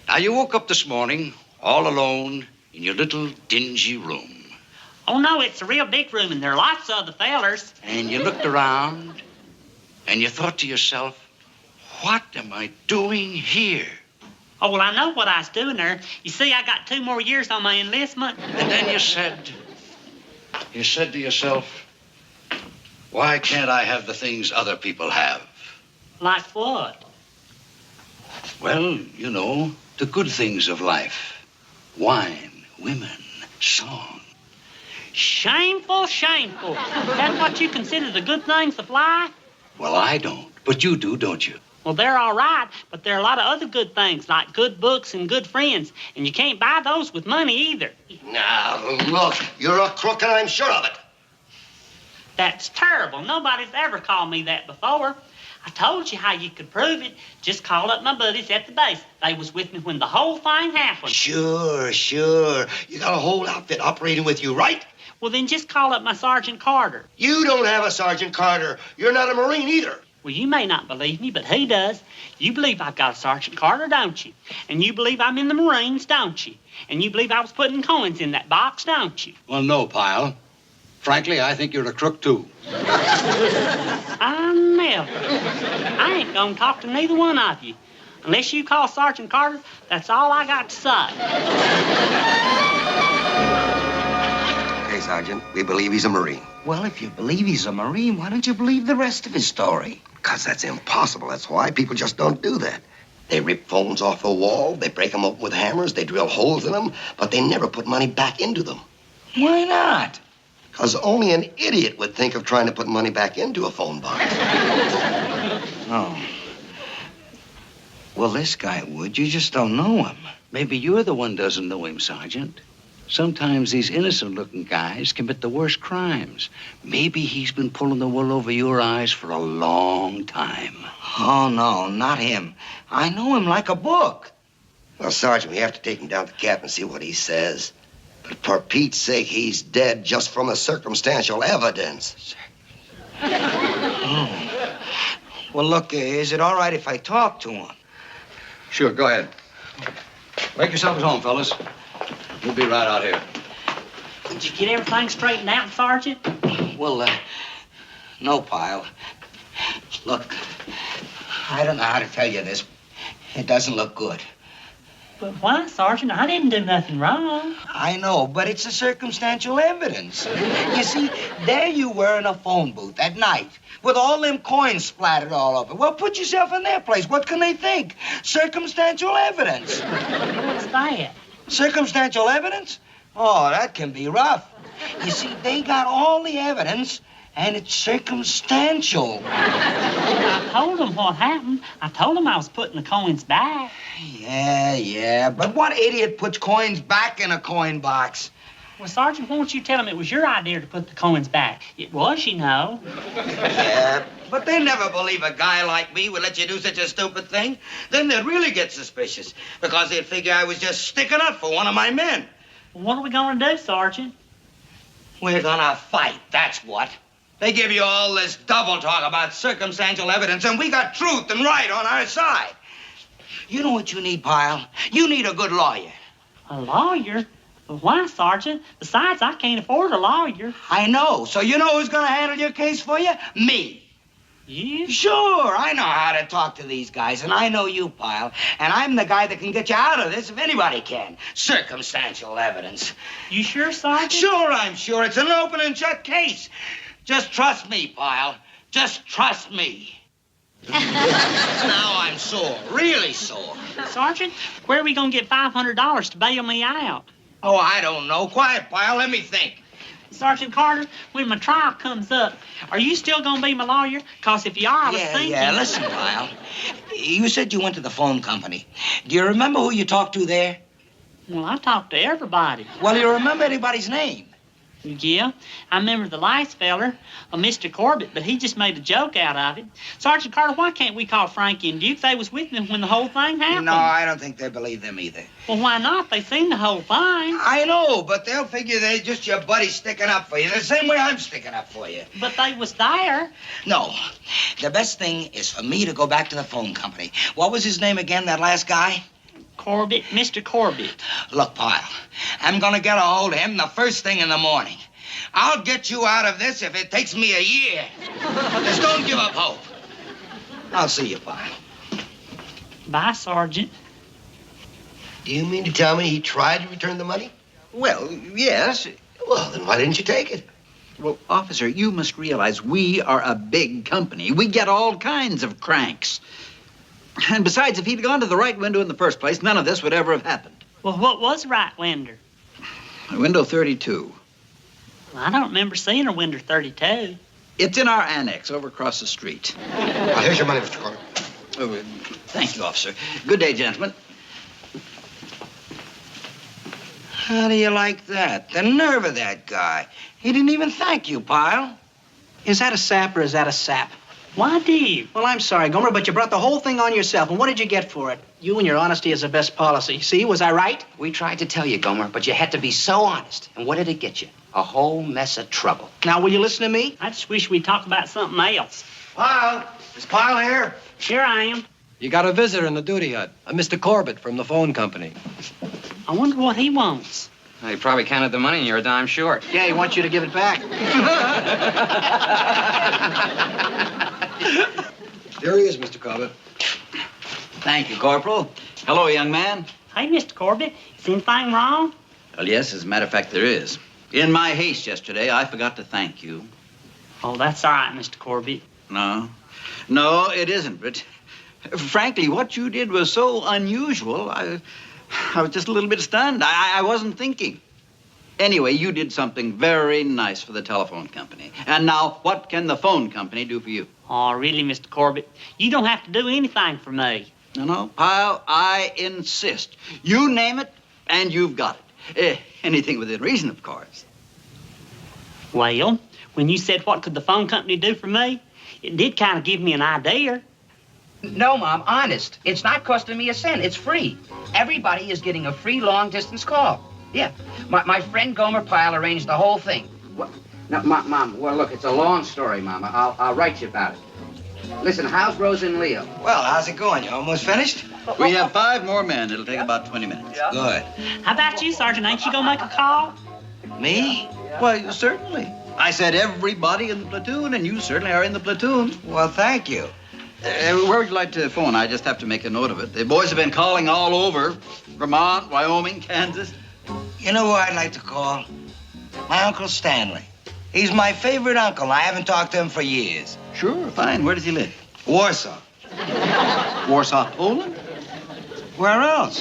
Now, you woke up this morning all alone in your little dingy room. Oh, no, it's a real big room, and there are lots of other fellers. And you looked around, and you thought to yourself, what am I doing here? Oh, well, I know what I was doing there. You see, I got 2 more years on my enlistment. And then you said to yourself, why can't I have the things other people have? Like what? Well, you know, the good things of life. Wine, women, song. Shameful, shameful. That's what you consider the good things of life? Well, I don't, but you do, don't you? Well, they're all right, but there are a lot of other good things, like good books and good friends, and you can't buy those with money either. Now, look, you're a crook, and I'm sure of it. That's terrible. Nobody's ever called me that before. I told you how you could prove it. Just call up my buddies at the base. They was with me when the whole thing happened. Sure. You got a whole outfit operating with you, right? Well, then just call up my Sergeant Carter. You don't have a Sergeant Carter. You're not a Marine either. Well, you may not believe me, but he does. You believe I've got a Sergeant Carter, don't you? And you believe I'm in the Marines, don't you? And you believe I was putting coins in that box, don't you? Well, no, Pyle. Frankly, I think you're a crook, too. I never. I ain't gonna talk to neither one of you. Unless you call Sergeant Carter, that's all I got to say. Okay, Sergeant, we believe he's a Marine. Well, if you believe he's a Marine, why don't you believe the rest of his story? Because that's impossible. That's why people just don't do that. They rip phones off the wall, they break them open with hammers, they drill holes in them, but they never put money back into them. Why not? Because only an idiot would think of trying to put money back into a phone box. Oh. Well, this guy would. You just don't know him. Maybe you're the one doesn't know him, Sergeant. Sometimes these innocent-looking guys commit the worst crimes. Maybe he's been pulling the wool over your eyes for a long time. Oh, no, not him. I know him like a book. Well, Sergeant, we have to take him down to the cap and see what he says. But for Pete's sake, he's dead just from the circumstantial evidence. Oh. Well, look, is it all right if I talk to him? Sure, go ahead. Make yourselves home, fellas. We'll be right out here. Did you get everything straightened out, Sergeant? Well, no, Pyle. Look, I don't know how to tell you this. It doesn't look good. But why, Sergeant? I didn't do nothing wrong. I know, but it's a circumstantial evidence. You see, there you were in a phone booth at night with all them coins splattered all over. Well, put yourself in their place. What can they think? Circumstantial evidence. What's that? Circumstantial evidence? Oh, that can be rough. You see, they got all the evidence, and it's circumstantial. I told them what happened. I told them I was putting the coins back. Yeah, but what idiot puts coins back in a coin box? Well, Sergeant, won't you tell them it was your idea to put the coins back? It was, you know. Yeah, but they never believe a guy like me would let you do such a stupid thing. Then they'd really get suspicious, because they'd figure I was just sticking up for one of my men. What are we going to do, Sergeant? We're gonna fight, that's what. They give you all this double talk about circumstantial evidence, and we got truth and right on our side. You know what you need, Pyle? You need a good lawyer. A lawyer? But why, Sergeant? Besides, I can't afford a lawyer. I know. So you know who's gonna handle your case for you? Me. You? Sure, I know how to talk to these guys, and I know you, Pyle. And I'm the guy that can get you out of this if anybody can. Circumstantial evidence. You sure, Sergeant? Sure, I'm sure. It's an open and shut case. Just trust me, Pyle. Just trust me. Now I'm sore, really sore. Sergeant, where are we going to get $500 to bail me out? Oh, I don't know. Quiet, Pyle. Let me think. Sergeant Carter, when my trial comes up, are you still going to be my lawyer? Because if you are, I was thinking... Yeah, listen, Pyle. You said you went to the phone company. Do you remember who you talked to there? Well, I talked to everybody. Well, you remember anybody's name? Yeah, I remember the last feller, Mr. Corbett, but he just made a joke out of it. Sergeant Carter, why can't we call Frankie and Duke? They was with them when the whole thing happened. No, I don't think they believe them either. Well, why not? They seen the whole thing. I know, but they'll figure they're just your buddy sticking up for you, the same way I'm sticking up for you. But they was there. No, the best thing is for me to go back to the phone company. What was his name again, that last guy? Corbett, Mr. Corbett. Look, Pyle, I'm gonna get a hold of him the first thing in the morning. I'll get you out of this if it takes me a year. Just don't give up hope. I'll see you, Pyle. Bye, Sergeant. Do you mean to tell me he tried to return the money? Well, yes. Well, then why didn't you take it? Well, officer, you must realize we are a big company. We get all kinds of cranks. And besides, if he'd gone to the right window in the first place, none of this would ever have happened. Well, what was right window? Window 32. Well, I don't remember seeing a window 32. It's in our annex over across the street. Well, here's your money, Mr. Carter. Oh, thank you, officer. Good day, gentlemen. How do you like that? The nerve of that guy. He didn't even thank you, Pyle. Is that a sap or is that a sap? Why do you? Well, I'm sorry, Gomer, but you brought the whole thing on yourself. And what did you get for it? You and your honesty is the best policy. See, was I right? We tried to tell you, Gomer, but you had to be so honest. And what did it get you? A whole mess of trouble. Now, will you listen to me? I just wish we'd talk about something else. Pyle, is Pyle here? Here I am. You got a visitor in the duty hut, a Mr. Corbett from the phone company. I wonder what he wants. Well, he probably counted the money and you're a dime short. Yeah, he wants you to give it back. Here he is, Mr. Corbett. Thank you, Corporal. Hello, young man. Hey, Mr. Corbett, is anything wrong? Well, yes, as a matter of fact, there is. In my haste yesterday, I forgot to thank you. Oh, that's all right, Mr. Corbett. No, it isn't. But frankly, what you did was so unusual, I was just a little bit stunned. I wasn't thinking. Anyway, you did something very nice for the telephone company. And now, what can the phone company do for you? Oh, really, Mr. Corbett? You don't have to do anything for me. No, Pyle, I insist. You name it, and you've got it. Anything within reason, of course. Well, when you said what could the phone company do for me, it did kind of give me an idea. No, Mom, honest. It's not costing me a cent. It's free. Everybody is getting a free long-distance call. Yeah. My friend Gomer Pyle arranged the whole thing. What? No, Mom, well, look, it's a long story, Mama. I'll write you about it. Listen, how's Rosa and Leo? Well, how's it going? You almost finished? We have 5 more men. It'll take about 20 minutes. Good. How about you, Sergeant? Ain't you gonna make a call? Me? Why, certainly. I said everybody in the platoon, and you certainly are in the platoon. Well, thank you. Where would you like to phone? I just have to make a note of it. The boys have been calling all over. Vermont, Wyoming, Kansas. You know who I'd like to call? My Uncle Stanley. He's my favorite uncle. I haven't talked to him for years. Sure, fine. Where does he live? Warsaw. Warsaw, Poland? Where else?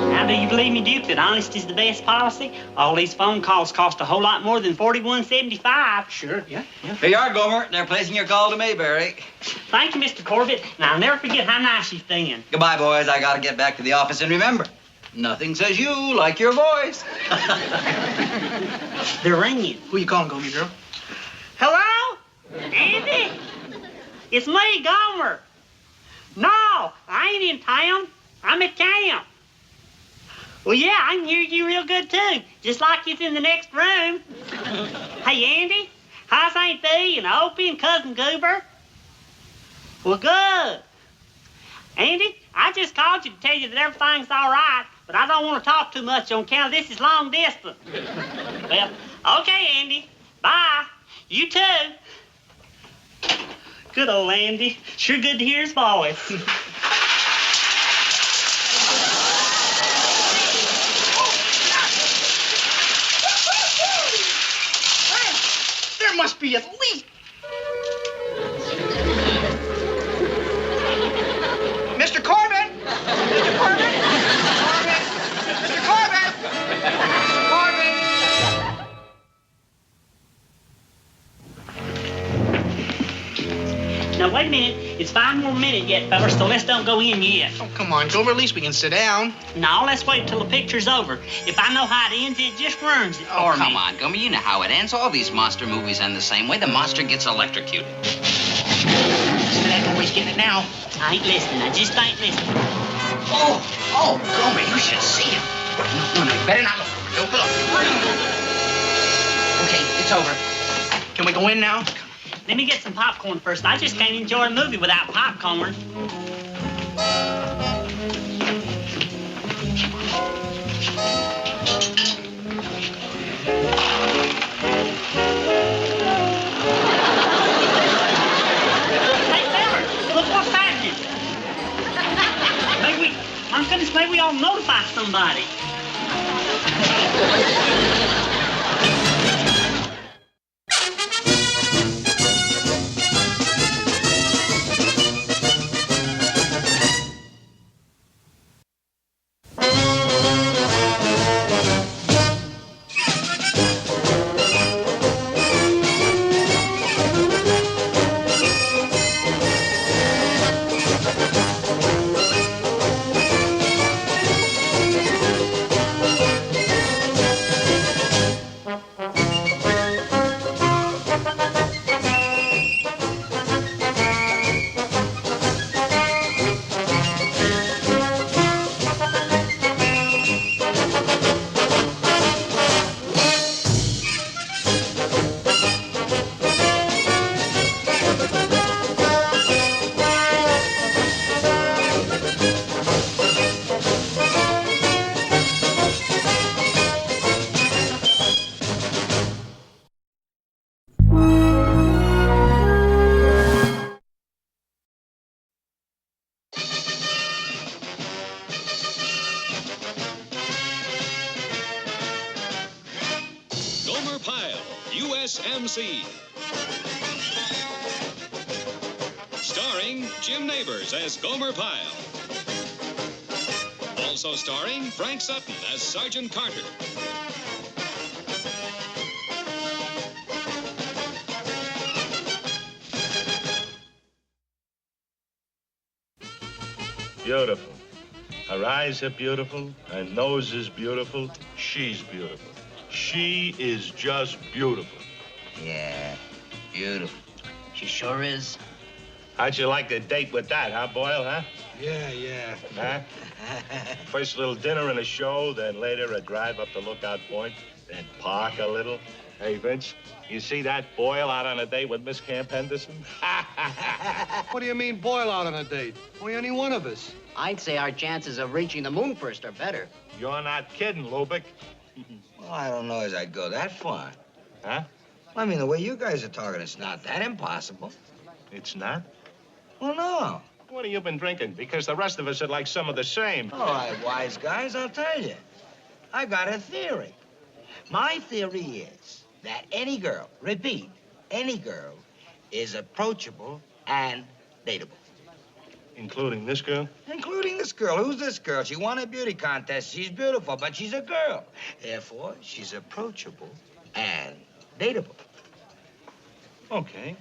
Now, do you believe me, Duke, that honest is the best policy? All these phone calls cost a whole lot more than $41.75. Sure, yeah. Here you are, Gomer. They're placing your call to Mayberry. Thank you, Mr. Corbett, and I'll never forget how nice you've been. Goodbye, boys. I gotta get back to the office. And remember, nothing says you like your voice. They're ringing. Who you calling, Gomer, girl? Hello? Andy? It's me, Gomer. No, I ain't in town. I'm at camp. Well, yeah, I can hear you real good, too. Just like it's in the next room. Hey, Andy, how's Aunt Bee and Opie and Cousin Goober? Well, good. Andy, I just called you to tell you that everything's all right, but I don't want to talk too much on account of this is long distance. Well, okay, Andy. Bye. You too. Good old Andy. Sure good to hear his voice. There must be at least... Mr. Corbett! Mr. Corbett! Mr. Corbett! Mr. Corbett! Now, wait a minute. It's 5 more minutes yet, fellas, so let's don't go in yet. Oh, come on, Gomer. At least we can sit down. No, let's wait until the picture's over. If I know how it ends, it just ruins it for me. Come on, Gomer. You know how it ends. All these monster movies end the same way. The monster gets electrocuted. So that Gomer's getting it now. I ain't listening. I just ain't listening. Oh, Gomer, you should see him. No, better not look. Don't look. Okay, it's over. Can we go in now? Let me get some popcorn first. I just can't enjoy a movie without popcorn. Hey, fella, look what's happening. Maybe we all notify somebody. Pyle, USMC. Starring Jim Neighbors as Gomer Pyle. Also starring Frank Sutton as Sergeant Carter. Beautiful. Her eyes are beautiful. Her nose is beautiful. She's beautiful. She is just beautiful. Yeah, beautiful. She sure is. How'd you like the date with that, huh, Boyle, huh? Yeah. Huh? First little dinner and a show, then later a drive up to Lookout Point, then park a little. Hey, Vince, you see that Boyle out on a date with Miss Camp Henderson? What do you mean, Boyle out on a date? Only any one of us. I'd say our chances of reaching the moon first are better. You're not kidding, Lubick. Well, I don't know as I'd go that far. Huh? I mean, the way you guys are talking, it's not that impossible. It's not? Well, no. What have you been drinking? Because the rest of us would like some of the same. All right, wise guys, I'll tell you. I got a theory. My theory is that any girl, repeat, any girl, is approachable and dateable. Including this girl? Including this girl. Who's this girl? She won a beauty contest. She's beautiful, but she's a girl. Therefore, she's approachable and dateable. Okay.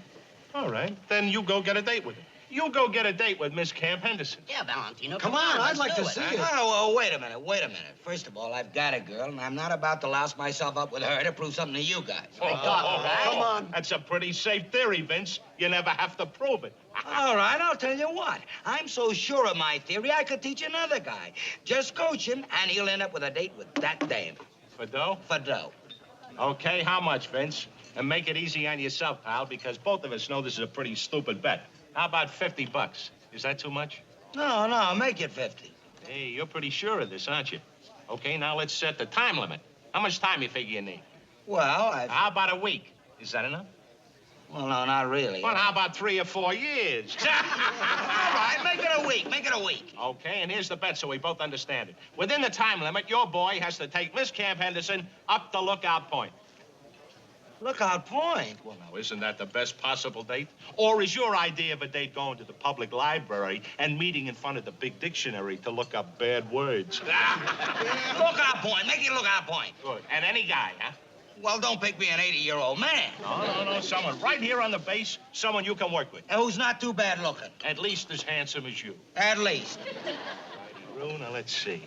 All right. Then you go get a date with her. You go get a date with Miss Camp Henderson. Yeah, Valentino. Come on, I'd like to see it. Oh, well, wait a minute. First of all, I've got a girl, and I'm not about to louse myself up with her to prove something to you guys. Come on. That's a pretty safe theory, Vince. You never have to prove it. All right, I'll tell you what. I'm so sure of my theory, I could teach another guy. Just coach him, and he'll end up with a date with that dame. For dough? For dough. Okay, how much, Vince? And make it easy on yourself, pal, because both of us know this is a pretty stupid bet. How about $50? Is that too much? No, make it 50. Hey, you're pretty sure of this, aren't you? Okay, now let's set the time limit. How much time you figure you need? Well, How about a week? Is that enough? Well, no, not really. Well, how about 3 or 4 years? All right, make it a week. Okay, and here's the bet so we both understand it. Within the time limit, your boy has to take Miss Camp Henderson up to Lookout Point. Lookout Point? Well, now, isn't that the best possible date? Or is your idea of a date going to the public library and meeting in front of the big dictionary to look up bad words? Lookout Point. Make it Lookout Point. Good. And any guy, huh? Well, don't pick me an 80-year-old man. No. Someone right here on the base, someone you can work with. And who's not too bad looking. At least as handsome as you. At least. Righty, Roo, now let's see.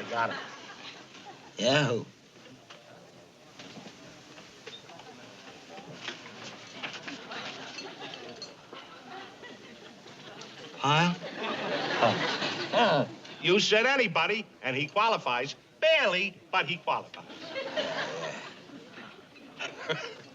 Got him. Yeah, who? Pyle? Oh. You said anybody, and he qualifies. Barely, but he qualifies.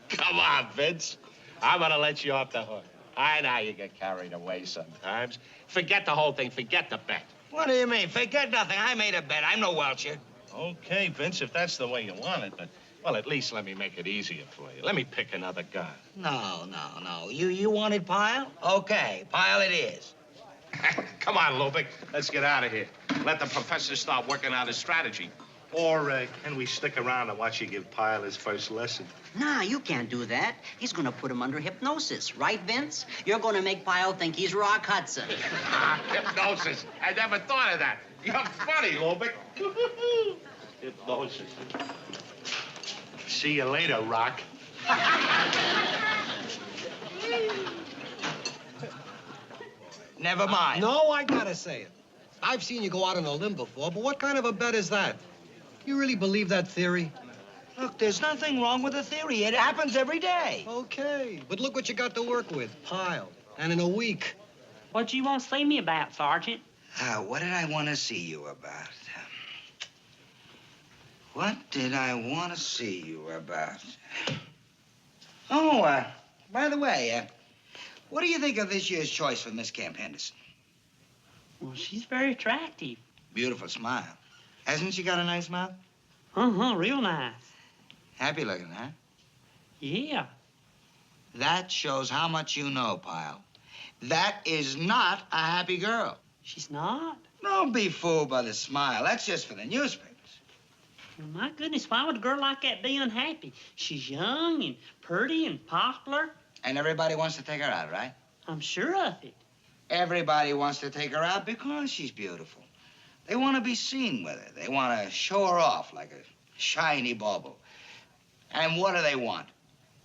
Come on, Vince. I'm gonna let you off the hook. I know you get carried away sometimes. Forget the whole thing. Forget the bet. What do you mean? Forget nothing. I made a bet. I'm no Welcher. Okay, Vince, if that's the way you want it, but, well, at least let me make it easier for you. Let me pick another guy. No. You wanted Pyle? Okay, Pyle it is. Come on, Lubick. Let's get out of here. Let the professor start working out his strategy. Or can we stick around and watch you give Pyle his first lesson? Nah, you can't do that. He's gonna put him under hypnosis, right, Vince? You're gonna make Pyle think he's Rock Hudson. Hypnosis. I never thought of that. You're funny, Lubick. Hypnosis. See you later, Rock. Never mind. No, I gotta say it. I've seen you go out on a limb before, but what kind of a bet is that? You really believe that theory? Look, there's nothing wrong with the theory. It happens every day. Okay, but look what you got to work with. Pyle. And in a week. What do you want to see me about, Sergeant? What did I want to see you about? What did I want to see you about? Oh, by the way, what do you think of this year's choice for Miss Camp Henderson? Well, she's very attractive. Beautiful smile. Hasn't she got a nice mouth? Uh-huh, real nice. Happy looking, huh? Yeah. That shows how much you know, Pyle. That is not a happy girl. She's not? Don't be fooled by the smile. That's just for the newspapers. Well, my goodness, why would a girl like that be unhappy? She's young and pretty and popular. And everybody wants to take her out, right? I'm sure of it. Everybody wants to take her out because she's beautiful. They want to be seen with her. They want to show her off like a shiny bauble. And what do they want?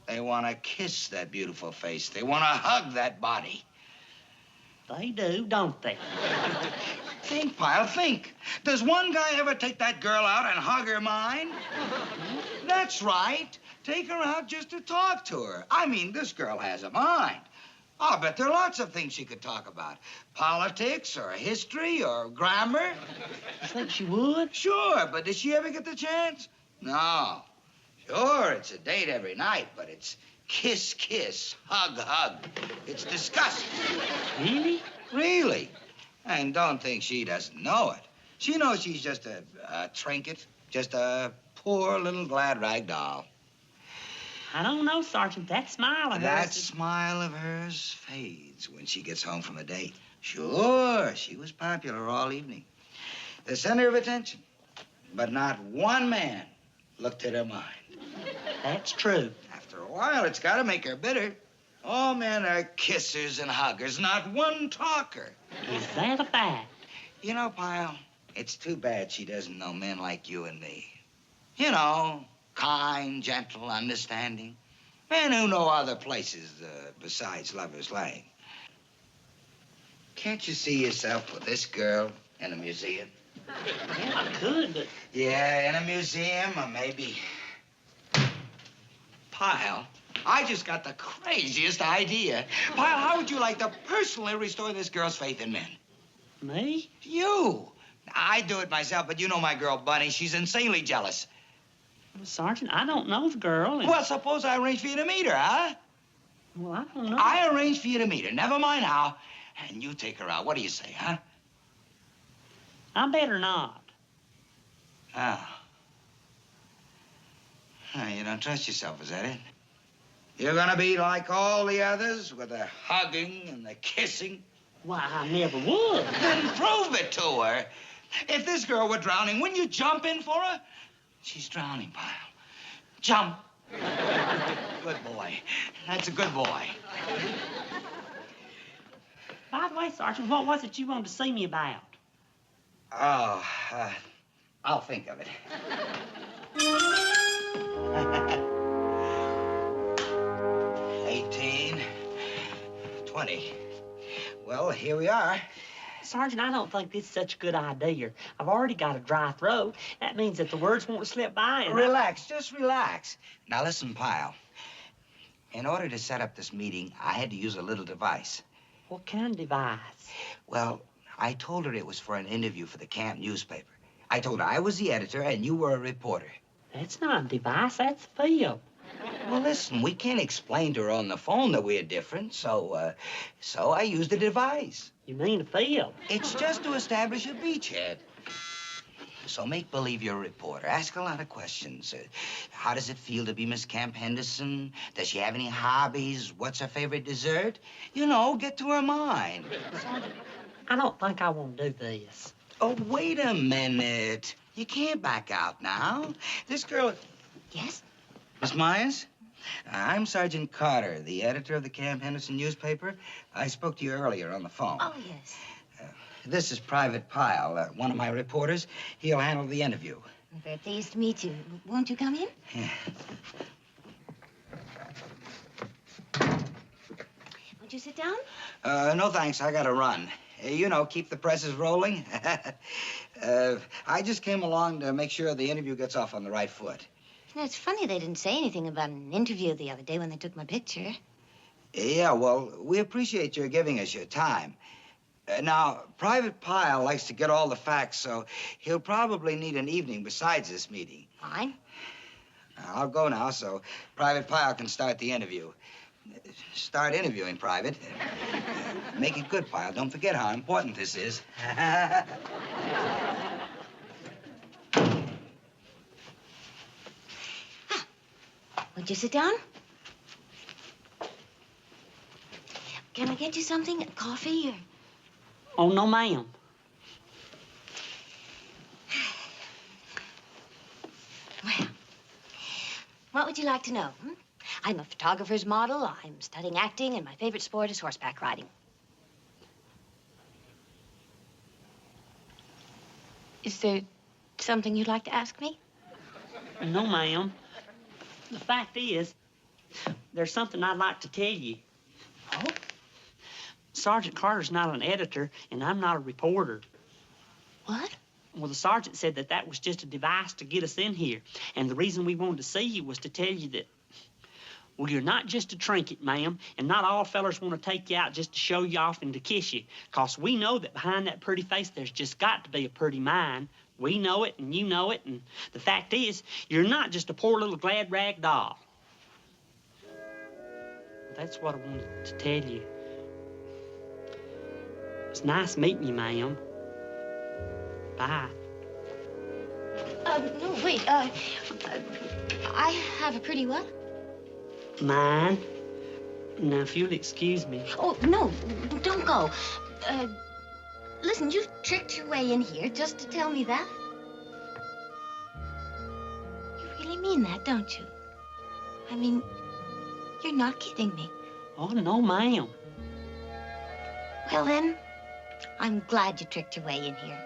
They want to kiss that beautiful face. They want to hug that body. They do, don't they? Think, Pyle, think. Does one guy ever take that girl out and hug her mind? That's right. Take her out just to talk to her. I mean, this girl has a mind. I'll bet there are lots of things she could talk about. Politics or history or grammar. You think she would? Sure, but did she ever get the chance? No. Sure, it's a date every night, but it's kiss, kiss, hug, hug. It's disgusting. Really? Really. And don't think she doesn't know it. She knows she's just a trinket, just a poor little glad rag doll. I don't know, Sergeant. That smile of hers... That smile of hers fades when she gets home from a date. Sure, she was popular all evening. The center of attention. But not one man looked at her mind. That's true. After a while, it's got to make her bitter. All men are kissers and huggers, not one talker. Is that a fact? You know, Pyle, it's too bad she doesn't know men like you and me. You know, kind, gentle, understanding. Men who know other places besides Lover's Lane. Can't you see yourself with this girl in a museum? Yeah, I could, but... Yeah, in a museum or maybe... Pyle, I just got the craziest idea. Pyle, how would you like to personally restore this girl's faith in men? Me? You. I'd do it myself, but you know my girl, Bunny. She's insanely jealous. Well, Sergeant, I don't know the girl. And... Well, suppose I arrange for you to meet her, huh? Well, I don't know. I arrange for you to meet her. Never mind how. And you take her out. What do you say, huh? I better not. Oh. Oh, you don't trust yourself, is that it? You're gonna be like all the others with the hugging and the kissing? Why, I never would. Then prove it to her. If this girl were drowning, wouldn't you jump in for her? She's drowning, Pyle. Jump. Good boy. That's a good boy. By the way, Sergeant, what was it you wanted to see me about? Oh, I'll think of it. 18, 20. Well, here we are. Sergeant, I don't think this is such a good idea. I've already got a dry throat. That means that the words won't slip by and... Relax, just relax. Now listen, Pyle. In order to set up this meeting, I had to use a little device. What kind of device? Well, I told her it was for an interview for the camp newspaper. I told her I was the editor and you were a reporter. That's not a device, that's film. Well, listen, we can't explain to her on the phone that we're different, so I used a device. You mean a film? It's just to establish a beachhead. So make believe you're a reporter. Ask a lot of questions. How does it feel to be Miss Camp Henderson? Does she have any hobbies? What's her favorite dessert? You know, get to her mind. I don't think I want to do this. Oh, wait a minute. You can't back out now. This girl... Yes? Miss Myers? I'm Sergeant Carter, the editor of the Camp Henderson newspaper. I spoke to you earlier on the phone. Oh, yes. This is Private Pyle, one of my reporters. He'll handle the interview. I'm very pleased to meet you. Won't you come in? Yeah. Won't you sit down? No, thanks. I gotta run. You know, keep the presses rolling. I just came along to make sure the interview gets off on the right foot. You know, it's funny they didn't say anything about an interview the other day when they took my picture. Yeah, well, we appreciate your giving us your time. Now, Private Pyle likes to get all the facts, so he'll probably need an evening besides this meeting. Fine. I'll go now so Private Pyle can start the interview. Start interviewing, Private. Make it good, Pyle. Don't forget how important this is. Would you sit down? Can I get you something? Coffee or... Oh, no, ma'am. Well, what would you like to know? I'm a photographer's model. I'm studying acting, and my favorite sport is horseback riding. Is there something you'd like to ask me? No, ma'am. The fact is, there's something I'd like to tell you. Oh? Sergeant Carter's not an editor, and I'm not a reporter. What? Well, the sergeant said that that was just a device to get us in here. And the reason we wanted to see you was to tell you that, well, you're not just a trinket, ma'am, and not all fellers want to take you out just to show you off and to kiss you. 'Cause we know that behind that pretty face, there's just got to be a pretty mind. We know it, and you know it, and the fact is, you're not just a poor little glad rag doll. That's what I wanted to tell you. It's nice meeting you, ma'am. Bye. No, wait, I have a pretty what? Mine? Now, if you'll excuse me. Oh, no, don't go. Listen, you tricked your way in here just to tell me that? You really mean that, don't you? I mean, you're not kidding me. Oh, no, ma'am. Well, then, I'm glad you tricked your way in here.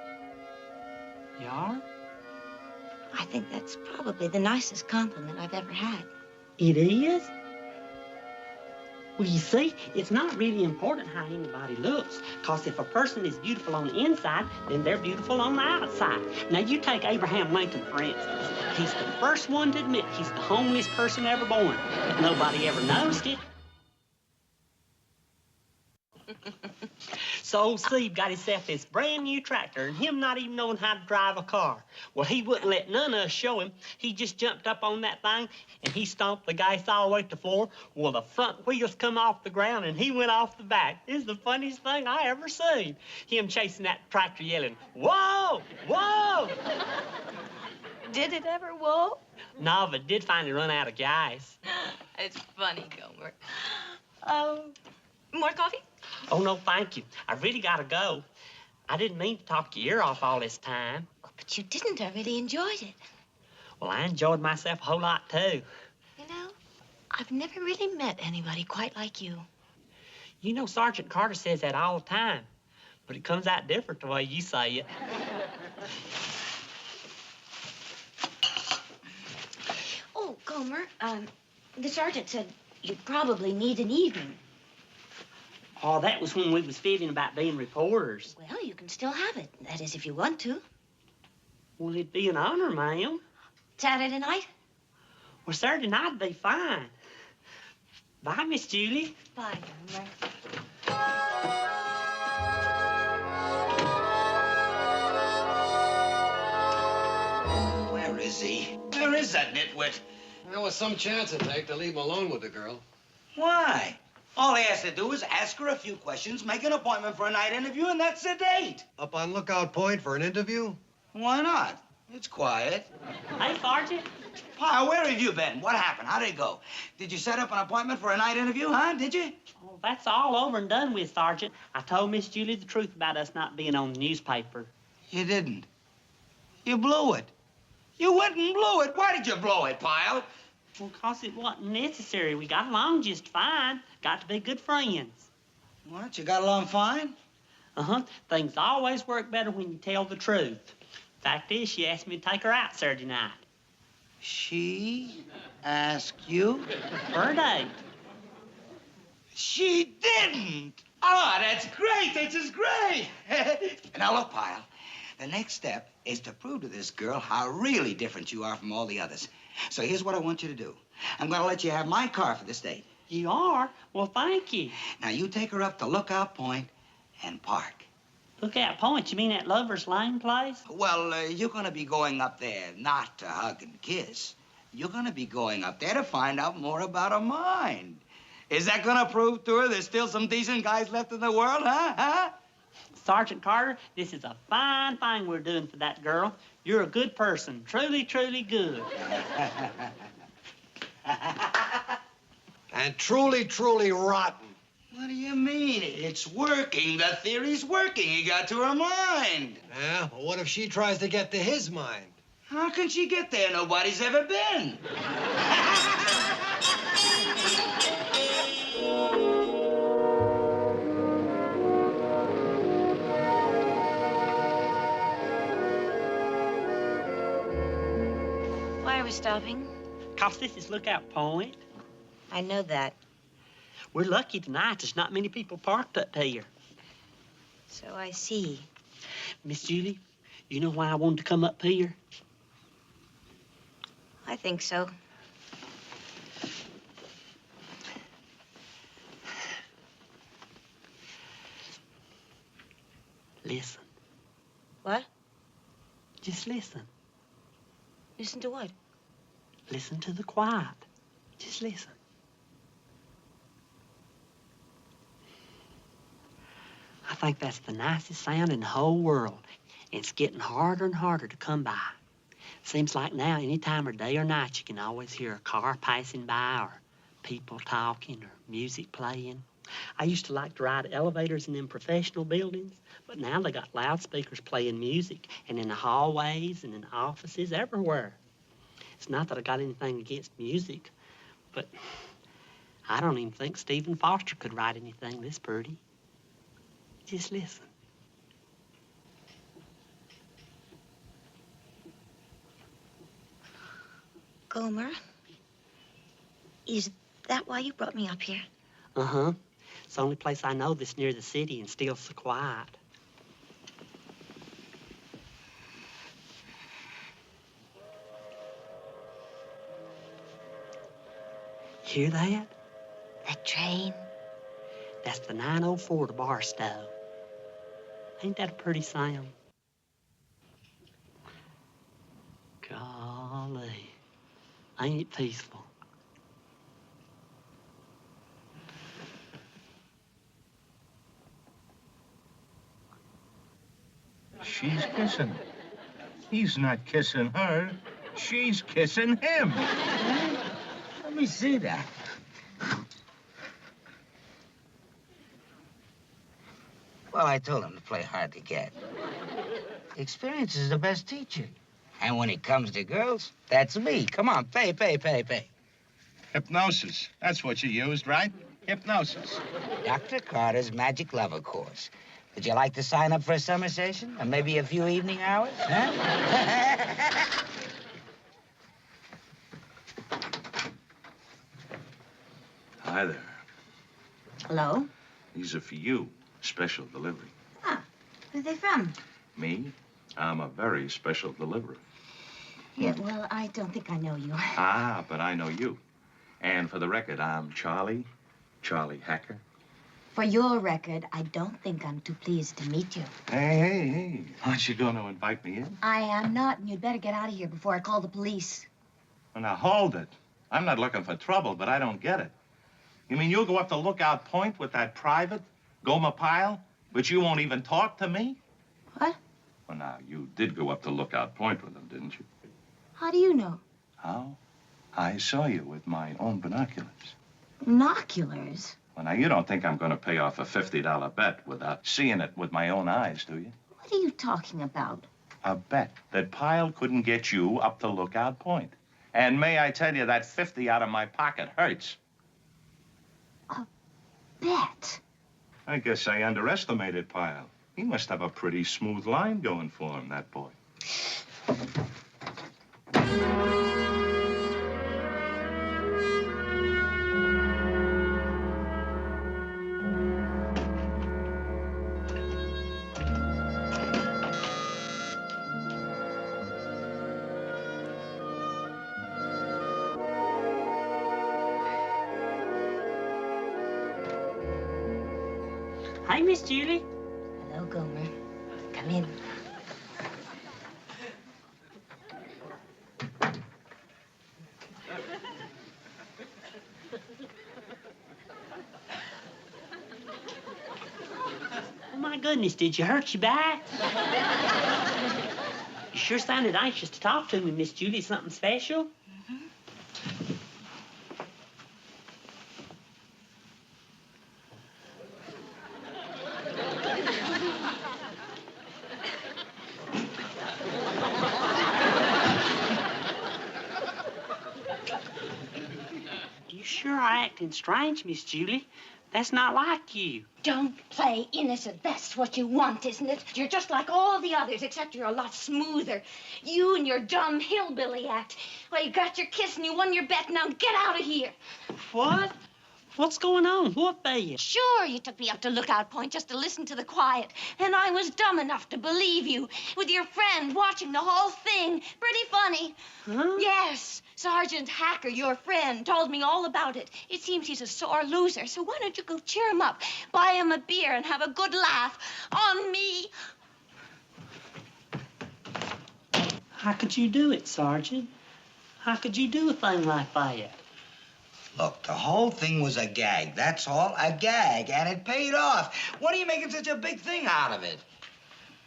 You are? I think that's probably the nicest compliment I've ever had. It is? Well, you see, it's not really important how anybody looks, 'cause if a person is beautiful on the inside, then they're beautiful on the outside. Now, you take Abraham Lincoln, for instance. He's the first one to admit he's the homeliest person ever born. Nobody ever noticed it. So old Steve got himself this brand new tractor, and him not even knowing how to drive a car. Well, he wouldn't let none of us show him. He just jumped up on that thing, and he stomped the gas all the way to the floor. Well, the front wheels come off the ground, and he went off the back. It's the funniest thing I ever seen. Him chasing that tractor yelling, "Whoa! Whoa!" Did it ever whoa? No, but it did finally run out of gas. It's funny, Gomer. More coffee? Oh, no, thank you. I really gotta go. I didn't mean to talk your ear off all this time. But you didn't. I really enjoyed it. Well, I enjoyed myself a whole lot, too. You know, I've never really met anybody quite like you. You know, Sergeant Carter says that all the time, but it comes out different the way you say it. Oh, Gomer, the sergeant said you'd probably need an evening. Oh, that was when we was fibbing about being reporters. Well, you can still have it. That is, if you want to. Well, it'd be an honor, ma'am. Saturday night? Well, Saturday night'd be fine. Bye, Miss Julie. Bye, Gomer. Where is he? Where is that nitwit? There was some chance I'd take to leave him alone with the girl. Why? All he has to do is ask her a few questions, make an appointment for a night interview, and that's the date. Up on Lookout Point for an interview? Why not? It's quiet. Hey, Sergeant. Pyle, where have you been? What happened? How'd it go? Did you set up an appointment for a night interview, huh? Did you? Oh, that's all over and done with, Sergeant. I told Miss Julie the truth about us not being on the newspaper. You didn't. You blew it. You went and blew it. Why did you blow it, Pyle? Well, 'cause it wasn't necessary. We got along just fine. Got to be good friends. What? You got along fine? Uh-huh. Things always work better when you tell the truth. Fact is, she asked me to take her out Saturday night. She asked you? For a date. She didn't. Oh, that's great. That's just great. Now, look, Pyle, the next step is to prove to this girl how really different you are from all the others. So here's what I want you to do. I'm going to let you have my car for this date. You are? Well, thank you. Now, you take her up to Lookout Point and park. Lookout Point? You mean that Lover's Lane place? Well, you're going to be going up there not to hug and kiss. You're going to be going up there to find out more about her mind. Is that going to prove to her there's still some decent guys left in the world, huh? Sergeant Carter, this is a fine thing we're doing for that girl. You're a good person. Truly, truly good. And truly, truly rotten. What do you mean? It's working. The theory's working. He got to her mind. Yeah, well, what if she tries to get to his mind? How can she get there? Nobody's ever been. Why are we stopping? 'Cause this is Lookout Point. I know that. We're lucky tonight. There's not many people parked up here. So I see. Miss Julie, you know why I wanted to come up here? I think so. Listen. What? Just listen. Listen to what? Listen to the quiet. Just listen. I think that's the nicest sound in the whole world. It's getting harder and harder to come by. Seems like now, any time of day or night, you can always hear a car passing by or people talking or music playing. I used to like to ride elevators in them professional buildings, but now they got loudspeakers playing music and in the hallways and in the offices everywhere. It's not that I got anything against music, but I don't even think Stephen Foster could write anything this pretty. Just listen. Gomer, is that why you brought me up here? Uh-huh. It's the only place I know that's near the city and still so quiet. Hear that? That train? That's the 904 to Barstow. Ain't that a pretty sound? Golly, ain't it peaceful? She's kissing. He's not kissing her. She's kissing him. Let me see that. Well, I told him to play hard to get. Experience is the best teacher. And when it comes to girls, that's me. Come on, pay. Hypnosis. That's what you used, right? Hypnosis. Dr. Carter's Magic Lover Course. Would you like to sign up for a summer session? Or maybe a few evening hours? Huh? Hi there. Hello? These are for you. Special delivery. Where are they from? Me? I'm a very special deliverer. Yeah, well, I don't think I know you. Ah, but I know you. And for the record, I'm Charlie Hacker. For your record, I don't think I'm too pleased to meet you. Hey. Aren't you going to invite me in? I am not, and you'd better get out of here before I call the police. Well, now, hold it. I'm not looking for trouble, but I don't get it. You mean you'll go up to Lookout Point with that private, Gomer Pyle, but you won't even talk to me? What? Well, now, you did go up to Lookout Point with him, didn't you? How do you know? How? I saw you with my own binoculars. Binoculars? Well, now, you don't think I'm going to pay off a $50 bet without seeing it with my own eyes, do you? What are you talking about? A bet that Pyle couldn't get you up to Lookout Point. And may I tell you, that 50 out of my pocket hurts. A bet? I guess I underestimated Pyle. He must have a pretty smooth line going for him, that boy. Hi, Miss Julie. Hello, Gomer. Come in. Oh, my goodness, did you hurt your back? You sure sounded anxious to talk to me, Miss Julie. Something special? You sure are acting strange, Miss Julie. That's not like you. Don't play innocent. That's what you want, isn't it? You're just like all the others, except you're a lot smoother. You and your dumb hillbilly act. Well, you got your kiss and you won your bet. Now get out of here. What? What's going on? What bet? Sure, you took me up to Lookout Point just to listen to the quiet. And I was dumb enough to believe you. With your friend watching the whole thing. Pretty funny. Huh? Yes. Sergeant Hacker, your friend, told me all about it. It seems he's a sore loser, so why don't you go cheer him up, buy him a beer, and have a good laugh on me? How could you do it, Sergeant? How could you do a thing like that? Look, the whole thing was a gag. That's all, a gag, and it paid off. What are you making such a big thing out of it?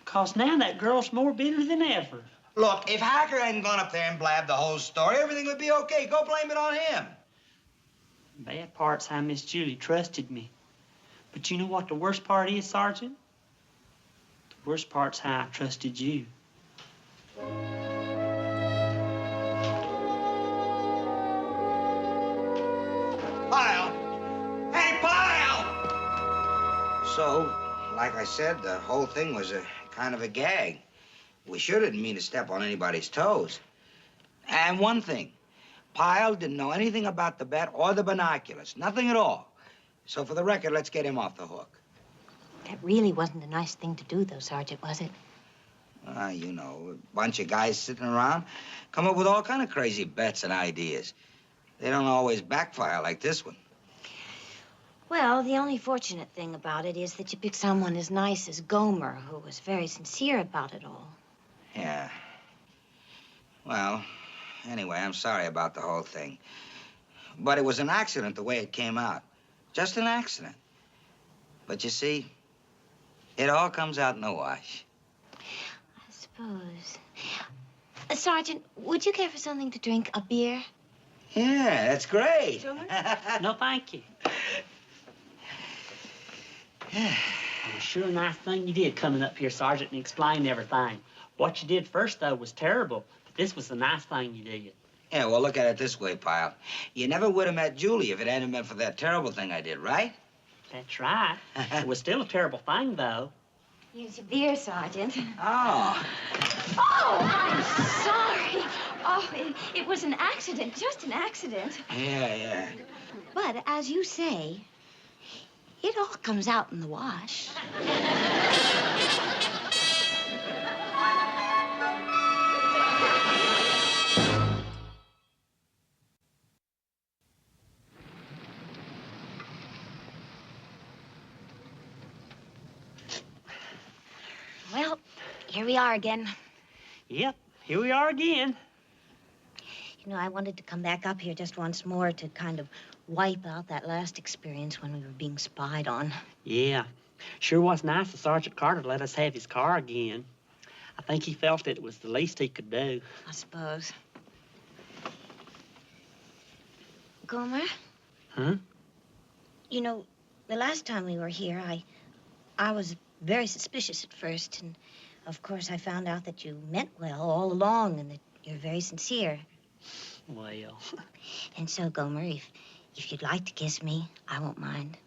'Cause now that girl's more bitter than ever. Look, if Hacker hadn't gone up there and blabbed the whole story, everything would be okay. Go blame it on him. Bad part's how Miss Julie trusted me. But you know what the worst part is, Sergeant? The worst part's how I trusted you. Pyle! Hey, Pyle! So, like I said, the whole thing was a kind of a gag. We sure didn't mean to step on anybody's toes. And one thing, Pyle didn't know anything about the bet or the binoculars. Nothing at all. So for the record, let's get him off the hook. That really wasn't a nice thing to do, though, Sergeant, was it? You know, a bunch of guys sitting around come up with all kind of crazy bets and ideas. They don't always backfire like this one. Well, the only fortunate thing about it is that you picked someone as nice as Gomer, who was very sincere about it all. Yeah. Well, anyway, I'm sorry about the whole thing. But it was an accident the way it came out. Just an accident. But you see, it all comes out in the wash. I suppose. Sergeant, would you care for something to drink? A beer? Yeah, that's great. Sure. No, thank you. It was sure a nice thing you did coming up here, Sergeant, and explaining everything. What you did first, though, was terrible. But this was the nice thing you did. Yeah, well, look at it this way, Pyle. You never would have met Julie if it hadn't been for that terrible thing I did, right? That's right. It was still a terrible thing, though. Here's your beer, Sergeant. Oh. Oh, I'm sorry. Oh, it was an accident, just an accident. Yeah. But as you say, it all comes out in the wash. Well, here we are again. Yep, here we are again. You know, I wanted to come back up here just once more to kind of wipe out that last experience when we were being spied on. Yeah, sure was nice of Sergeant Carter to let us have his car again. I think he felt that it was the least he could do. I suppose. Gomer? Huh? You know, the last time we were here, I was very suspicious at first, and of course I found out that you meant well all along and that you're very sincere. Well. And so, Gomer, if you'd like to kiss me, I won't mind.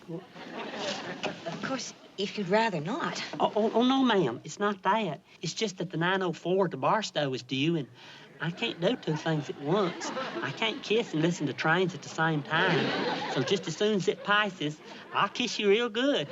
Of course, if you'd rather not. Oh, no, ma'am. It's not that. It's just that the 9:04 at the Barstow is due, and I can't do two things at once. I can't kiss and listen to trains at the same time. So just as soon as it passes, I'll kiss you real good.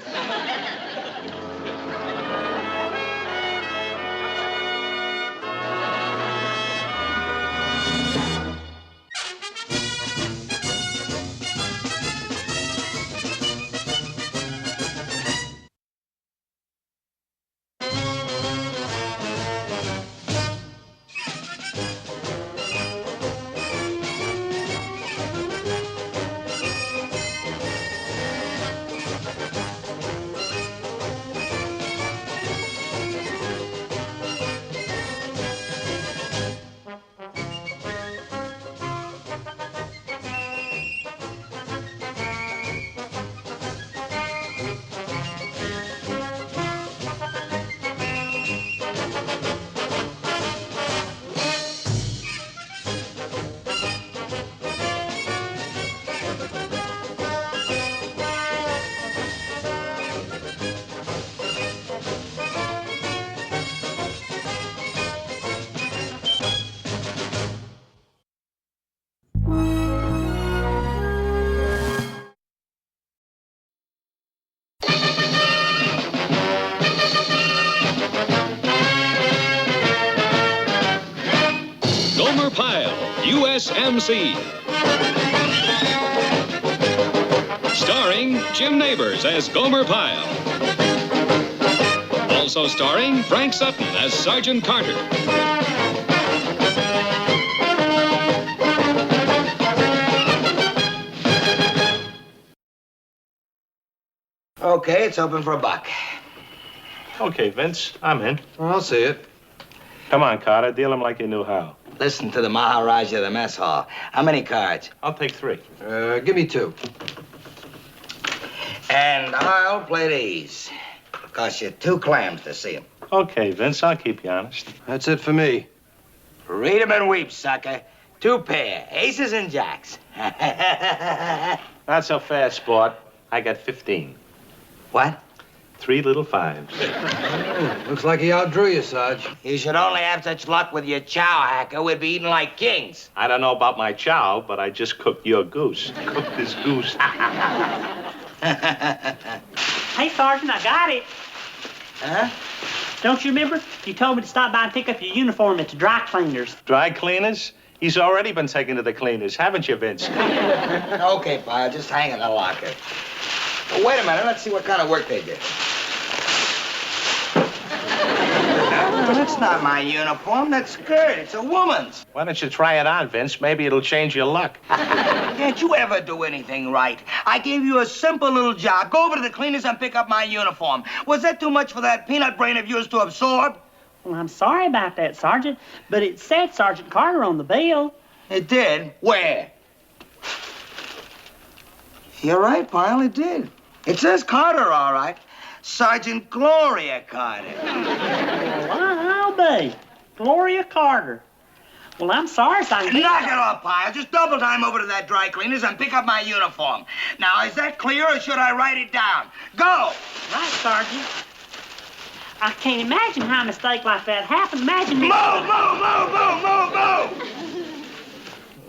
USMC. Starring Jim Neighbors as Gomer Pyle. Also starring Frank Sutton as Sergeant Carter. Okay, it's open for a buck. Okay, Vince, I'm in. I'll see it. Come on, Carter, deal him like you knew how. Listen to the Maharaja of the mess hall. How many cards? I'll take 3. Give me 2. And I'll play these. Cost you 2 clams to see 'em. Okay, Vince, I'll keep you honest. That's it for me. Read 'em and weep, sucker. 2 pair, aces and jacks. Not so fast, sport. I got 15. What? 3 little 5s. Looks like he outdrew you, Sarge. You should only have such luck with your chow, Hacker. We'd be eating like kings. I don't know about my chow, but I just cooked your goose. Cooked this goose. Hey, Sergeant, I got it. Huh? Don't you remember? You told me to stop by and pick up your uniform at the dry cleaners. Dry cleaners? He's already been taken to the cleaners, haven't you, Vince? Okay, Pyle, just hang in the locker. Wait a minute, let's see what kind of work they did. No, that's not my uniform. That's skirt. It's a woman's. Why don't you try it on, Vince? Maybe it'll change your luck. Can't you ever do anything right? I gave you a simple little job. Go over to the cleaners and pick up my uniform. Was that too much for that peanut brain of yours to absorb? Well, I'm sorry about that, Sergeant, but it said Sergeant Carter on the bill. It did? Where? You're right, Pyle, it did. It says Carter, all right. Sergeant Gloria Carter. Well, I'll be. Gloria Carter. Well, I'm sorry, Sergeant. Knock it off, Pyle. Just double time over to that dry cleaners and pick up my uniform. Now, is that clear or should I write it down? Go! Right, Sergeant. I can't imagine how a mistake like that happened. Imagine me. Move!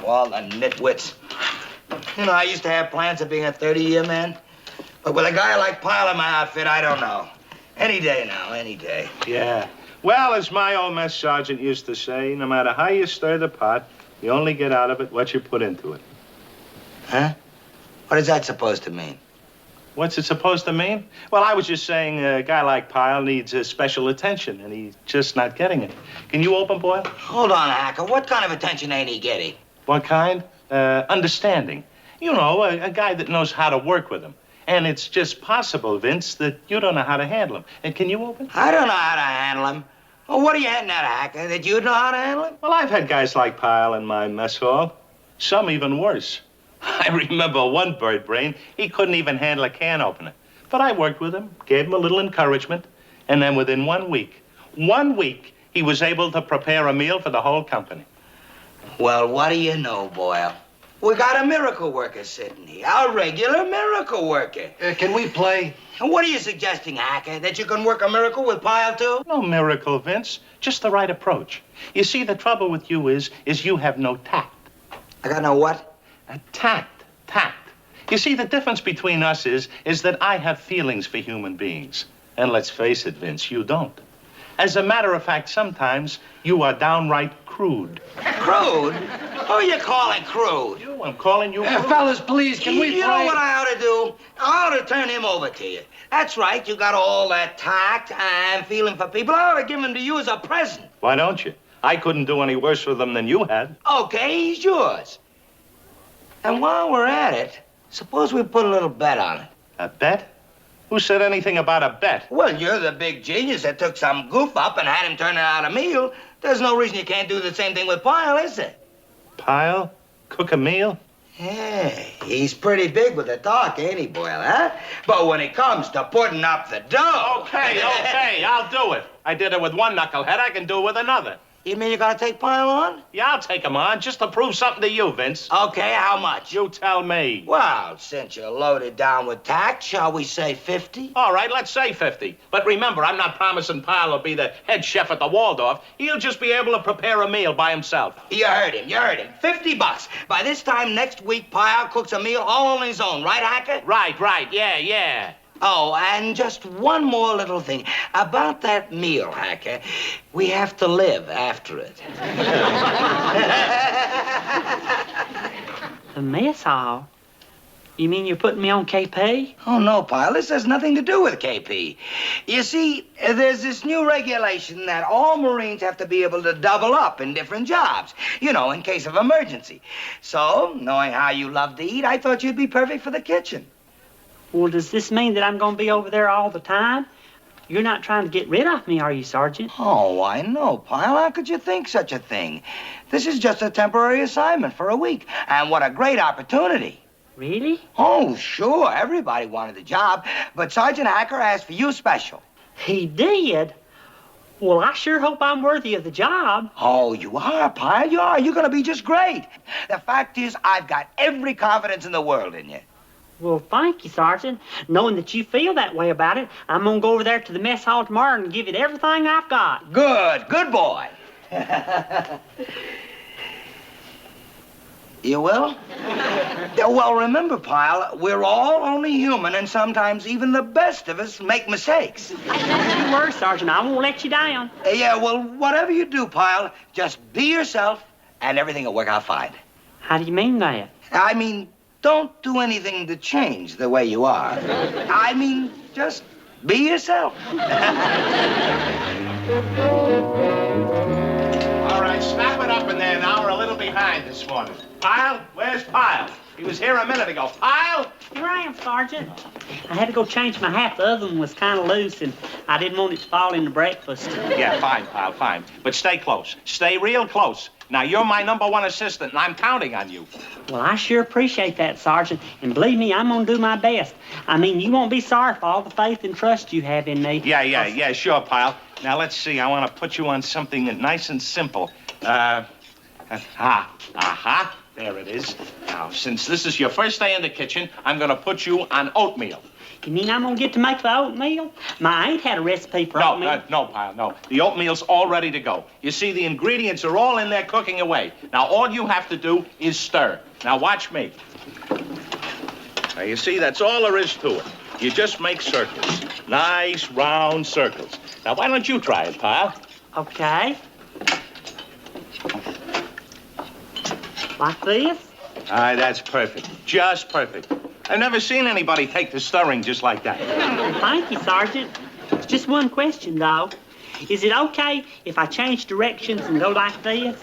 All the nitwits. You know, I used to have plans of being a 30-year man. But with a guy like Pyle in my outfit, I don't know. Any day now, any day. Yeah. Well, as my old mess sergeant used to say, no matter how you stir the pot, you only get out of it what you put into it. Huh? What is that supposed to mean? What's it supposed to mean? Well, I was just saying a guy like Pyle needs special attention, and he's just not getting it. Can you open, Boyle? Hold on, Hacker. What kind of attention ain't he getting? What kind? Understanding. You know, a guy that knows how to work with him. And it's just possible, Vince, that you don't know how to handle him. And can you open? I don't know how to handle him. Well, what are you hitting at, Hacker? That you know how to handle him? Well, I've had guys like Pyle in my mess hall. Some even worse. I remember one bird brain, he couldn't even handle a can opener. But I worked with him, gave him a little encouragement, and then within 1 week, he was able to prepare a meal for the whole company. Well, what do you know, Boyle? We got a miracle worker sitting here, a regular miracle worker. Can we play? And what are you suggesting, Hacker? That you can work a miracle with Pyle, too? No miracle, Vince. Just the right approach. You see, the trouble with you is you have no tact. I got no what? Tact. You see, the difference between us is that I have feelings for human beings. And let's face it, Vince, you don't. As a matter of fact, sometimes you are downright crude. Crude? Who are you calling crude? You, I'm calling you crude. Fellas, please, can we play? You know what I ought to do? I ought to turn him over to you. That's right, you got all that tact and feeling for people. I ought to give him to you as a present. Why don't you? I couldn't do any worse for them than you had. Okay, he's yours. And while we're at it, suppose we put a little bet on it. A bet? Who said anything about a bet? Well, you're the big genius that took some goof up and had him turn out a meal. There's no reason you can't do the same thing with Pyle, is there? Pyle? Cook a meal? Hey, he's pretty big with the talk, ain't he, Boyle, huh? But when it comes to putting up the dough... Okay, I'll do it. I did it with one knucklehead, I can do it with another. You mean you're gonna take Pyle on? Yeah, I'll take him on, just to prove something to you, Vince. Okay, how much? You tell me. Well, since you're loaded down with tact, shall we say 50? All right, let's say 50. But remember, I'm not promising Pyle will be the head chef at the Waldorf. He'll just be able to prepare a meal by himself. You heard him. $50. By this time next week, Pyle cooks a meal all on his own, right, Hacker? Right, yeah. Oh, and just one more little thing. About that meal, Hacker. We have to live after it. The mess hall? You mean you're putting me on KP? Oh, no, Pyle. This has nothing to do with KP. You see, there's this new regulation that all Marines have to be able to double up in different jobs, you know, in case of emergency. So, knowing how you love to eat, I thought you'd be perfect for the kitchen. Well, does this mean that I'm going to be over there all the time? You're not trying to get rid of me, are you, Sergeant? Oh, I know, Pyle. How could you think such a thing? This is just a temporary assignment for a week. And what a great opportunity. Really? Oh, sure. Everybody wanted the job, but Sergeant Hacker asked for you special. He did? Well, I sure hope I'm worthy of the job. Oh, you are, Pyle. You are. You're going to be just great. The fact is, I've got every confidence in the world in you. Well, thank you, Sergeant. Knowing that you feel that way about it, I'm going to go over there to the mess hall tomorrow and give it everything I've got. Good. Good boy. You will? Yeah, well, remember, Pyle, we're all only human, and sometimes even the best of us make mistakes. Don't you worry, Sergeant. I won't let you down. Yeah, well, whatever you do, Pyle, just be yourself, and everything will work out fine. How do you mean that? I mean, don't do anything to change the way you are. I mean, just be yourself. All right, snap it up in there now. We're a little behind this morning. Pyle? Where's Pyle? He was here a minute ago. Pyle? Here I am, Sergeant. I had to go change my hat. The other one was kind of loose, and I didn't want it to fall into breakfast. Yeah, fine, Pyle, fine. But stay close. Stay real close. Now, you're my #1 assistant, and I'm counting on you. Well, I sure appreciate that, Sergeant. And believe me, I'm going to do my best. I mean, you won't be sorry for all the faith and trust you have in me. Yeah, sure, Pyle. Now, let's see. I want to put you on something nice and simple. There it is. Now, since this is your first day in the kitchen, I'm going to put you on oatmeal. You mean I'm going to get to make the oatmeal? I ain't had a recipe for oatmeal. No, Pyle, no. The oatmeal's all ready to go. You see, the ingredients are all in there cooking away. Now, all you have to do is stir. Now, watch me. Now, you see, that's all there is to it. You just make circles. Nice, round circles. Now, why don't you try it, Pyle? Okay. Like this? Aye, that's perfect. Just perfect. I've never seen anybody take the stirring just like that. Thank you, Sergeant. Just one question, though. Is it okay if I change directions and go like this?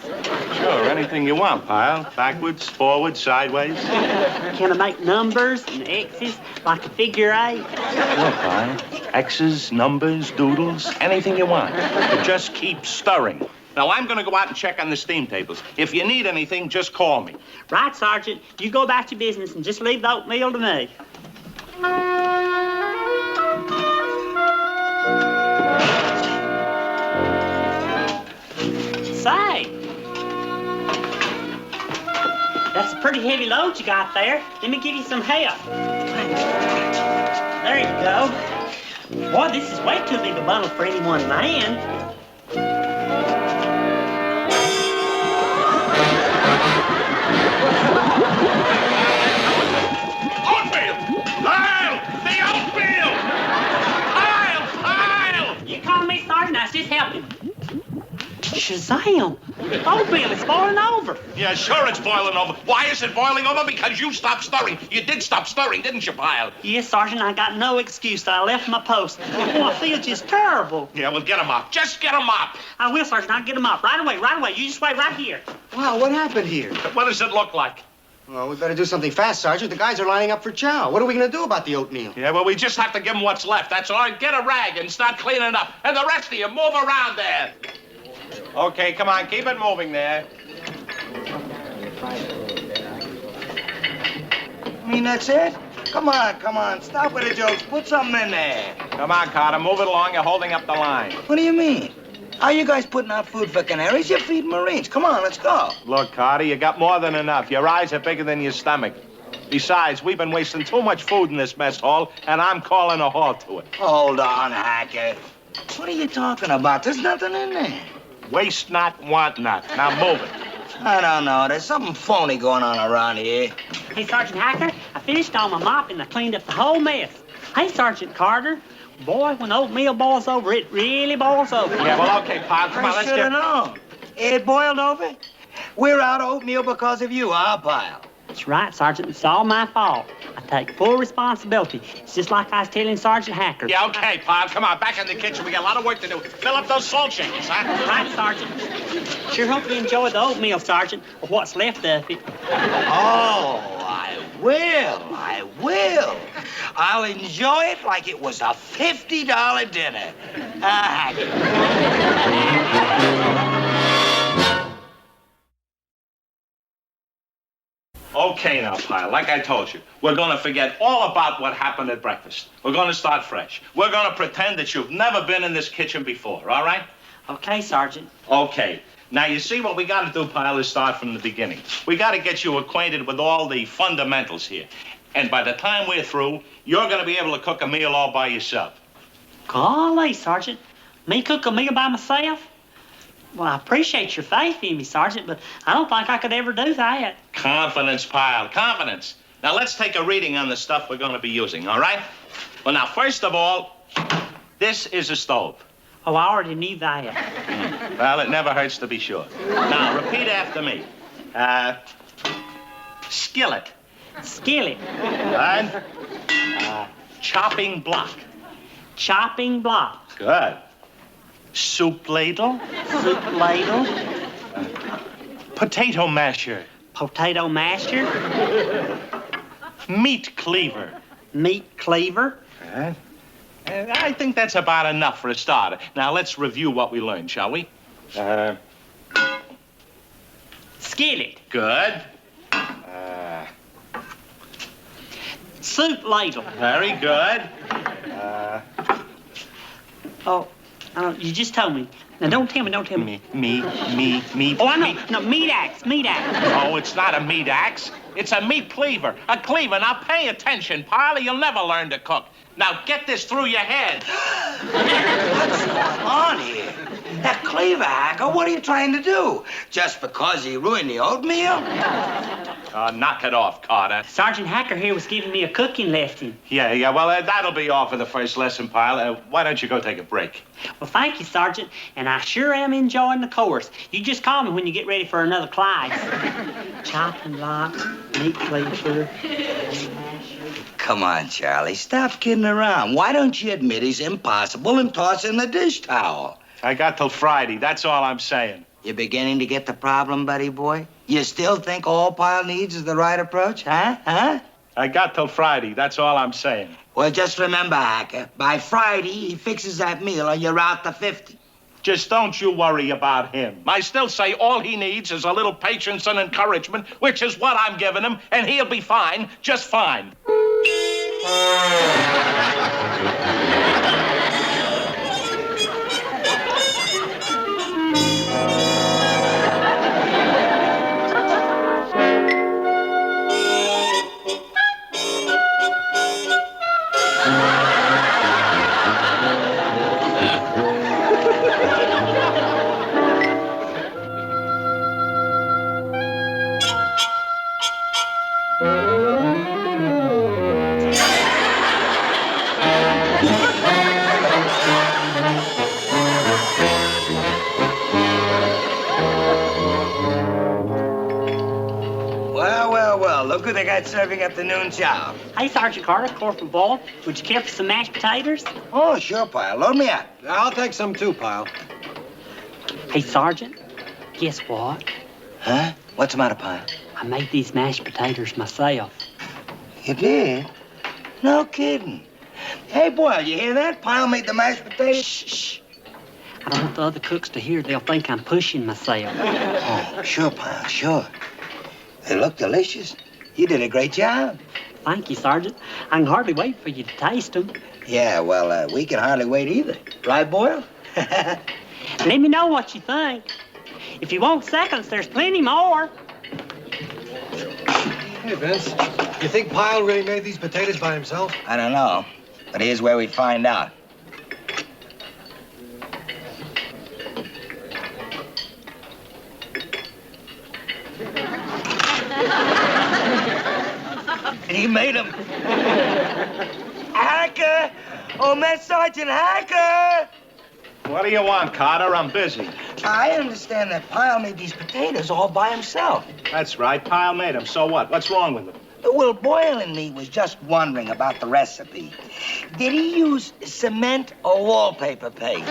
Sure, anything you want, Pyle. Backwards, forwards, sideways. Can I make numbers and X's like a figure 8? Sure, Pyle. X's, numbers, doodles, anything you want. But just keep stirring. Now, I'm going to go out and check on the steam tables. If you need anything, just call me. Right, Sergeant. You go about your business and just leave the oatmeal to me. Say, that's a pretty heavy load you got there. Let me give you some help. There you go. Boy, this is way too big a bundle for any one man. Oatmeal! Pyle! The oatmeal! Pyle! You call me Sergeant, I was just helping. Shazam! Oatmeal is boiling over. Yeah, sure it's boiling over. Why is it boiling over? Because you stopped stirring. You did stop stirring, didn't you, Pyle? Yes, Sergeant, I got no excuse. I left my post. Oh, I feel just terrible. Yeah, well, get him up. Just get him up. I will, Sergeant. I'll get him up. Right away. You just wait right here. Wow, what happened here? What does it look like? Well, we better do something fast, Sergeant. The guys are lining up for chow. What are we going to do about the oatmeal? Yeah, well, we just have to give them what's left. That's all. Get a rag and start cleaning up. And the rest of you, move around there. Okay, come on. Keep it moving there. I mean, that's it? Come on. Stop with the jokes. Put something in there. Come on, Carter. Move it along. You're holding up the line. What do you mean? How you guys putting out food for canaries? You feed Marines. Come on, let's go. Look, Carter, you got more than enough. Your eyes are bigger than your stomach. Besides, we've been wasting too much food in this mess hall, and I'm calling a halt to it. Hold on, Hacker. What are you talking about? There's nothing in there. Waste not, want not. Now move it. I don't know. There's something phony going on around here. Hey, Sergeant Hacker, I finished all my mopping. I cleaned up the whole mess. Hey, Sergeant Carter. Boy, when oatmeal boils over, it really boils over. Yeah, well, okay, Pyle. Come on, I let's should get... have known. It boiled over. We're out of oatmeal because of you, huh, Pyle? That's right, Sergeant. It's all my fault. I take full responsibility. It's just like I was telling Sergeant Hacker. Yeah, okay, Pyle. Come on, back in the kitchen. We got a lot of work to do. Fill up those salt shakers, huh? Right, Sergeant. Sure hope you enjoy the oatmeal, Sergeant, or what's left of it. Oh, I will. I'll enjoy it like it was a $50 dinner. Okay now, Pyle, like I told you, we're going to forget all about what happened at breakfast. We're going to start fresh. We're going to pretend that you've never been in this kitchen before, all right? Okay, Sergeant. Okay. Now, you see, what we got to do, Pyle, is start from the beginning. We got to get you acquainted with all the fundamentals here. And by the time we're through, you're going to be able to cook a meal all by yourself. Golly, Sergeant. Me cook a meal by myself? Well, I appreciate your faith in me, Sergeant, but I don't think I could ever do that. Confidence, Pyle, confidence. Now, let's take a reading on the stuff we're going to be using, all right? Well, now, first of all, this is a stove. Oh, I already knew that. Well, it never hurts to be sure. Now, repeat after me. Skillet. Skillet. And chopping block. Chopping block. Good. Soup ladle. Soup ladle. Potato masher. Potato masher. Meat cleaver. Meat cleaver. Good. I think that's about enough for a start. Now, let's review what we learned, shall we? Skillet. Good. Soup ladle. Very good. You just told me. Now, don't tell me. Me. Oh, I know. No, meat axe. Oh, it's not a meat axe. It's a meat cleaver. A cleaver. Now, pay attention, Pyle. You'll never learn to cook. Now, get this through your head. What's going on here? That cleaver, Hacker, what are you trying to do? Just because he ruined the oatmeal? Knock it off, Carter. Sergeant Hacker here was giving me a cooking lesson. Yeah, well, that'll be all for the first lesson, Pyle. Why don't you go take a break? Well, thank you, Sergeant, and I sure am enjoying the course. You just call me when you get ready for another class. Chopping block, meat cleaver. Come on, Charlie, stop kidding around. Why don't you admit he's impossible and toss in the dish towel? I got till Friday, that's all I'm saying. You're beginning to get the problem, buddy boy? You still think all Pyle needs is the right approach, huh? I got till Friday, that's all I'm saying. Well, just remember, Hacker, by Friday, he fixes that meal and you're out to 50. Just don't you worry about him. I still say all he needs is a little patience and encouragement, which is what I'm giving him, and he'll be fine, just fine. Well, look who they got serving up the noon chow. Hey, Sergeant Carter, Corporal Ball, would you care for some mashed potatoes? Oh, sure, Pyle. Load me up. I'll take some too, Pyle. Hey, Sergeant, guess what? Huh? What's the matter, Pyle? I made these mashed potatoes myself. You did? No kidding. Hey, Boyle, you hear that? Pyle made the mashed potatoes. Shh. I don't want the other cooks to hear. They'll think I'm pushing myself. Oh, sure, Pyle, sure. They look delicious. You did a great job. Thank you, Sergeant. I can hardly wait for you to taste them. Yeah, well, we can hardly wait either. Right, Boyle? Let me know what you think. If you want seconds, there's plenty more. Hey, Vince, you think Pyle really made these potatoes by himself? I don't know, but here's where we find out. He made them. Hacker! Oh, Mess Sergeant Hacker! What do you want, Carter? I'm busy. I understand that Pyle made these potatoes all by himself. That's right. Pyle made them. So what? What's wrong with them? Well, Boyle and me was just wondering about the recipe. Did he use cement or wallpaper paste?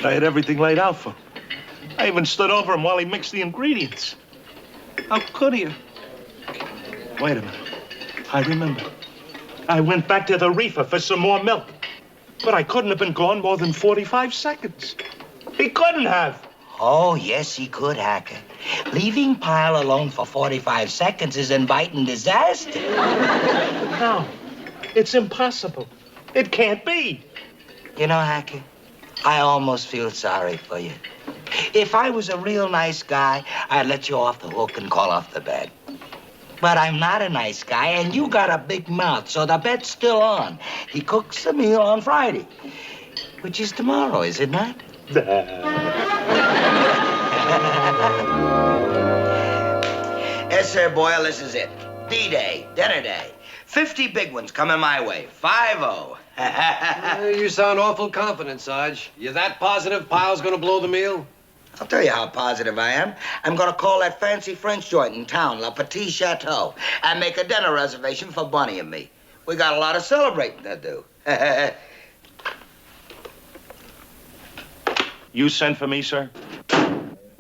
I had everything laid out for him. I even stood over him while he mixed the ingredients. How could he? Wait a minute. I remember. I went back to the reefer for some more milk. But I couldn't have been gone more than 45 seconds. He couldn't have. Oh, yes, he could, Hacker. Leaving Pyle alone for 45 seconds is inviting disaster. No, it's impossible. It can't be. You know, Hacker, I almost feel sorry for you. If I was a real nice guy, I'd let you off the hook and call off the bet. But I'm not a nice guy, and you got a big mouth, so the bet's still on. He cooks the meal on Friday, which is tomorrow, is it not? Yes, sir, Boyle, this is it. D-Day, dinner day. 50 big ones coming my way. 5-0. You sound awful confident, Sarge. You that positive Pyle's gonna blow the meal? I'll tell you how positive I am. I'm going to call that fancy French joint in town, La Petite Chateau, and make a dinner reservation for Bunny and me. We got a lot of celebrating to do. You sent for me, sir?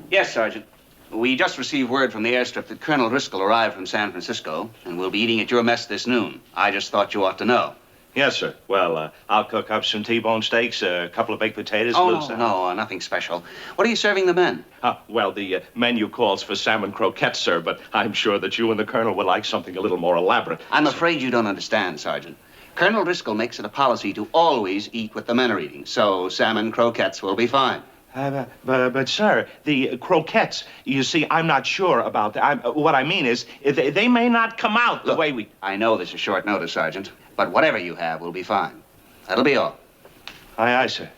Yes, Sergeant. We just received word from the airstrip that Colonel Driscoll arrived from San Francisco and will be eating at your mess this noon. I just thought you ought to know. Yes, sir. Well, I'll cook up some T-bone steaks, a couple of baked potatoes. No, nothing special. What are you serving the men? Well, the menu calls for salmon croquettes, sir, but I'm sure that you and the Colonel would like something a little more elaborate. I'm afraid you don't understand, Sergeant. Colonel Driscoll makes it a policy to always eat what the men are eating, so salmon croquettes will be fine. But, sir, the croquettes, you see, I'm not sure about that. What I mean is, they may not come out the way we... I know this is short notice, Sergeant, but whatever you have will be fine. That'll be all. Aye, sir.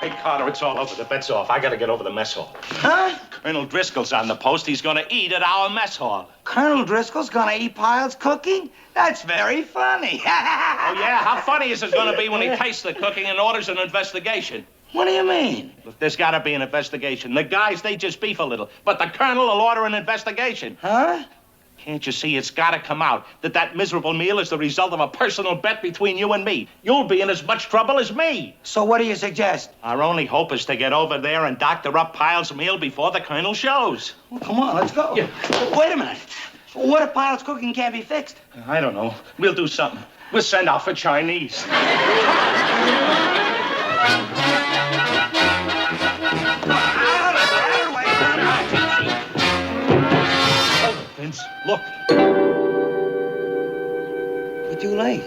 Hey, Carter, it's all over. The bet's off. I gotta get over the mess hall. Huh? Colonel Driscoll's on the post. He's gonna eat at our mess hall. Colonel Driscoll's going to eat Pyle's cooking? That's very funny. Oh, yeah? How funny is it gonna be when he tastes the cooking and orders an investigation? What do you mean? Look, there's gotta be an investigation. The guys, they just beef a little. But the Colonel will order an investigation. Huh? Can't you see it's gotta come out that miserable meal is the result of a personal bet between you and me? You'll be in as much trouble as me. So what do you suggest? Our only hope is to get over there and doctor up Pyle's meal before the Colonel shows. Well, come on, let's go. Yeah. Wait a minute. What if Pyle's cooking can't be fixed? I don't know. We'll do something. We'll send out for Chinese. Vince, look. You're too late.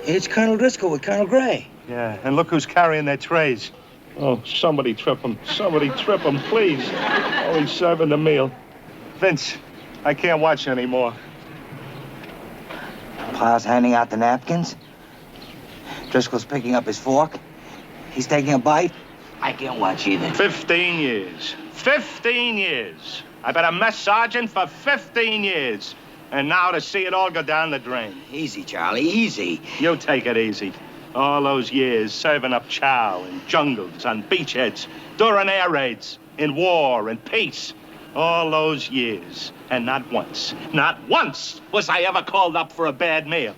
It's Colonel Driscoll with Colonel Gray. Yeah, and look who's carrying their trays. Oh, somebody trip him. Somebody trip him, please. Oh, he's serving the meal. Vince, I can't watch anymore. Pyle's handing out the napkins. Driscoll's picking up his fork. He's taking a bite. I can't watch either. 15 years. 15 years. I've been a mess sergeant for 15 years. And now to see it all go down the drain. Easy, Charlie, easy. You take it easy. All those years serving up chow in jungles, on beachheads, during air raids, in war and peace. All those years. And not once was I ever called up for a bad meal.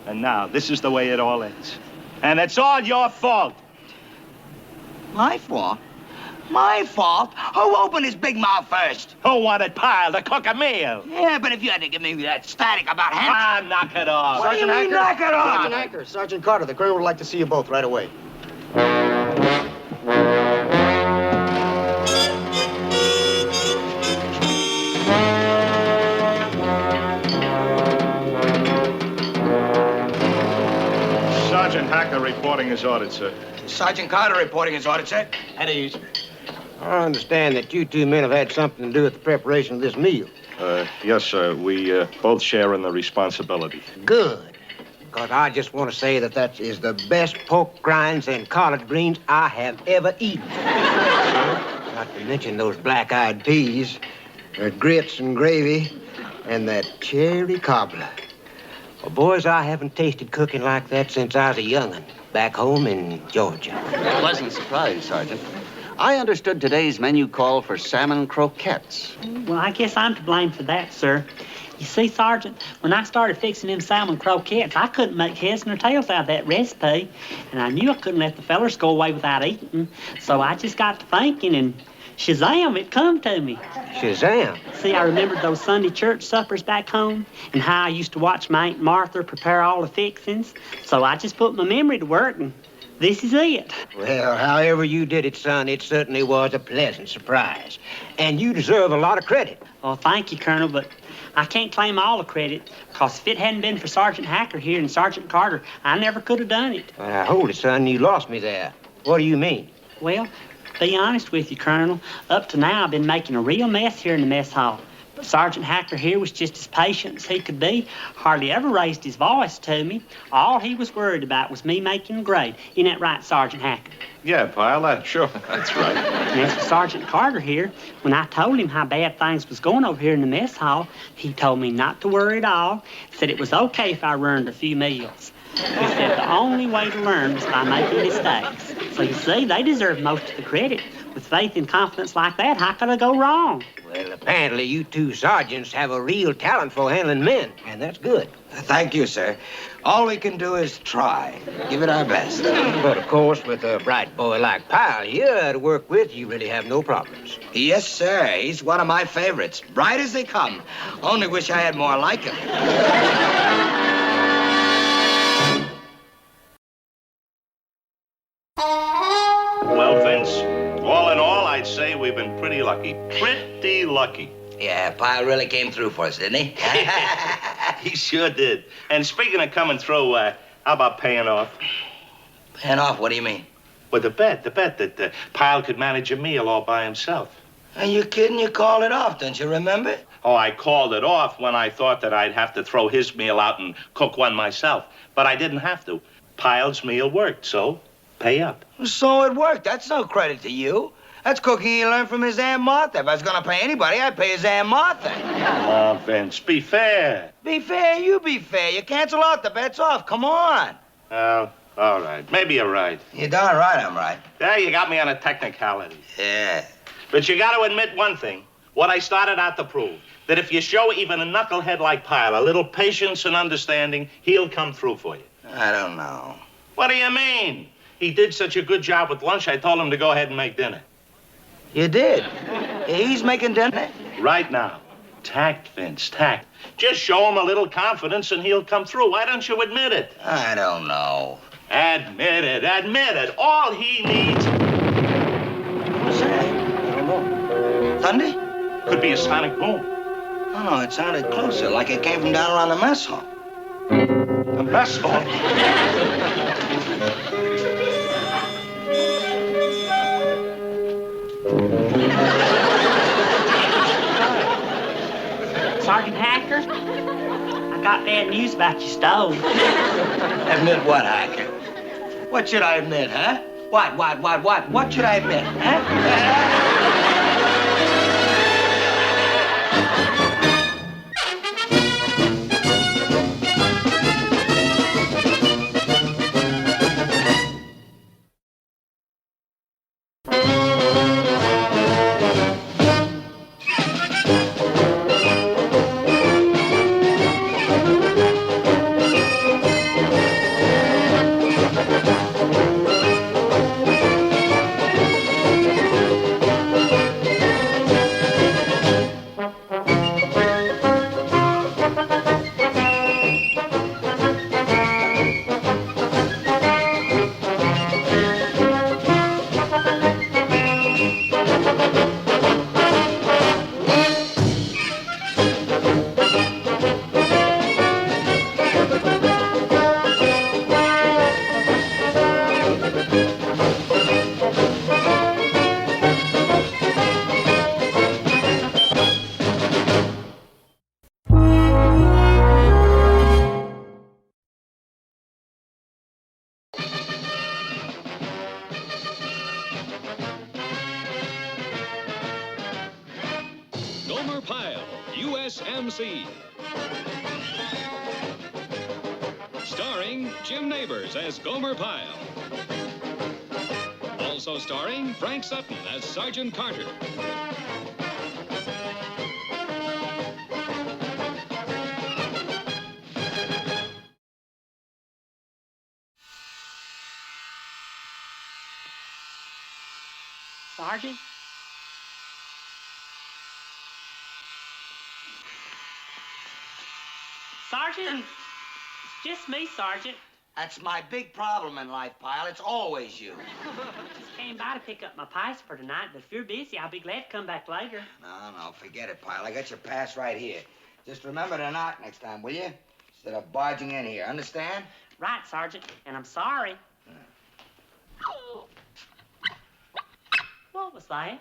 And now this is the way it all ends. And it's all your fault. My fault? My fault? Who opened his big mouth first? Who wanted Pyle to cook a meal? Yeah, but if you had to give me that static about him... knock it off. What do you mean, knock it off? Sergeant Hacker, Sergeant Carter, the Colonel would like to see you both right away. Sergeant Hacker reporting as ordered, sir. Sergeant Carter reporting as ordered, sir. At ease. I understand that you two men have had something to do with the preparation of this meal. Yes, sir. We both share in the responsibility. Good. Because I just want to say that is the best pork rinds and collard greens I have ever eaten. Not to mention those black-eyed peas, their grits and gravy, and that cherry cobbler. Well, boys, I haven't tasted cooking like that since I was a young'un, back home in Georgia. Pleasant surprise, Sergeant. I understood today's menu called for salmon croquettes. Well, I guess I'm to blame for that, sir. You see, Sergeant, when I started fixing them salmon croquettes, I couldn't make heads nor tails out of that recipe. And I knew I couldn't let the fellers go away without eating them. So I just got to thinking, and shazam, it come to me. Shazam? See, I remembered those Sunday church suppers back home and how I used to watch my Aunt Martha prepare all the fixings. So I just put my memory to work, and this is it. Well, however you did it, son, it certainly was a pleasant surprise. And you deserve a lot of credit. Well, thank you, Colonel, but I can't claim all the credit, because if it hadn't been for Sergeant Hacker here and Sergeant Carter, I never could have done it. Hold it, son. You lost me there. What do you mean? Well, to be honest with you, Colonel, up to now I've been making a real mess here in the mess hall. But Sergeant Hacker here was just as patient as he could be, hardly ever raised his voice to me. All he was worried about was me making a grade. Isn't that right, Sergeant Hacker? Yeah, Pyle, sure, that's right. And as for Sergeant Carter here, when I told him how bad things was going over here in the mess hall, he told me not to worry at all, said it was okay if I ruined a few meals. He said the only way to learn was by making mistakes. So you see, they deserve most of the credit. With faith and confidence like that, how could I go wrong? Well, apparently you two sergeants have a real talent for handling men, and that's good. Thank you, sir. All we can do is try. Give it our best. But, of course, with a bright boy like Pyle here to work with, you really have no problems. Yes, sir. He's one of my favorites. Bright as they come. Only wish I had more like him. Well, Vince, all in all, I'd say we've been pretty lucky. Pretty lucky. Yeah, Pyle really came through for us, didn't he? He sure did. And speaking of coming through, how about paying off? Paying off? What do you mean? Well, the bet that Pyle could manage a meal all by himself. Are you kidding? You called it off, don't you remember? Oh, I called it off when I thought that I'd have to throw his meal out and cook one myself. But I didn't have to. Pyle's meal worked, so pay up. So it worked. That's no credit to you. That's cooking he learned from his Aunt Martha. If I was going to pay anybody, I'd pay his Aunt Martha. Oh, Vince, be fair. Be fair, you be fair. You cancel out, the bet's off. Come on. Oh, all right. Maybe you're right. You're darn right I'm right. Yeah, you got me on a technicality. Yeah. But you got to admit one thing. What I started out to prove. That if you show even a knucklehead like Pyle a little patience and understanding, he'll come through for you. I don't know. What do you mean? He did such a good job with lunch, I told him to go ahead and make dinner. You did? He's making dinner? Right now. Tact, Vince, tact. Just show him a little confidence and he'll come through. Why don't you admit it? I don't know. Admit it, admit it. All he needs... What's that? I don't know. Thunder? Could be a sonic boom. Oh, no, it sounded closer, like it came from down around the mess hall. The mess hall? Sergeant Hacker, I got bad news about your stove. Admit what, Hacker? What should I admit, huh? What? What should I admit, huh? USMC. Starring Jim Neighbors as Gomer Pyle. Also starring Frank Sutton as Sergeant Carter. Sergeant? Sergeant? It's just me, Sergeant. That's my big problem in life, Pyle. It's always you. Just came by to pick up my pass for tonight, but if you're busy, I'll be glad to come back later. No, forget it, Pyle. I got your pass right here. Just remember to knock next time, will you? Instead of barging in here, understand? Right, Sergeant, and I'm sorry. What was that?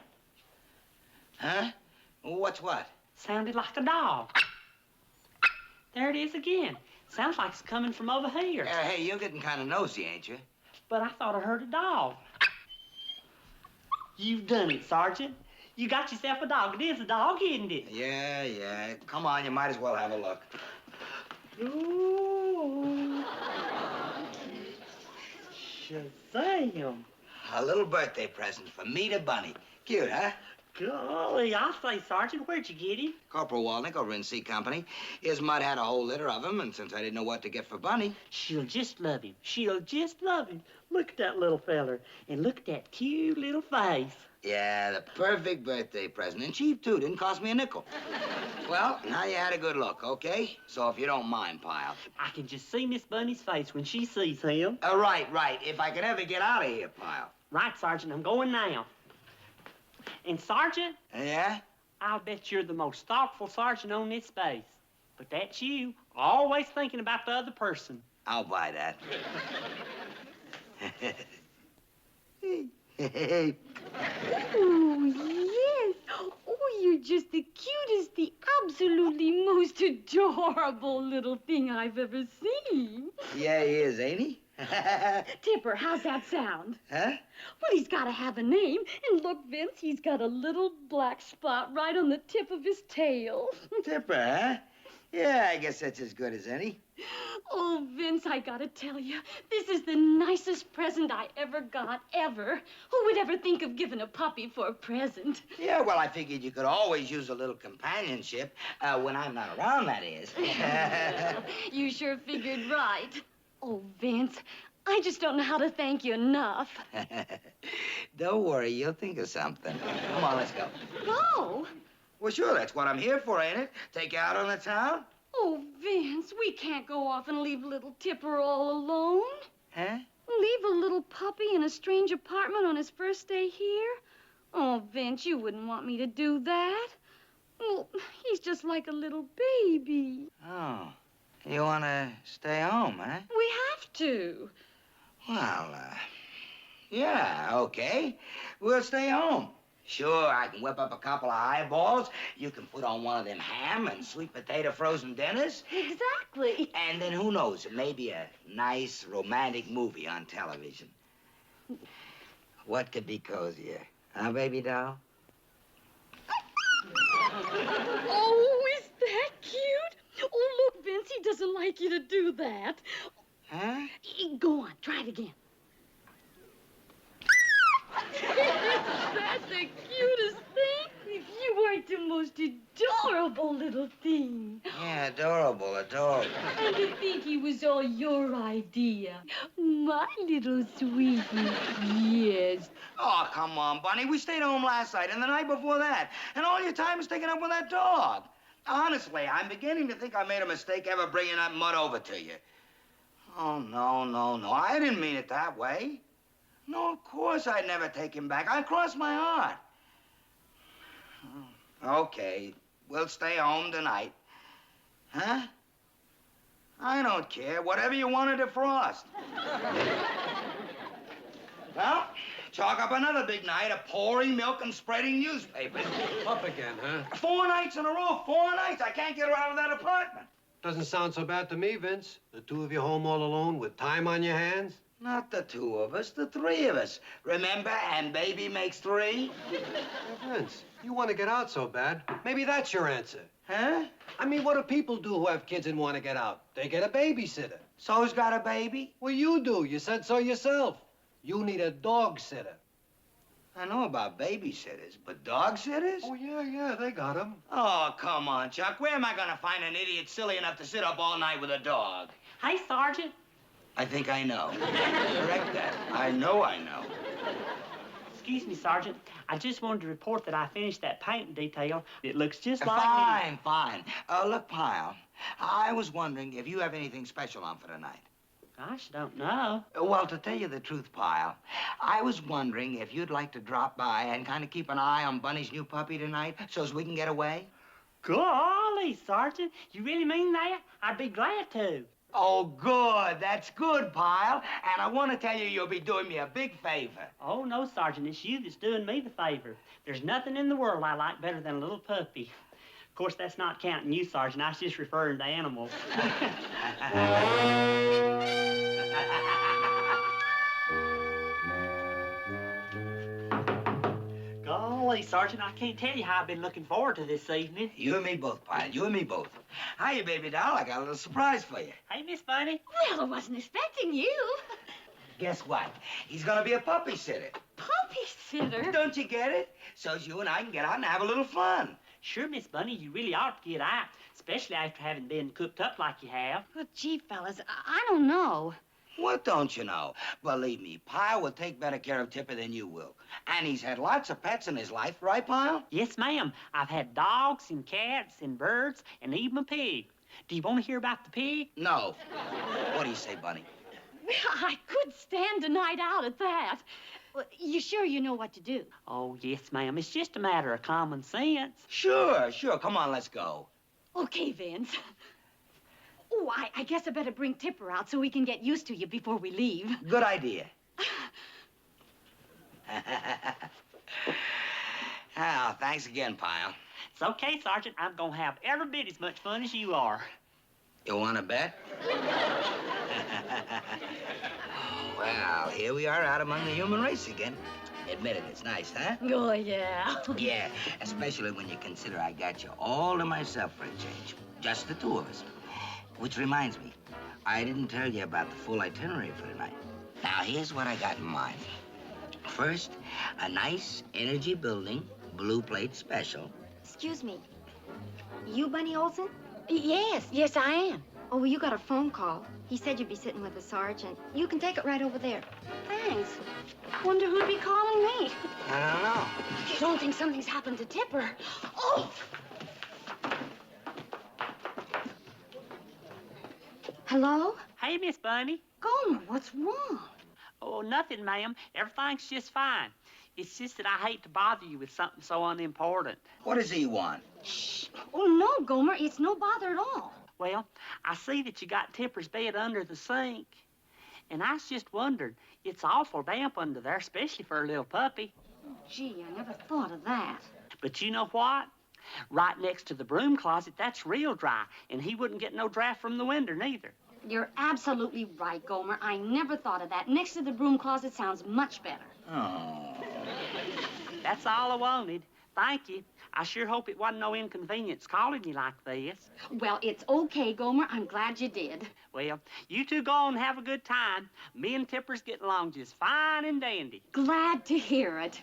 Huh? What's what? Sounded like a dog. There it is again. Sounds like it's coming from over here. Hey, you're getting kind of nosy, ain't you? But I thought I heard a dog. You've done it, Sergeant. You got yourself a dog. It is a dog, isn't it? Yeah. Come on, you might as well have a look. Ooh. Shazam. A little birthday present from me to Bunny. Cute, huh? Golly, I'll say, Sergeant, where'd you get him? Corporal Walnick over in C Company. His mud had a whole litter of them, and since I didn't know what to get for Bunny... She'll just love him. She'll just love him. Look at that little feller, and look at that cute little face. Yeah, the perfect birthday present. And cheap, too. Didn't cost me a nickel. Well, now you had a good look, okay? So if you don't mind, Pyle. I can just see Miss Bunny's face when she sees him. Right. If I can ever get out of here, Pyle. Right, Sergeant. I'm going now. And, Sergeant? Yeah? I'll bet you're the most thoughtful sergeant on this base. But that's you, always thinking about the other person. I'll buy that. Oh, yes. Oh, you're just the cutest, the absolutely most adorable little thing I've ever seen. Yeah, he is, ain't he? Tipper, how's that sound? Huh? Well, he's got to have a name. And look, Vince, he's got a little black spot right on the tip of his tail. Tipper, huh? Yeah, I guess that's as good as any. Oh, Vince, I gotta tell you, this is the nicest present I ever got, ever. Who would ever think of giving a puppy for a present? Yeah, well, I figured you could always use a little companionship when I'm not around, that is. You sure figured right. Oh, Vince, I just don't know how to thank you enough. Don't worry, you'll think of something. Come on, let's go. Go? Well, sure, that's what I'm here for, ain't it? Take you out on the town? Oh, Vince, we can't go off and leave little Tipper all alone. Huh? Leave a little puppy in a strange apartment on his first day here? Oh, Vince, you wouldn't want me to do that. Well, he's just like a little baby. Oh, you want to stay home, huh? We have to. Well, yeah, okay. We'll stay home. Sure, I can whip up a couple of highballs. You can put on one of them ham and sweet potato frozen dinners. Exactly. And then who knows, maybe a nice romantic movie on television. What could be cozier? Huh, baby doll? Oh, is that cute? Oh, look, Vince, he doesn't like you to do that. Huh? Go on, try it again. That's the cutest thing. You are the most adorable little thing. Yeah, adorable. And to think he was all your idea. My little sweetie. Yes. Oh, come on, Bunny. We stayed home last night and the night before that. And all your time is taken up with that dog. Honestly, I'm beginning to think I made a mistake ever bringing that mud over to you. Oh, no. I didn't mean it that way. No, of course I'd never take him back. I'd cross my heart. Okay, we'll stay home tonight. Huh? I don't care. Whatever you want to defrost. Well, chalk up another big night of pouring milk and spreading newspapers. Up again, huh? 4 nights in a row, 4 nights. I can't get her out of that apartment. Doesn't sound so bad to me, Vince. The two of you home all alone with time on your hands. Not the two of us, the three of us. Remember, and baby makes three? Vince, you want to get out so bad. Maybe that's your answer. Huh? I mean, what do people do who have kids and want to get out? They get a babysitter. So who's got a baby? Well, you do. You said so yourself. You need a dog sitter. I know about babysitters, but dog sitters? Oh, yeah, they got them. Oh, come on, Chuck. Where am I going to find an idiot silly enough to sit up all night with a dog? Hey, Sergeant. I think I know. Correct that. I know. Excuse me, Sergeant. I just wanted to report that I finished that painting detail. It looks just like me. Fine. Look, Pyle, I was wondering if you have anything special on for tonight. Gosh, don't know. Well, to tell you the truth, Pyle, I was wondering if you'd like to drop by and kind of keep an eye on Bunny's new puppy tonight so as we can get away. Golly, Sergeant. You really mean that? I'd be glad to. Oh, good. That's good, Pyle. And I want to tell you you'll be doing me a big favor. Oh, no, Sergeant. It's you that's doing me the favor. There's nothing in the world I like better than a little puppy. Of course, that's not counting you, Sergeant. I was just referring to animals. Golly, Sergeant, I can't tell you how I've been looking forward to this evening. You and me both, Pyle. You and me both. Hiya, baby doll. I got a little surprise for you. Hey, Miss Bunny. Well, I wasn't expecting you. Guess what? He's going to be a puppy sitter. Puppy sitter? Don't you get it? So's you and I can get out and have a little fun. Sure, Miss Bunny, you really ought to get out, especially after having been cooped up like you have. Well, gee, fellas, I don't know. What don't you know? Believe me, Pyle will take better care of Tipper than you will. And he's had lots of pets in his life, right, Pyle? Yes, ma'am. I've had dogs and cats and birds and even a pig. Do you want to hear about the pig? No. What do you say, Bunny? Well, I could stand a night out at that. Well, you sure you know what to do? Oh, yes, ma'am. It's just a matter of common sense. Sure. Come on, let's go. Okay, Vince. Oh, I guess I better bring Tipper out so we can get used to you before we leave. Good idea. Oh, thanks again, Pyle. It's okay, Sergeant. I'm going to have every bit as much fun as you are. You want to bet? Well, here we are out among the human race again. Admit it, it's nice, huh? Oh, yeah. Yeah, especially when you consider I got you all to myself for a change. Just the two of us. Which reminds me, I didn't tell you about the full itinerary for tonight. Now, here's what I got in mind. First, a nice energy building blue plate special. Excuse me. You Bunny Olson? Yes, I am. Oh, well, you got a phone call. He said you'd be sitting with the sergeant. You can take it right over there. Thanks. Wonder who'd be calling me. I don't know. You don't think something's happened to Tipper? Oh! Hello? Hey, Miss Bunny. Gomer, what's wrong? Oh, nothing, ma'am. Everything's just fine. It's just that I hate to bother you with something so unimportant. What does he want? Shh. Oh, no, Gomer. It's no bother at all. Well, I see that you got Tipper's bed under the sink. And I was just wondering, it's awful damp under there, especially for a little puppy. Oh, gee, I never thought of that. But you know what? Right next to the broom closet, that's real dry, and he wouldn't get no draft from the window, neither. You're absolutely right, Gomer. I never thought of that. Next to the broom closet sounds much better. Oh. That's all I wanted. Thank you. I sure hope it wasn't no inconvenience calling you like this. Well, it's okay, Gomer. I'm glad you did. Well, you two go on and have a good time. Me and Tipper's getting along just fine and dandy. Glad to hear it.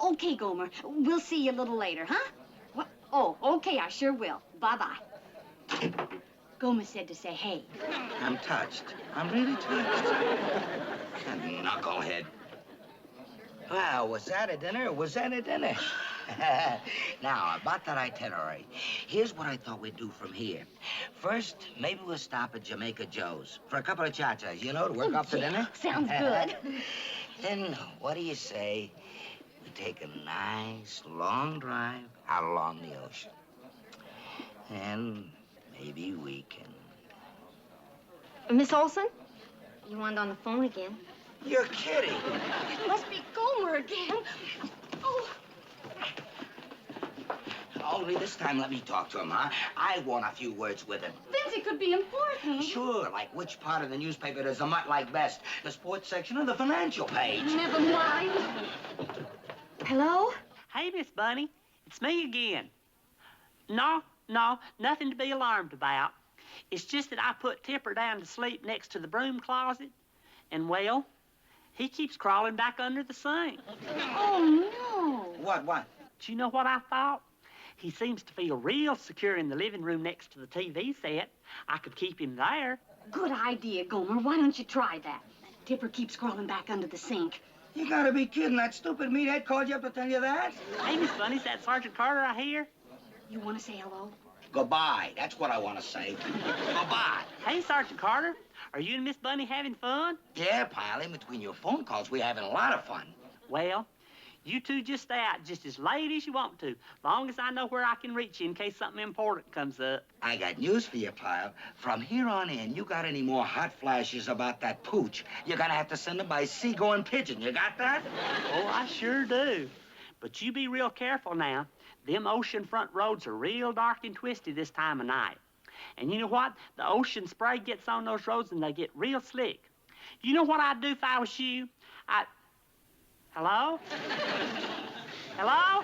Okay, Gomer. We'll see you a little later, huh? What? Oh, okay, I sure will. Bye-bye. Gomer said to say hey. I'm touched. I'm really touched. That knucklehead. Well, was that a dinner? Now, about that itinerary. Here's what I thought we'd do from here. First, maybe we'll stop at Jamaica Joe's for a couple of cha-chas, you know, to work off the dinner. Sounds good. Then, what do you say we take a nice, long drive out along the ocean? And maybe we can... Miss Olson? You wanted on the phone again? You're kidding. It must be Gomer again. Oh. Only this time let me talk to him, huh? I want a few words with him. Vincent, they could be important. Sure, like which part of the newspaper does the mutt like best? The sports section or the financial page? Never mind. Hello? Hey, Miss Bunny. It's me again. No, nothing to be alarmed about. It's just that I put Tipper down to sleep next to the broom closet, and, well, he keeps crawling back under the sink. Oh, no. What? Do you know what I thought? He seems to feel real secure in the living room next to the TV set. I could keep him there. Good idea, Gomer. Why don't you try that? Tipper keeps crawling back under the sink. You gotta be kidding. That stupid meathead called you up to tell you that? Hey, Miss Bunny, is that Sergeant Carter I hear? You want to say hello? Goodbye. That's what I want to say. Goodbye. Hey, Sergeant Carter. Are you and Miss Bunny having fun? Yeah, Pyle. In between your phone calls, we're having a lot of fun. Well, you two just stay out just as late as you want to, long as I know where I can reach you in case something important comes up. I got news for you, Pyle. From here on in, you got any more hot flashes about that pooch, you're gonna have to send them by seagoing pigeon. You got that? Oh, I sure do. But you be real careful now. Them oceanfront roads are real dark and twisty this time of night. And you know what? The ocean spray gets on those roads and they get real slick. You know what I'd do if I was you? Hello? Hello?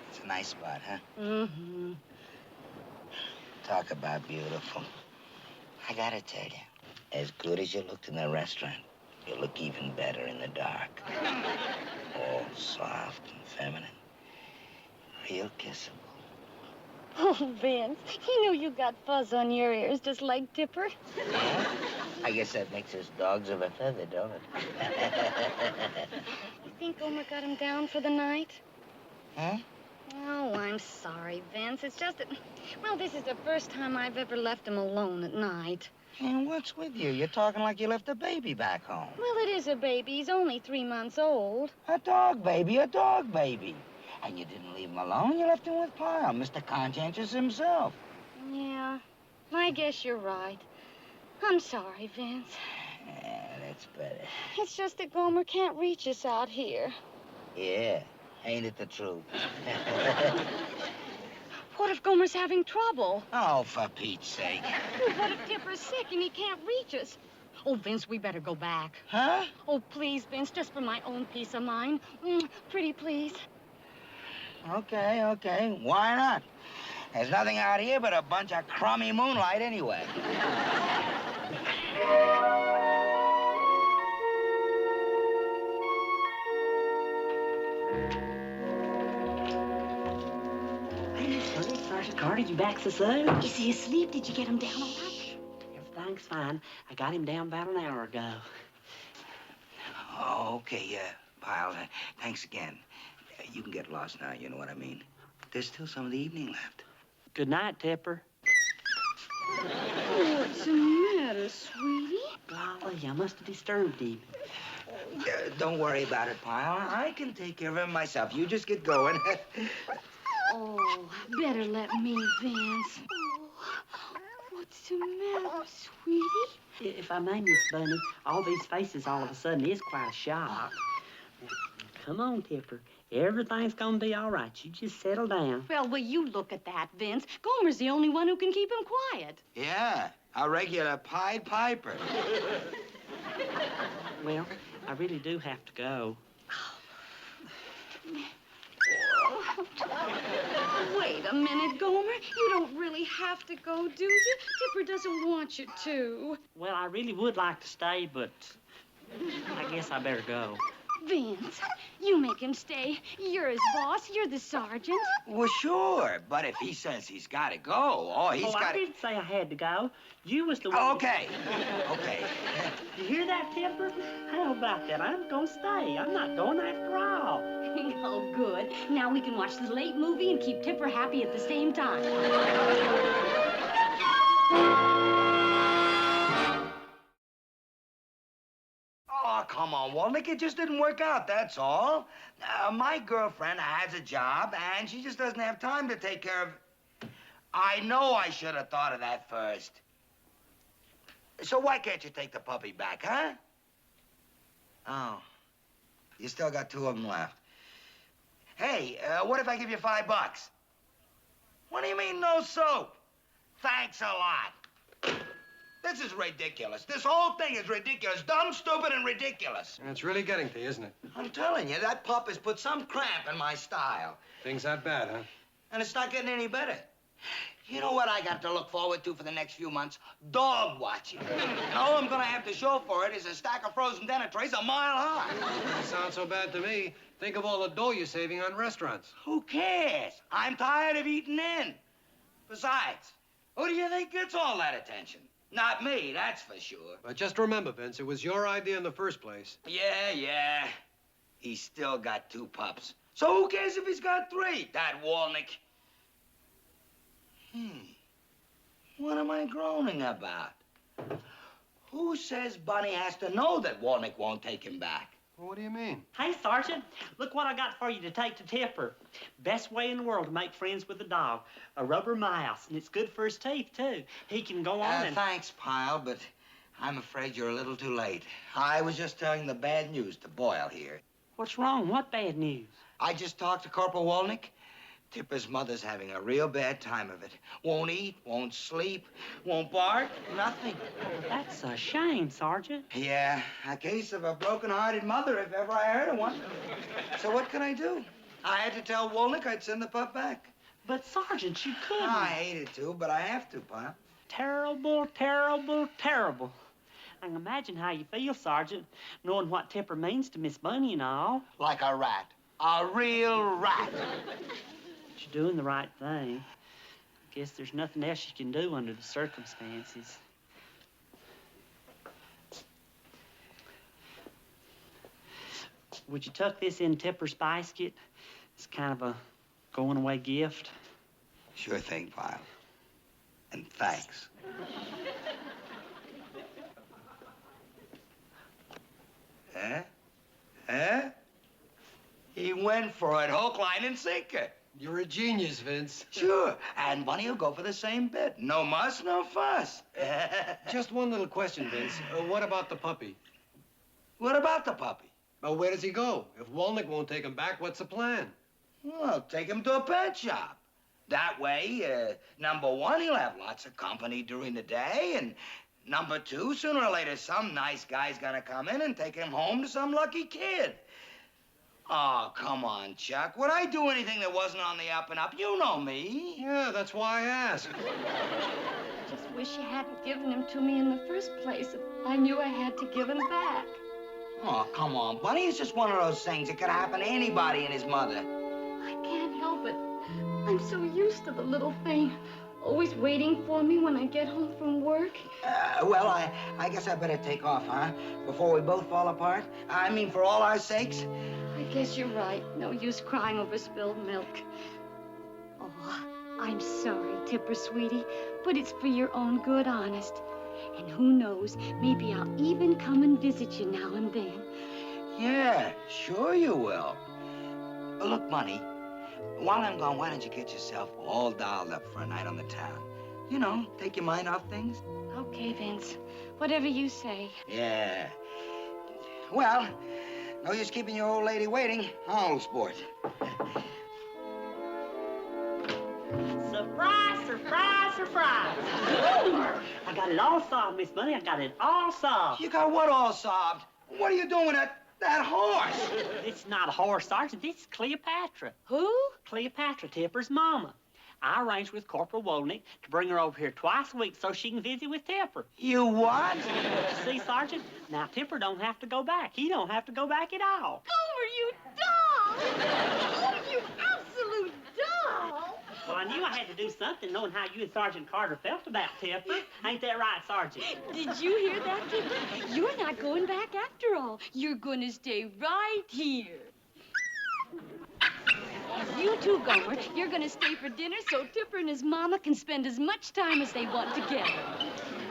It's a nice spot, huh? Mm-hmm. Talk about beautiful. I gotta tell you, as good as you looked in the restaurant, you look even better in the dark. All soft and feminine. Real kissable. Oh, Vince, you know you got fuzz on your ears just like Tipper. Yeah? I guess that makes us dogs of a feather, don't it? You think Gomer got him down for the night? Huh? Oh, I'm sorry, Vince. It's just that, well, this is the first time I've ever left him alone at night. And what's with you? You're talking like you left a baby back home. Well, it is a baby. He's only 3 months old. A dog baby. And you didn't leave him alone. You left him with Pyle, Mr. Conscientious himself. Yeah, I guess you're right. I'm sorry, Vince. Yeah, that's better. It's just that Gomer can't reach us out here. Yeah, ain't it the truth? What if Gomer's having trouble? Oh, for Pete's sake. Well, what if Tipper's sick and he can't reach us? Oh, Vince, we better go back. Huh? Oh, please, Vince, just for my own peace of mind. Pretty please. Okay. Why not? There's nothing out here but a bunch of crummy moonlight anyway. Sergeant Carter, you back so soon? Is he asleep? Did you get him down all right? Everything's fine. I got him down about an hour ago. Oh, okay, Pyle, thanks again. You can get lost now, you know what I mean. There's still some of the evening left. Good night, Tipper. What's the matter, sweetie? Golly, I must have disturbed him. Don't worry about it, Pyle. I can take care of him myself. You just get going. Oh, better let me, Vince. Oh, what's the matter, sweetie? If I may, Miss Bunny, all these faces all of a sudden is quite a shock. Come on, Tipper. Everything's gonna be all right. You just settle down. Well, will you look at that, Vince? Gomer's the only one who can keep him quiet. Yeah, a regular Pied Piper. Well, I really do have to go. Wait a minute, Gomer. You don't really have to go, do you? Tipper doesn't want you to. Well, I really would like to stay, but I guess I better go. Vince, you make him stay. You're his boss. You're the sergeant. Well, sure, but if he says he's got to go, I didn't say I had to go. You was the one. Okay. You hear that, Tipper? How about that? I'm gonna stay. I'm not going after all. Oh, good. Now we can watch the late movie and keep Tipper happy at the same time. Oh, come on, Walnick. It just didn't work out, that's all. My girlfriend has a job, and she just doesn't have time to take care of... I know I should have thought of that first. So why can't you take the puppy back, huh? Oh, you still got 2 of them left. Hey, what if I give you $5? What do you mean, no soap? Thanks a lot. This is ridiculous. This whole thing is ridiculous. Dumb, stupid, and ridiculous. And it's really getting to you, isn't it? I'm telling you, that pup has put some cramp in my style. Things that bad, huh? And it's not getting any better. You know what I got to look forward to for the next few months? Dog watching. And all I'm gonna have to show for it is a stack of frozen dinner trays a mile high. Doesn't sound so bad to me. Think of all the dough you're saving on restaurants. Who cares? I'm tired of eating in. Besides, who do you think gets all that attention? Not me, that's for sure. But just remember, Vince, it was your idea in the first place. Yeah. He's still got 2 pups. So who cares if he's got 3? That Walnick. What am I groaning about? Who says Bunny has to know that Walnick won't take him back? Well, what do you mean? Hey, Sergeant, look what I got for you to take to Tipper. Best way in the world to make friends with a dog. A rubber mouse, and it's good for his teeth, too. He can go on and... Thanks, Pyle, but I'm afraid you're a little too late. I was just telling the bad news to Boyle here. What's wrong? What bad news? I just talked to Corporal Walnick. Tipper's mother's having a real bad time of it. Won't eat, won't sleep, won't bark, nothing. That's a shame, Sergeant. Yeah, a case of a broken-hearted mother, if ever I heard of one. So what can I do? I had to tell Walnick I'd send the pup back. But, Sergeant, you couldn't. I hated to, but I have to, Pyle. Terrible, terrible, terrible. I can imagine how you feel, Sergeant, knowing what Tipper means to Miss Bunny and all. Like a rat. A real rat. You're doing the right thing. I guess there's nothing else you can do under the circumstances. Would you tuck this in Tipper's basket? It's kind of a going-away gift. Sure thing, Pyle. And thanks. Huh? He went for it, hook, line, and sinker. You're a genius, Vince. Sure, and Bunny will go for the same bit. No muss, no fuss. Just one little question, Vince. What about the puppy? What about the puppy? Well, where does he go? If Walnick won't take him back, what's the plan? Well, take him to a pet shop. That way, number 1, he'll have lots of company during the day, and number 2, sooner or later, some nice guy's gonna come in and take him home to some lucky kid. Oh, come on, Chuck. Would I do anything that wasn't on the up and up? You know me. Yeah, that's why I asked. Just wish you hadn't given him to me in the first place. I knew I had to give him back. Oh, come on, Bunny. It's just one of those things that could happen to anybody and his mother. I can't help it. I'm so used to the little thing. Always waiting for me when I get home from work. Well, I guess I better take off, huh? Before we both fall apart. I mean, for all our sakes. I guess you're right. No use crying over spilled milk. Oh, I'm sorry, Tipper, sweetie, but it's for your own good, honest. And who knows, maybe I'll even come and visit you now and then. Yeah, sure you will. Look, Bunny, while I'm gone, why don't you get yourself all dolled up for a night on the town? You know, take your mind off things. Okay, Vince. Whatever you say. Yeah. Well, no use keeping your old lady waiting, huh, old sport? Surprise, surprise, surprise. I got it all solved, Miss Bunny. I got it all solved. You got what all solved? What are you doing with that horse? It's not a horse, Sergeant. This is Cleopatra. Who? Cleopatra, Tipper's mama. I arranged with Corporal Wolnick to bring her over here twice a week so she can visit with Tipper. You what? See, Sergeant, now Tipper don't have to go back. He don't have to go back at all. Gomer, you doll! Oh, you absolute doll! Well, I knew I had to do something knowing how you and Sergeant Carter felt about Tipper. Ain't that right, Sergeant? Did you hear that, Tipper? You're not going back after all. You're going to stay right here. You too, Gomer. You're going to stay for dinner so Tipper and his mama can spend as much time as they want together.